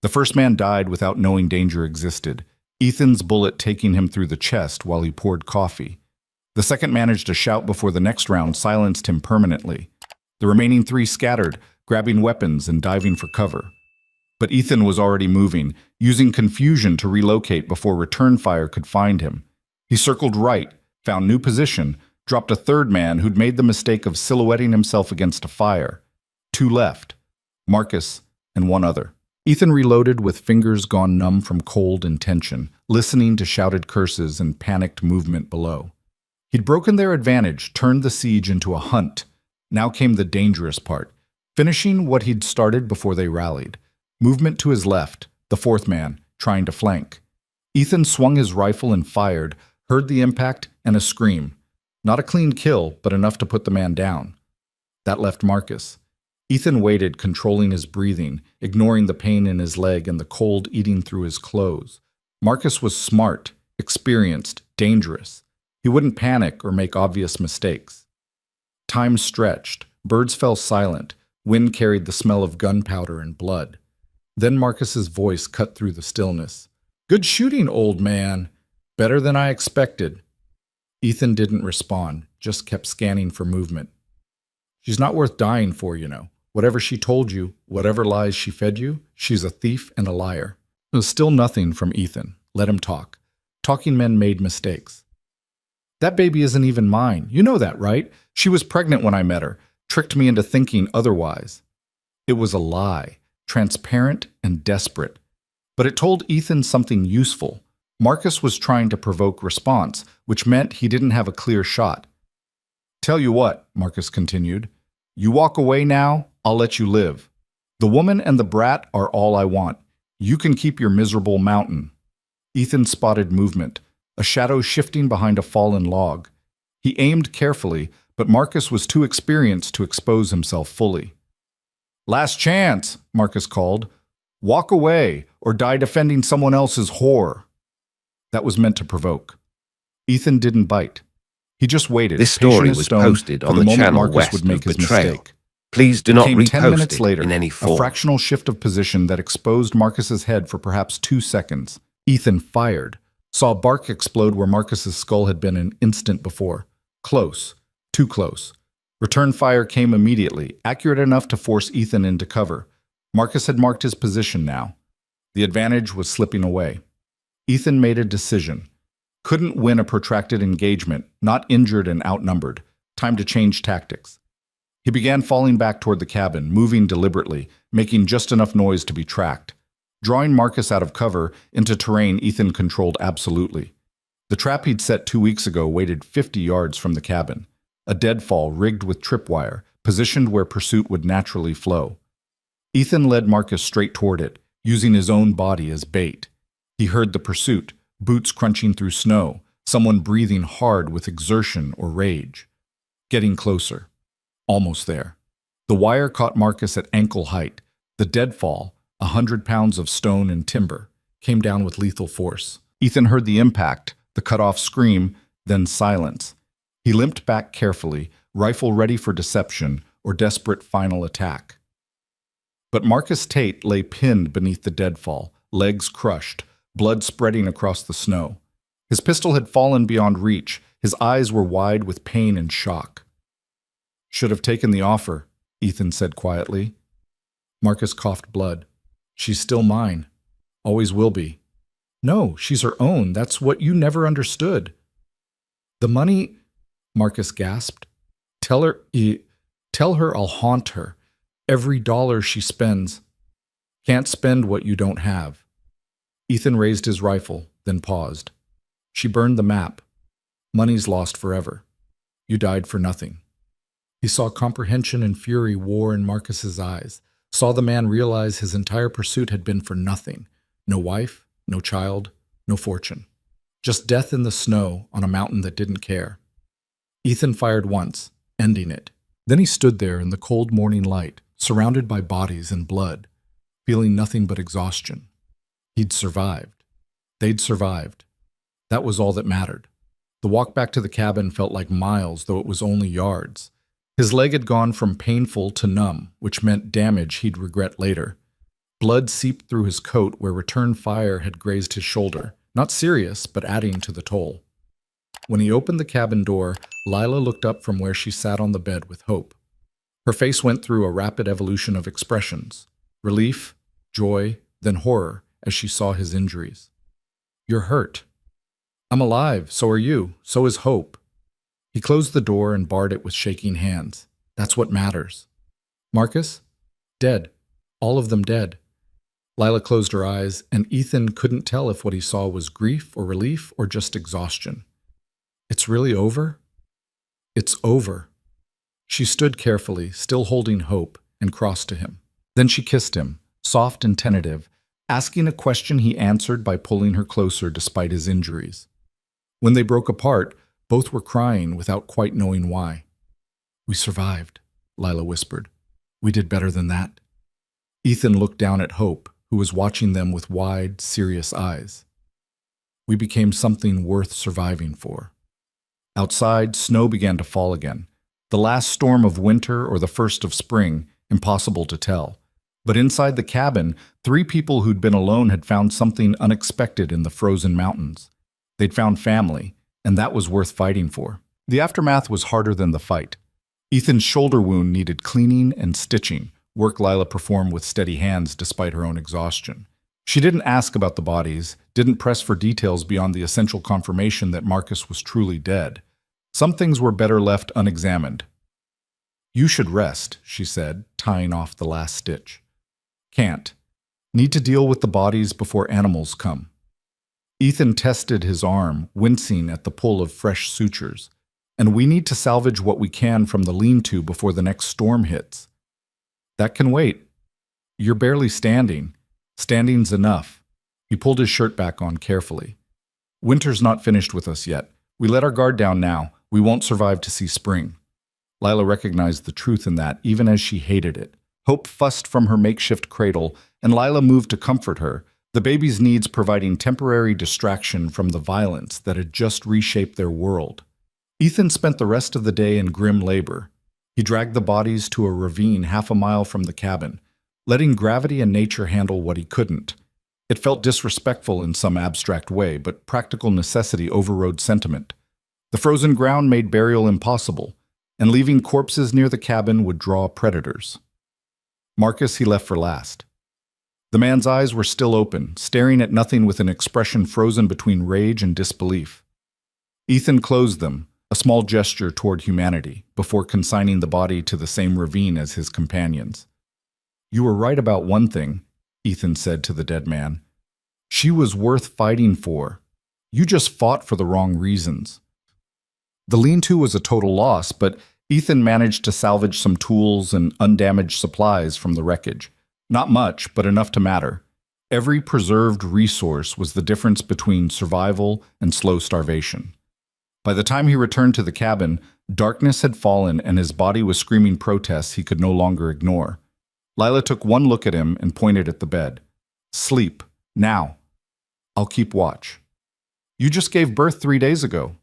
The first man died without knowing danger existed, Ethan's bullet taking him through the chest while he poured coffee. The second managed to shout before the next round silenced him permanently. The remaining 3 scattered, grabbing weapons and diving for cover. But Ethan was already moving, using confusion to relocate before return fire could find him. He circled right, found new position, dropped a third man who'd made the mistake of silhouetting himself against a fire. 2 left, Marcus and 1 other. Ethan reloaded with fingers gone numb from cold and tension, listening to shouted curses and panicked movement below. He'd broken their advantage, turned the siege into a hunt. Now came the dangerous part, finishing what he'd started before they rallied. Movement to his left, the 4th man, trying to flank. Ethan swung his rifle and fired, heard the impact and a scream. Not a clean kill, but enough to put the man down. That left Marcus. Ethan waited, controlling his breathing, ignoring the pain in his leg and the cold eating through his clothes. Marcus was smart, experienced, dangerous. He wouldn't panic or make obvious mistakes. Time stretched. Birds fell silent. Wind carried the smell of gunpowder and blood. Then Marcus's voice cut through the stillness. Good shooting, old man. Better than I expected. Ethan didn't respond, just kept scanning for movement. She's not worth dying for, you know. Whatever she told you, whatever lies she fed you, she's a thief and a liar. There was still nothing from Ethan. Let him talk. Talking men made mistakes. That baby isn't even mine. You know that, right? She was pregnant when I met her. Tricked me into thinking otherwise. It was a lie, transparent and desperate. But it told Ethan something useful. Marcus was trying to provoke response, which meant he didn't have a clear shot. Tell you what, Marcus continued. You walk away now, I'll let you live. The woman and the brat are all I want. You can keep your miserable mountain. Ethan spotted movement, a shadow shifting behind a fallen log. He aimed carefully, but Marcus was too experienced to expose himself fully. Last chance, Marcus called. Walk away, or die defending someone else's whore. That was meant to provoke. Ethan didn't bite. He just waited. This story was posted on the channel West of Betrayal. Please do not repost 10 minutes later, in any form. A fractional shift of position that exposed Marcus's head for perhaps 2 seconds. Ethan fired, saw a bark explode where Marcus's skull had been an instant before. Close. Too close. Return fire came immediately, accurate enough to force Ethan into cover. Marcus had marked his position now. The advantage was slipping away. Ethan made a decision. Couldn't win a protracted engagement, not injured and outnumbered. Time to change tactics. He began falling back toward the cabin, moving deliberately, making just enough noise to be tracked. Drawing Marcus out of cover into terrain Ethan controlled absolutely. The trap he'd set 2 weeks ago waited 50 yards from the cabin. A deadfall rigged with tripwire, positioned where pursuit would naturally flow. Ethan led Marcus straight toward it, using his own body as bait. He heard the pursuit, boots crunching through snow, someone breathing hard with exertion or rage. Getting closer. Almost there. The wire caught Marcus at ankle height. The deadfall, 100 pounds of stone and timber, came down with lethal force. Ethan heard the impact, the cut-off scream, then silence. He limped back carefully, rifle ready for deception or desperate final attack. But Marcus Tate lay pinned beneath the deadfall, legs crushed, blood spreading across the snow. His pistol had fallen beyond reach. His eyes were wide with pain and shock. "Should have taken the offer," Ethan said quietly. Marcus coughed blood. "She's still mine. Always will be." "No, she's her own. That's what you never understood." "The money," Marcus gasped. Tell her I'll haunt her. Every dollar she spends. Can't spend what you don't have." Ethan raised his rifle, then paused. "She burned the map. Money's lost forever. You died for nothing." He saw comprehension and fury war in Marcus's eyes, saw the man realize his entire pursuit had been for nothing. No wife, no child, no fortune. Just death in the snow on a mountain that didn't care. Ethan fired once, ending it. Then he stood there in the cold morning light, surrounded by bodies and blood, feeling nothing but exhaustion. He'd survived. They'd survived. That was all that mattered. The walk back to the cabin felt like miles, though it was only yards. His leg had gone from painful to numb, which meant damage he'd regret later. Blood seeped through his coat where return fire had grazed his shoulder. Not serious, but adding to the toll. When he opened the cabin door, Lila looked up from where she sat on the bed with hope. Her face went through a rapid evolution of expressions. Relief, joy, then horror as she saw his injuries. "You're hurt." "I'm alive, so are you, so is hope." He closed the door and barred it with shaking hands. "That's what matters." "Marcus?" "Dead. All of them dead." Lila closed her eyes, and Ethan couldn't tell if what he saw was grief or relief or just exhaustion. "It's really over?" "It's over." She stood carefully, still holding hope, and crossed to him. Then she kissed him, soft and tentative, asking a question he answered by pulling her closer despite his injuries. When they broke apart, both were crying without quite knowing why. "We survived," Lila whispered. "We did better than that." Ethan looked down at Hope, who was watching them with wide, serious eyes. "We became something worth surviving for." Outside, snow began to fall again. The last storm of winter or the first of spring, impossible to tell. But inside the cabin, 3 people who'd been alone had found something unexpected in the frozen mountains. They'd found family, and that was worth fighting for. The aftermath was harder than the fight. Ethan's shoulder wound needed cleaning and stitching, work Lila performed with steady hands despite her own exhaustion. She didn't ask about the bodies, didn't press for details beyond the essential confirmation that Marcus was truly dead. Some things were better left unexamined. "You should rest," she said, tying off the last stitch. "Can't. Need to deal with the bodies before animals come." Ethan tested his arm, wincing at the pull of fresh sutures. "And we need to salvage what we can from the lean-to before the next storm hits." "That can wait. You're barely standing. Standing's enough." He pulled his shirt back on carefully. "Winter's not finished with us yet. We let our guard down now. We won't survive to see spring." Lila recognized the truth in that, even as she hated it. Hope fussed from her makeshift cradle, and Lila moved to comfort her, the baby's needs providing temporary distraction from the violence that had just reshaped their world. Ethan spent the rest of the day in grim labor. He dragged the bodies to a ravine half a mile from the cabin, letting gravity and nature handle what he couldn't. It felt disrespectful in some abstract way, but practical necessity overrode sentiment. The frozen ground made burial impossible, and leaving corpses near the cabin would draw predators. Marcus he left for last. The man's eyes were still open, staring at nothing with an expression frozen between rage and disbelief. Ethan closed them, a small gesture toward humanity, before consigning the body to the same ravine as his companions. "You were right about one thing," Ethan said to the dead man. "She was worth fighting for. You just fought for the wrong reasons." The lean-to was a total loss, but Ethan managed to salvage some tools and undamaged supplies from the wreckage. Not much, but enough to matter. Every preserved resource was the difference between survival and slow starvation. By the time he returned to the cabin, darkness had fallen and his body was screaming protests he could no longer ignore. Lila took one look at him and pointed at the bed. Sleep, now. I'll keep watch. You just gave birth 3 days ago.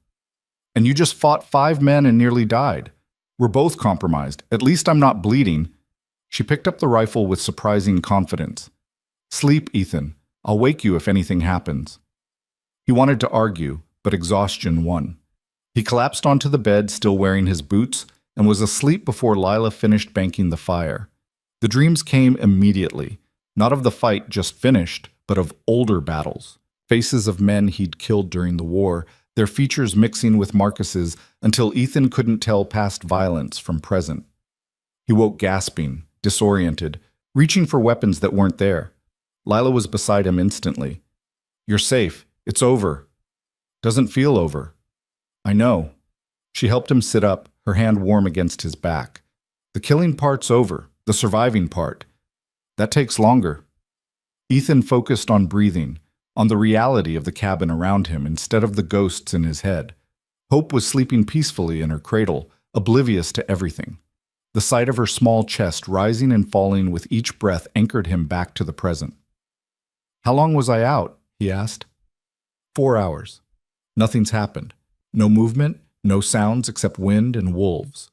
And you just fought 5 men and nearly died. We're both compromised. At least I'm not bleeding. She picked up the rifle with surprising confidence. Sleep, Ethan. I'll wake you if anything happens. He wanted to argue, but exhaustion won. He collapsed onto the bed, still wearing his boots, and was asleep before Lila finished banking the fire. The dreams came immediately, not of the fight just finished, but of older battles. Faces of men he'd killed during the war, their features mixing with Marcus's until Ethan couldn't tell past violence from present. He woke gasping, disoriented, reaching for weapons that weren't there. Lila was beside him instantly. You're safe. It's over. Doesn't feel over. I know. She helped him sit up, her hand warm against his back. The killing part's over, the surviving part. That takes longer. Ethan focused on breathing, on the reality of the cabin around him instead of the ghosts in his head. Hope was sleeping peacefully in her cradle, oblivious to everything. The sight of her small chest rising and falling with each breath anchored him back to the present. How long was I out? He asked. 4 hours. Nothing's happened. No movement, no sounds except wind and wolves.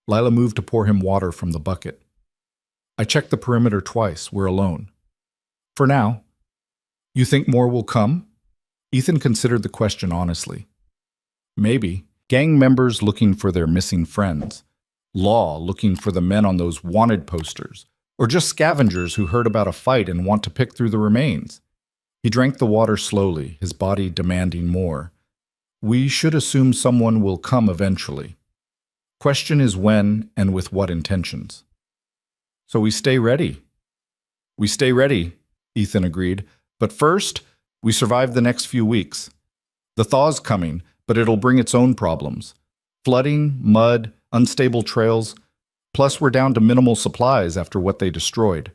Lila moved to pour him water from the bucket. I checked the perimeter twice. We're alone. For now. You think more will come? Ethan considered the question honestly. Maybe. Gang members looking for their missing friends. Law looking for the men on those wanted posters. Or just scavengers who heard about a fight and want to pick through the remains. He drank the water slowly, his body demanding more. We should assume someone will come eventually. Question is when and with what intentions. So we stay ready. We stay ready, Ethan agreed. But first, we survive the next few weeks. The thaw's coming, but it'll bring its own problems. Flooding, mud, unstable trails. Plus, we're down to minimal supplies after what they destroyed.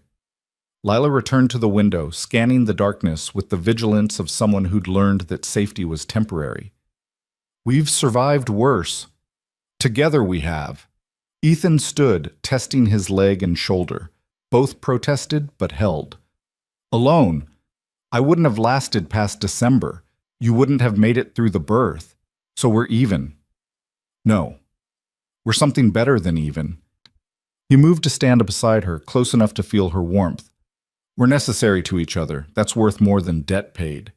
Lila returned to the window, scanning the darkness with the vigilance of someone who'd learned that safety was temporary. We've survived worse. Together we have. Ethan stood, testing his leg and shoulder. Both protested, but held. Alone. I wouldn't have lasted past December. You wouldn't have made it through the birth. So we're even. No. We're something better than even. He moved to stand beside her, close enough to feel her warmth. We're necessary to each other. That's worth more than debt paid.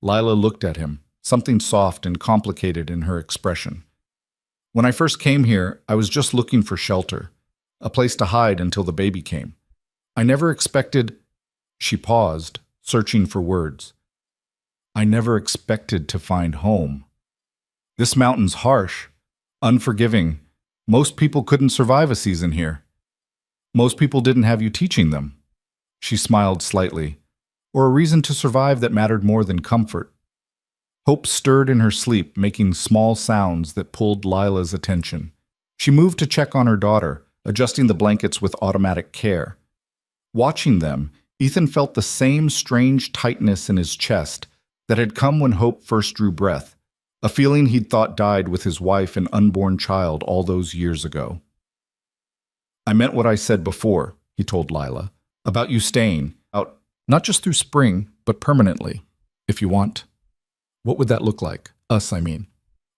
Lila looked at him, something soft and complicated in her expression. When I first came here, I was just looking for shelter, a place to hide until the baby came. I never expected... She paused, searching for words. I never expected to find home. This mountain's harsh, unforgiving. Most people couldn't survive a season here. Most people didn't have you teaching them. She smiled slightly, or a reason to survive that mattered more than comfort. Hope stirred in her sleep, making small sounds that pulled Lila's attention. She moved to check on her daughter, adjusting the blankets with automatic care. Watching them, Ethan felt the same strange tightness in his chest that had come when Hope first drew breath, a feeling he'd thought died with his wife and unborn child all those years ago. I meant what I said before, he told Lila, about you staying out, not just through spring, but permanently, if you want. What would that look like? Us, I mean.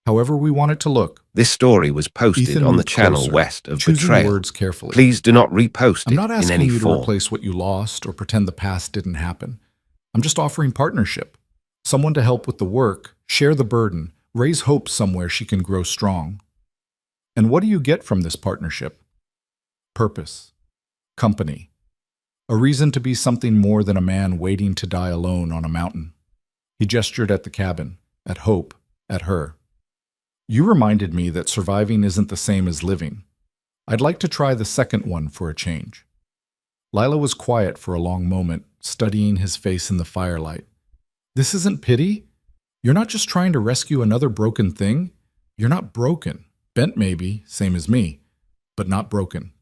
However we want it to look. This story was posted Ethan on the moved channel closer, west of choosing Betrayal. words carefully. Please do not repost I'm not it in asking any you to form. replace what you lost or pretend the past didn't happen. I'm just offering partnership. Someone to help with the work, share the burden, raise hope somewhere she can grow strong. And what do you get from this partnership? Purpose. Company. A reason to be something more than a man waiting to die alone on a mountain. He gestured at the cabin, at Hope, at her. You reminded me that surviving isn't the same as living. I'd like to try the second one for a change. Lila was quiet for a long moment, studying his face in the firelight. This isn't pity? You're not just trying to rescue another broken thing. You're not broken. Bent maybe, same as me, but not broken.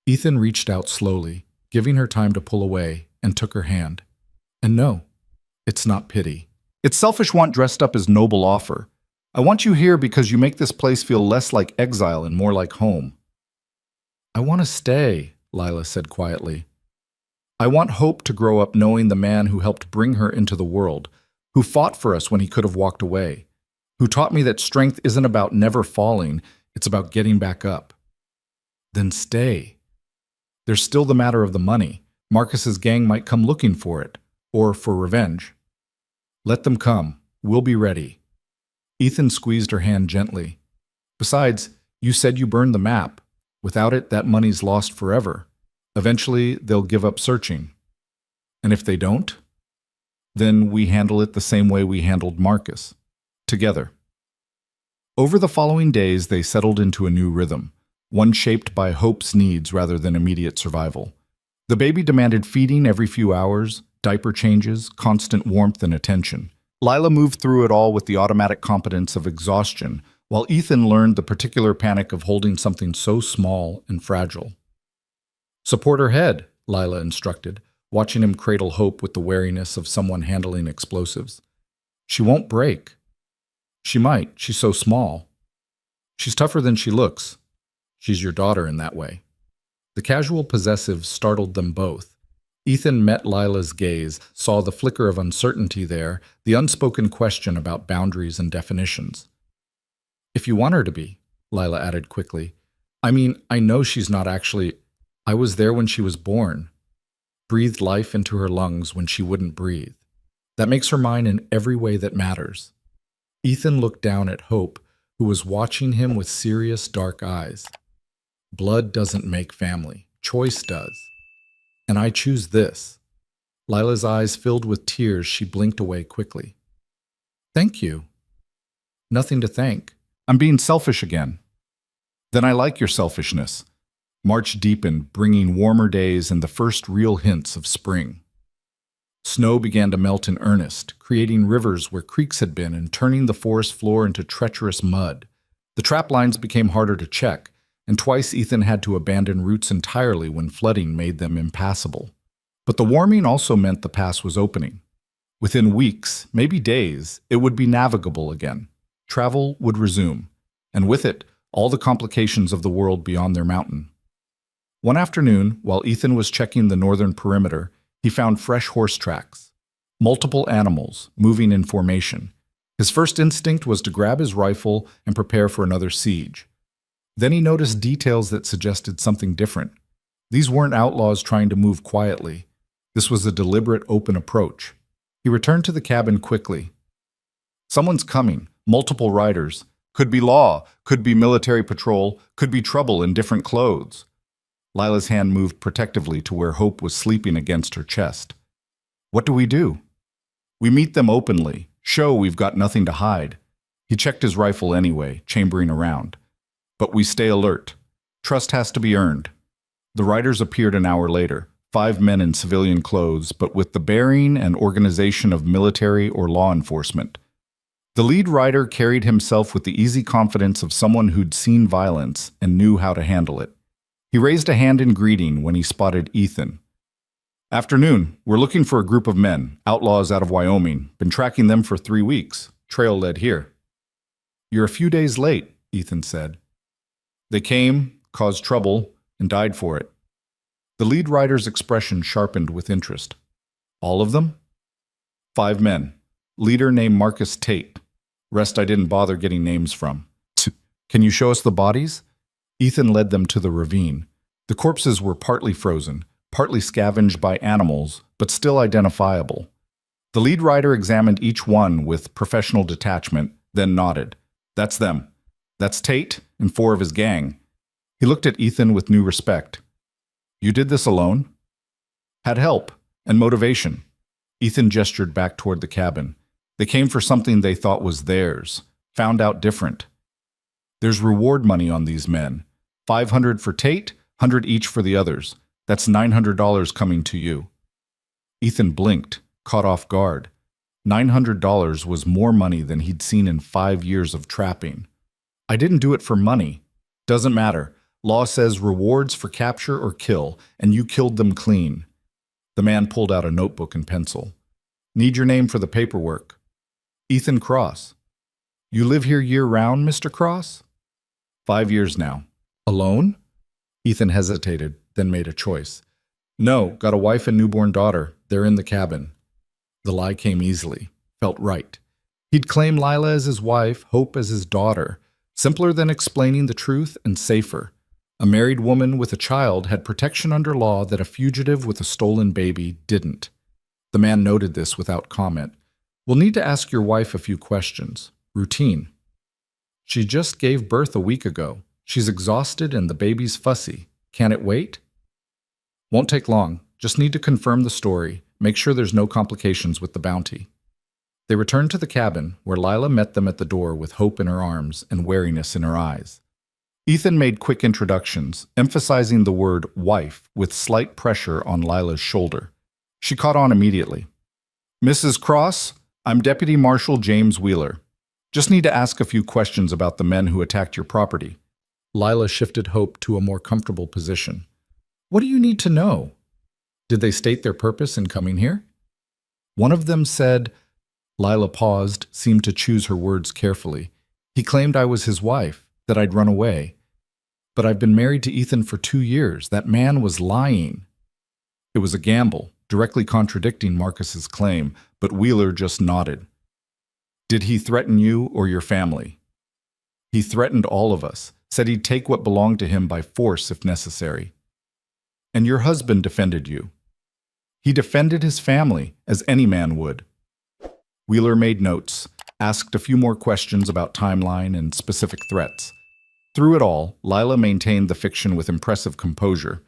Ethan reached out slowly, giving her time to pull away, and took her hand. And no, it's not pity. It's selfish want dressed up as noble offer. I want you here because you make this place feel less like exile and more like home. I want to stay, Lila said quietly. I want Hope to grow up knowing the man who helped bring her into the world, who fought for us when he could have walked away, who taught me that strength isn't about never falling, it's about getting back up. Then stay. There's still the matter of the money. Marcus's gang might come looking for it, or for revenge. Let them come. We'll be ready. Ethan squeezed her hand gently. Besides, you said you burned the map. Without it, that money's lost forever. Eventually, they'll give up searching. And if they don't, then we handle it the same way we handled Marcus. Together. Over the following days, they settled into a new rhythm, one shaped by Hope's needs rather than immediate survival. The baby demanded feeding every few hours, diaper changes, constant warmth and attention. Lila moved through it all with the automatic competence of exhaustion, while Ethan learned the particular panic of holding something so small and fragile. Support her head, Lila instructed, watching him cradle Hope with the wariness of someone handling explosives. She won't break. She might, she's so small. She's tougher than she looks. She's your daughter in that way. The casual possessive startled them both. Ethan met Lila's gaze, saw the flicker of uncertainty there, the unspoken question about boundaries and definitions. If you want her to be, Lila added quickly. I mean, I know she's not actually. I was there when she was born. Breathed life into her lungs when she wouldn't breathe. That makes her mine in every way that matters. Ethan looked down at Hope, who was watching him with serious, dark eyes. Blood doesn't make family. Choice does. And I choose this. Lila's eyes filled with tears. She blinked away quickly. Thank you. Nothing to thank. I'm being selfish again. Then I like your selfishness. March deepened, bringing warmer days and the first real hints of spring. Snow began to melt in earnest, creating rivers where creeks had been and turning the forest floor into treacherous mud. The trap lines became harder to check, and twice Ethan had to abandon routes entirely when flooding made them impassable. But the warming also meant the pass was opening. Within weeks, maybe days, it would be navigable again. Travel would resume, and with it, all the complications of the world beyond their mountain. One afternoon, while Ethan was checking the northern perimeter, he found fresh horse tracks. Multiple animals, moving in formation. His first instinct was to grab his rifle and prepare for another siege. Then he noticed details that suggested something different. These weren't outlaws trying to move quietly. This was a deliberate, open approach. He returned to the cabin quickly. Someone's coming. Multiple riders. Could be law, could be military patrol, could be trouble in different clothes. Lila's hand moved protectively to where Hope was sleeping against her chest. What do? We meet them openly. Show we've got nothing to hide. He checked his rifle anyway, chambering around. But we stay alert. Trust has to be earned. The riders appeared an hour later, 5 men in civilian clothes, but with the bearing and organization of military or law enforcement. The lead rider carried himself with the easy confidence of someone who'd seen violence and knew how to handle it. He raised a hand in greeting when he spotted Ethan. Afternoon, we're looking for a group of men, outlaws out of Wyoming. Been tracking them for 3 weeks. Trail led here. You're a few days late, Ethan said. They came, caused trouble, and died for it. The lead rider's expression sharpened with interest. All of them? 5 men. Leader named Marcus Tate. Rest I didn't bother getting names from. Can you show us the bodies? Ethan led them to the ravine. The corpses were partly frozen, partly scavenged by animals, but still identifiable. The lead rider examined each one with professional detachment, then nodded. That's them. That's Tate and 4 of his gang. He looked at Ethan with new respect. You did this alone? Had help and motivation. Ethan gestured back toward the cabin. They came for something they thought was theirs, found out different. There's reward money on these men. $500 for Tate, $100 each for the others. That's $900 coming to you. Ethan blinked, caught off guard. $900 was more money than he'd seen in 5 years of trapping. I didn't do it for money. Doesn't matter. Law says rewards for capture or kill, and you killed them clean. The man pulled out a notebook and pencil. Need your name for the paperwork. Ethan Cross. You live here year-round, Mr. Cross? 5 years now. Alone? Ethan hesitated, then made a choice. No, got a wife and newborn daughter. They're in the cabin. The lie came easily. Felt right. He'd claim Lila as his wife, Hope as his daughter. Simpler than explaining the truth and safer. A married woman with a child had protection under law that a fugitive with a stolen baby didn't. The man noted this without comment. We'll need to ask your wife a few questions. Routine. She just gave birth a week ago. She's exhausted and the baby's fussy. Can it wait? Won't take long. Just need to confirm the story. Make sure there's no complications with the bounty. They returned to the cabin, where Lila met them at the door with hope in her arms and wariness in her eyes. Ethan made quick introductions, emphasizing the word wife with slight pressure on Lila's shoulder. She caught on immediately. Mrs. Cross, I'm Deputy Marshal James Wheeler. Just need to ask a few questions about the men who attacked your property. Lila shifted Hope to a more comfortable position. What do you need to know? Did they state their purpose in coming here? One of them said, Lila paused, seemed to choose her words carefully. He claimed I was his wife, that I'd run away. But I've been married to Ethan for 2 years. That man was lying. It was a gamble, directly contradicting Marcus's claim, but Wheeler just nodded. Did he threaten you or your family? He threatened all of us, said he'd take what belonged to him by force if necessary. And your husband defended you. He defended his family, as any man would. Wheeler made notes, asked a few more questions about timeline and specific threats. Through it all, Lila maintained the fiction with impressive composure.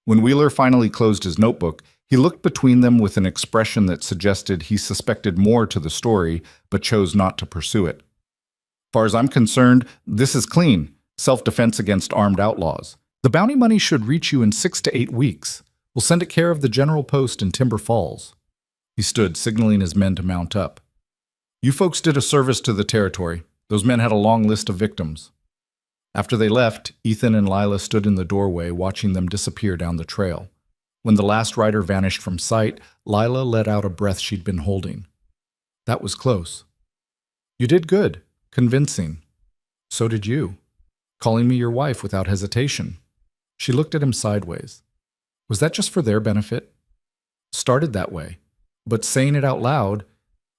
When Wheeler finally closed his notebook, he looked between them with an expression that suggested he suspected more to the story, but chose not to pursue it. Far as I'm concerned, this is clean. Self-defense against armed outlaws. The bounty money should reach you in 6 to 8 weeks. We'll send it care of the General Post in Timber Falls. He stood, signaling his men to mount up. You folks did a service to the territory. Those men had a long list of victims. After they left, Ethan and Lila stood in the doorway watching them disappear down the trail. When the last rider vanished from sight, Lila let out a breath she'd been holding. That was close. You did good. Convincing. So did you. Calling me your wife without hesitation. She looked at him sideways. Was that just for their benefit? Started that way. But saying it out loud,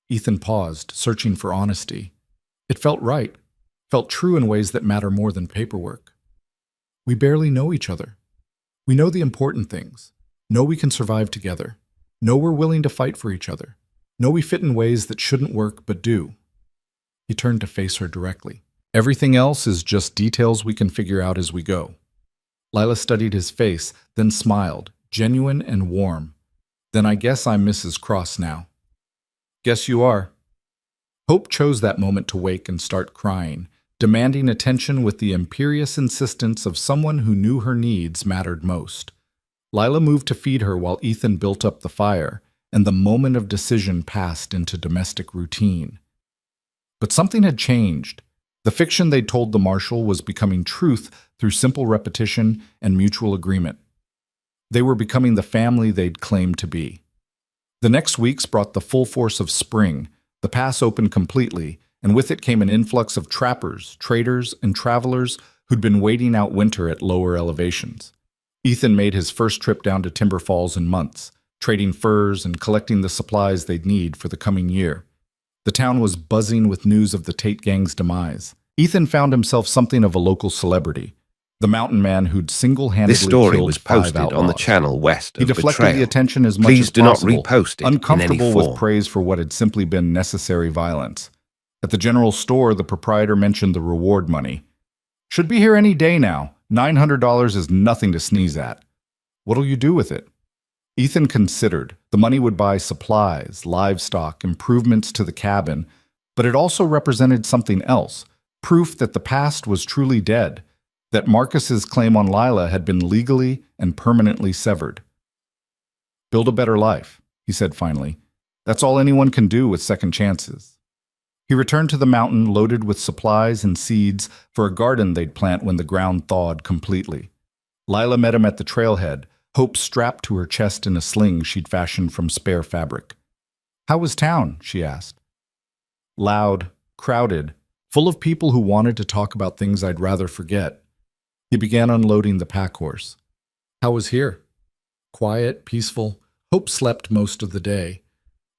Ethan paused, searching for honesty. It felt right. Felt true in ways that matter more than paperwork. We barely know each other. We know the important things. Know we can survive together. Know we're willing to fight for each other. Know we fit in ways that shouldn't work but do. He turned to face her directly. Everything else is just details we can figure out as we go. Lila studied his face, then smiled, genuine and warm. Then I guess I'm Mrs. Cross now. Guess you are. Hope chose that moment to wake and start crying, demanding attention with the imperious insistence of someone who knew her needs mattered most. Lila moved to feed her while Ethan built up the fire, and the moment of decision passed into domestic routine. But something had changed. The fiction they'd told the marshal was becoming truth through simple repetition and mutual agreement. They were becoming the family they'd claimed to be. The next weeks brought the full force of spring. The pass opened completely, and with it came an influx of trappers, traders, and travelers who'd been waiting out winter at lower elevations. Ethan made his first trip down to Timber Falls in months, trading furs and collecting the supplies they'd need for the coming year. The town was buzzing with news of the Tate Gang's demise. Ethan found himself something of a local celebrity, the mountain man who'd single-handedly This story killed was 5 posted outlaws. on the channel west He of deflected Betrayal. the attention as much as Please do not possible, repost it in any uncomfortable form. with praise for what had simply been necessary violence. At the general store, the proprietor mentioned the reward money. Should be here any day now. $900 is nothing to sneeze at. What'll you do with it? Ethan considered. The money would buy supplies, livestock, improvements to the cabin, but it also represented something else, proof that the past was truly dead, that Marcus's claim on Lila had been legally and permanently severed. Build a better life, he said finally. That's all anyone can do with second chances. He returned to the mountain loaded with supplies and seeds for a garden they'd plant when the ground thawed completely. Lila met him at the trailhead, Hope strapped to her chest in a sling she'd fashioned from spare fabric. "How was town?" she asked. "Loud, crowded, full of people who wanted to talk about things I'd rather forget." He began unloading the pack horse. "How was here?" "Quiet, peaceful." Hope slept most of the day.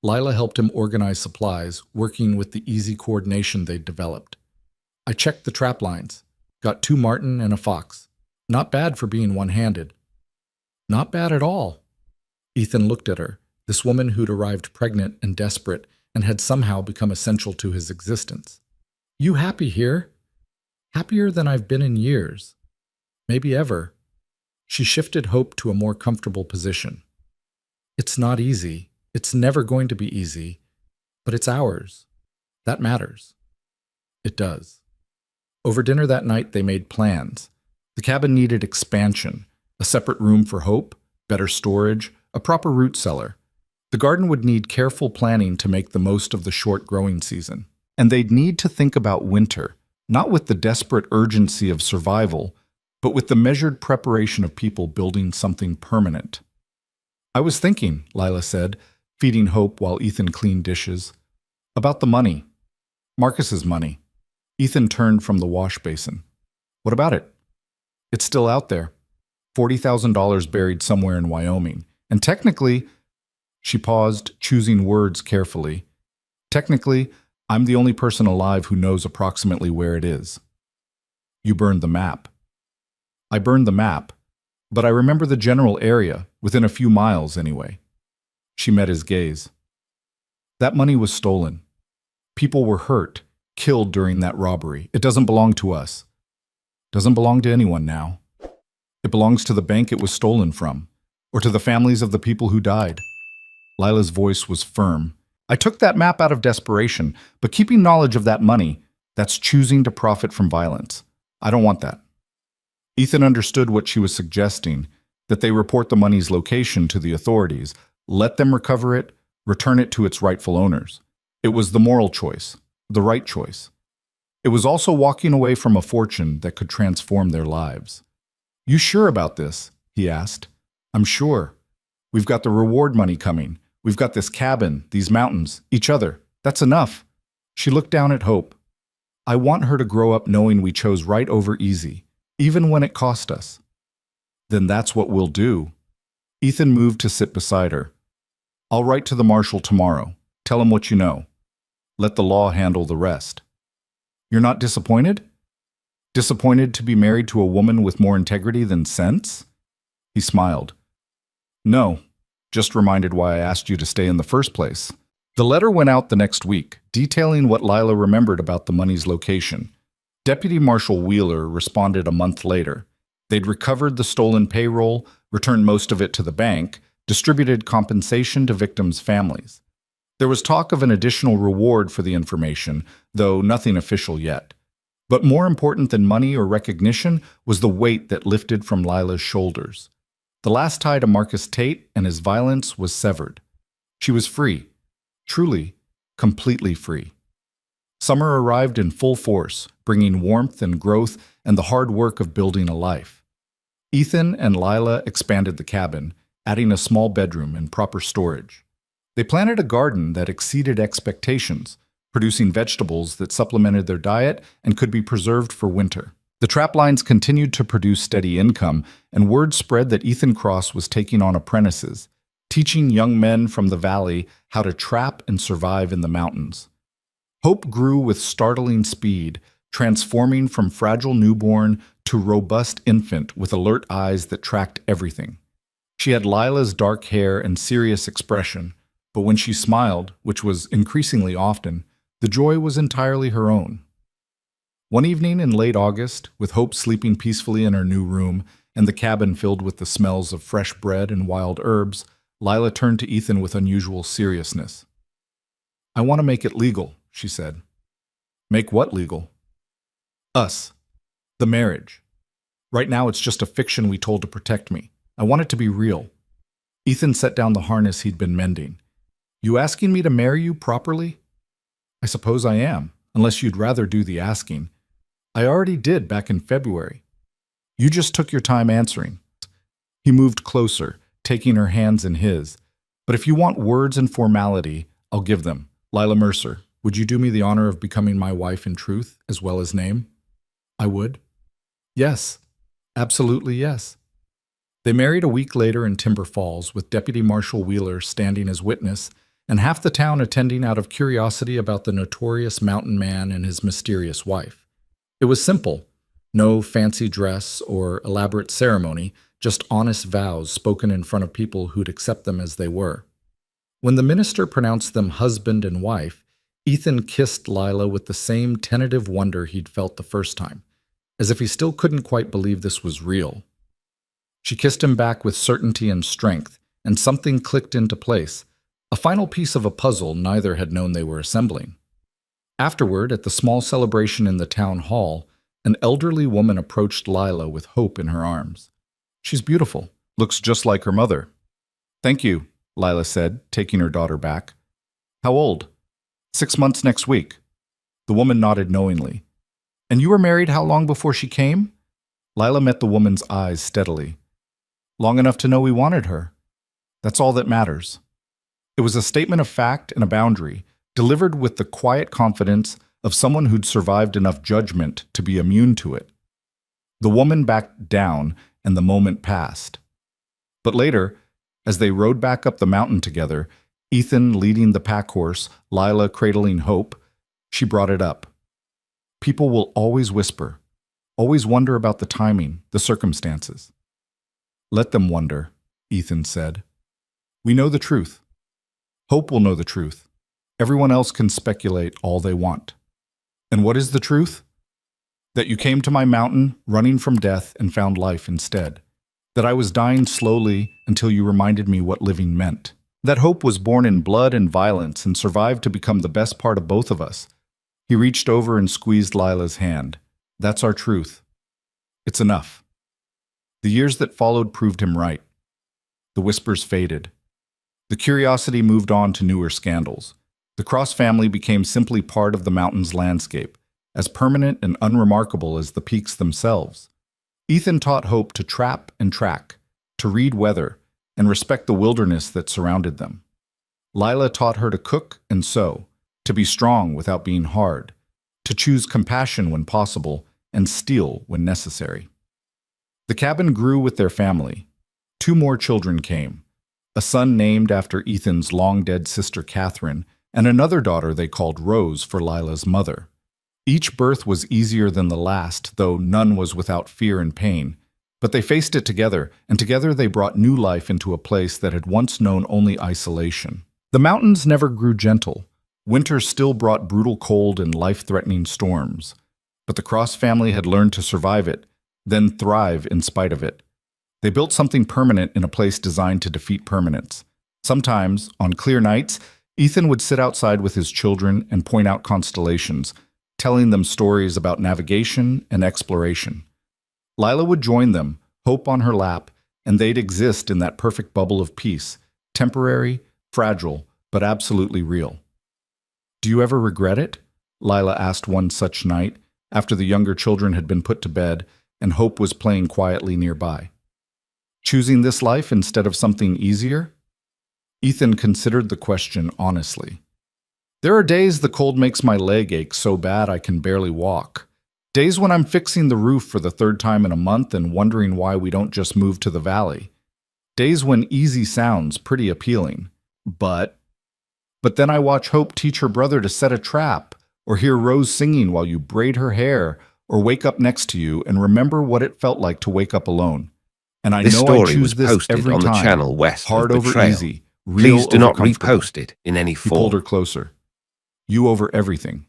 Lila helped him organize supplies, working with the easy coordination they'd developed. "I checked the trap lines. Got 2 marten and a fox. Not bad for being one-handed." "Not bad at all." Ethan looked at her, this woman who'd arrived pregnant and desperate and had somehow become essential to his existence. "You happy here?" "Happier than I've been in years. Maybe ever." She shifted Hope to a more comfortable position. "It's not easy. It's never going to be easy. But it's ours. That matters." It does. Over dinner that night, they made plans. The cabin needed expansion, a separate room for Hope, better storage, a proper root cellar. The garden would need careful planning to make the most of the short growing season. And they'd need to think about winter, not with the desperate urgency of survival, but with the measured preparation of people building something permanent. "I was thinking," Lila said, feeding Hope while Ethan cleaned dishes, "about the money. Marcus's money." Ethan turned from the wash basin. "What about it?" "It's still out there. $40,000 buried somewhere in Wyoming. And technically," she paused, choosing words carefully, "technically, I'm the only person alive who knows approximately where it is." "You burned the map." "I burned the map, but I remember the general area, within a few miles anyway." She met his gaze. "That money was stolen. People were hurt, killed during that robbery. It doesn't belong to us. Doesn't belong to anyone now. It belongs to the bank it was stolen from, or to the families of the people who died." Lila's voice was firm. "I took that map out of desperation, but keeping knowledge of that money, that's choosing to profit from violence. I don't want that." Ethan understood what she was suggesting, that they report the money's location to the authorities, let them recover it, return it to its rightful owners. It was the moral choice, the right choice. It was also walking away from a fortune that could transform their lives. "You sure about this?" he asked. "I'm sure. We've got the reward money coming. We've got this cabin, these mountains, each other. That's enough." She looked down at Hope. "I want her to grow up knowing we chose right over easy, even when it cost us." "Then that's what we'll do." Ethan moved to sit beside her. "I'll write to the marshal tomorrow. Tell him what you know. Let the law handle the rest." "You're not disappointed?" "Disappointed to be married to a woman with more integrity than sense?" He smiled. "No, just reminded why I asked you to stay in the first place." The letter went out the next week, detailing what Lila remembered about the money's location. Deputy Marshal Wheeler responded a month later. They'd recovered the stolen payroll, returned most of it to the bank, distributed compensation to victims' families. There was talk of an additional reward for the information, though nothing official yet. But more important than money or recognition was the weight that lifted from Lila's shoulders. The last tie to Marcus Tate and his violence was severed. She was free, truly, completely free. Summer arrived in full force, bringing warmth and growth and the hard work of building a life. Ethan and Lila expanded the cabin, adding a small bedroom and proper storage. They planted a garden that exceeded expectations, producing vegetables that supplemented their diet and could be preserved for winter. The trap lines continued to produce steady income, and word spread that Ethan Cross was taking on apprentices, teaching young men from the valley how to trap and survive in the mountains. Hope grew with startling speed, transforming from fragile newborn to robust infant with alert eyes that tracked everything. She had Lila's dark hair and serious expression, but when she smiled, which was increasingly often, the joy was entirely her own. One evening in late August, with Hope sleeping peacefully in her new room and the cabin filled with the smells of fresh bread and wild herbs, Lila turned to Ethan with unusual seriousness. "I want to make it legal," she said. "Make what legal?" "Us. The marriage. Right now it's just a fiction we told to protect me. I want it to be real." Ethan set down the harness he'd been mending. "You asking me to marry you properly?" "I suppose I am, unless you'd rather do the asking. I already did back in February. You just took your time answering." He moved closer, taking her hands in his. But if you want words and formality, I'll give them. Lila Mercer, would you do me the honor of becoming my wife in truth as well as name? I would. Yes, absolutely yes. They married a week later in Timber Falls, with Deputy Marshal Wheeler standing as witness and half the town attending out of curiosity about the notorious mountain man and his mysterious wife. It was simple. No fancy dress or elaborate ceremony, just honest vows spoken in front of people who'd accept them as they were. When the minister pronounced them husband and wife, Ethan kissed Lila with the same tentative wonder he'd felt the first time, as if he still couldn't quite believe this was real. She kissed him back with certainty and strength, and something clicked into place, a final piece of a puzzle neither had known they were assembling. Afterward, at the small celebration in the town hall, an elderly woman approached Lila with Hope in her arms. She's beautiful, looks just like her mother. Thank you, Lila said, taking her daughter back. How old? 6 months next week. The woman nodded knowingly. And you were married how long before she came? Lila met the woman's eyes steadily. Long enough to know we wanted her. That's all that matters. It was a statement of fact and a boundary, delivered with the quiet confidence of someone who'd survived enough judgment to be immune to it. The woman backed down, and the moment passed. But later, as they rode back up the mountain together, Ethan leading the pack horse, Lila cradling Hope, she brought it up. People will always whisper, always wonder about the timing, the circumstances. Let them wonder, Ethan said. We know the truth. Hope will know the truth. Everyone else can speculate all they want. And what is the truth? That you came to my mountain, running from death, and found life instead. That I was dying slowly until you reminded me what living meant. That hope was born in blood and violence and survived to become the best part of both of us. He reached over and squeezed Lila's hand. That's our truth. It's enough. The years that followed proved him right. The whispers faded. The curiosity moved on to newer scandals. The Cross family became simply part of the mountain's landscape, as permanent and unremarkable as the peaks themselves. Ethan taught Hope to trap and track, to read weather, and respect the wilderness that surrounded them. Lila taught her to cook and sew, to be strong without being hard, to choose compassion when possible and steel when necessary. The cabin grew with their family. 2 more children came, a son named after Ethan's long-dead sister Catherine, and another daughter they called Rose for Lila's mother. Each birth was easier than the last, though none was without fear and pain. But they faced it together, and together they brought new life into a place that had once known only isolation. The mountains never grew gentle. Winter still brought brutal cold and life-threatening storms. But the Cross family had learned to survive it, then thrive in spite of it. They built something permanent in a place designed to defeat permanence. Sometimes, on clear nights, Ethan would sit outside with his children and point out constellations, telling them stories about navigation and exploration. Lila would join them, Hope on her lap, and they'd exist in that perfect bubble of peace, temporary, fragile, but absolutely real. Do you ever regret it? Lila asked one such night, after the younger children had been put to bed and Hope was playing quietly nearby. Choosing this life instead of something easier? Ethan considered the question honestly. There are days the cold makes my leg ache so bad I can barely walk. Days when I'm fixing the roof for the 3rd time in a month and wondering why we don't just move to the valley. Days when easy sounds pretty appealing. But then I watch Hope teach her brother to set a trap, or hear Rose singing while you braid her hair, or wake up next to you and remember what it felt like to wake up alone. And I know I choose this every on time. The channel west hard of the over trail. easy. Real Please do not over repost it in any He form. pulled her closer. You over everything.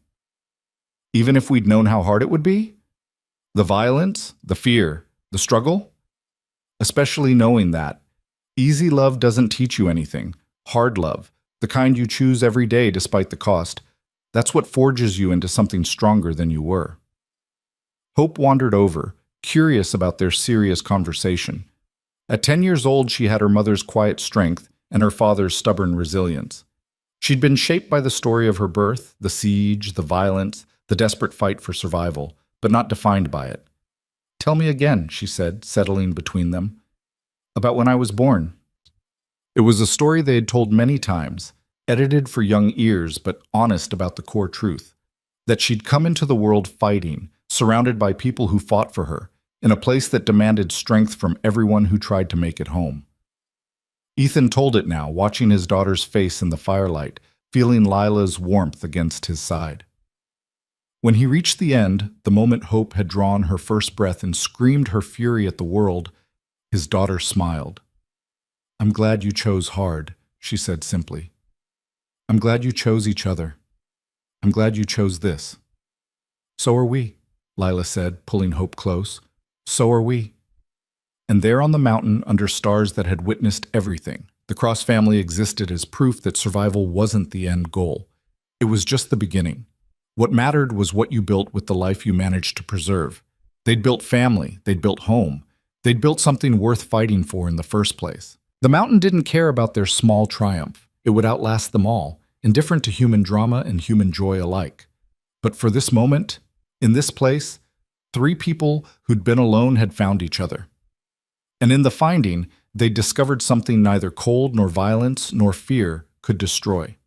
Even if we'd known how hard it would be? The violence, the fear, the struggle? Especially knowing that. Easy love doesn't teach you anything. Hard love, the kind you choose every day despite the cost, that's what forges you into something stronger than you were. Hope wandered over, curious about their serious conversation. At 10 years old, she had her mother's quiet strength and her father's stubborn resilience. She'd been shaped by the story of her birth, the siege, the violence, the desperate fight for survival, but not defined by it. Tell me again, she said, settling between them. About when I was born. It was a story they had told many times, edited for young ears but honest about the core truth. That she'd come into the world fighting, surrounded by people who fought for her, in a place that demanded strength from everyone who tried to make it home. Ethan told it now, watching his daughter's face in the firelight, feeling Lila's warmth against his side. When he reached the end, the moment Hope had drawn her first breath and screamed her fury at the world, his daughter smiled. "I'm glad you chose hard," she said simply. "I'm glad you chose each other. I'm glad you chose this." "So are we," Lila said, pulling Hope close. "So are we." And there on the mountain, under stars that had witnessed everything, the Cross family existed as proof that survival wasn't the end goal. It was just the beginning. What mattered was what you built with the life you managed to preserve. They'd built family, they'd built home, they'd built something worth fighting for in the first place. The mountain didn't care about their small triumph. It would outlast them all, indifferent to human drama and human joy alike. But for this moment, in this place, 3 people who'd been alone had found each other. And in the finding, they discovered something neither cold nor violence nor fear could destroy.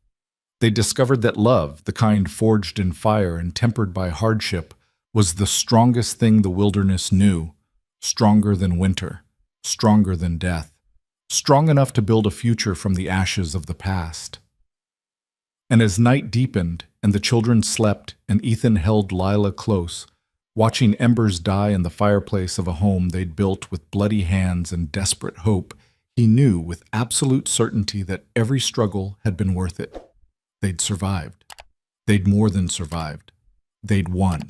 They discovered that love, the kind forged in fire and tempered by hardship, was the strongest thing the wilderness knew, stronger than winter, stronger than death, strong enough to build a future from the ashes of the past. And as night deepened and the children slept and Ethan held Lila close, watching embers die in the fireplace of a home they'd built with bloody hands and desperate hope, he knew with absolute certainty that every struggle had been worth it. They'd survived. They'd more than survived. They'd won.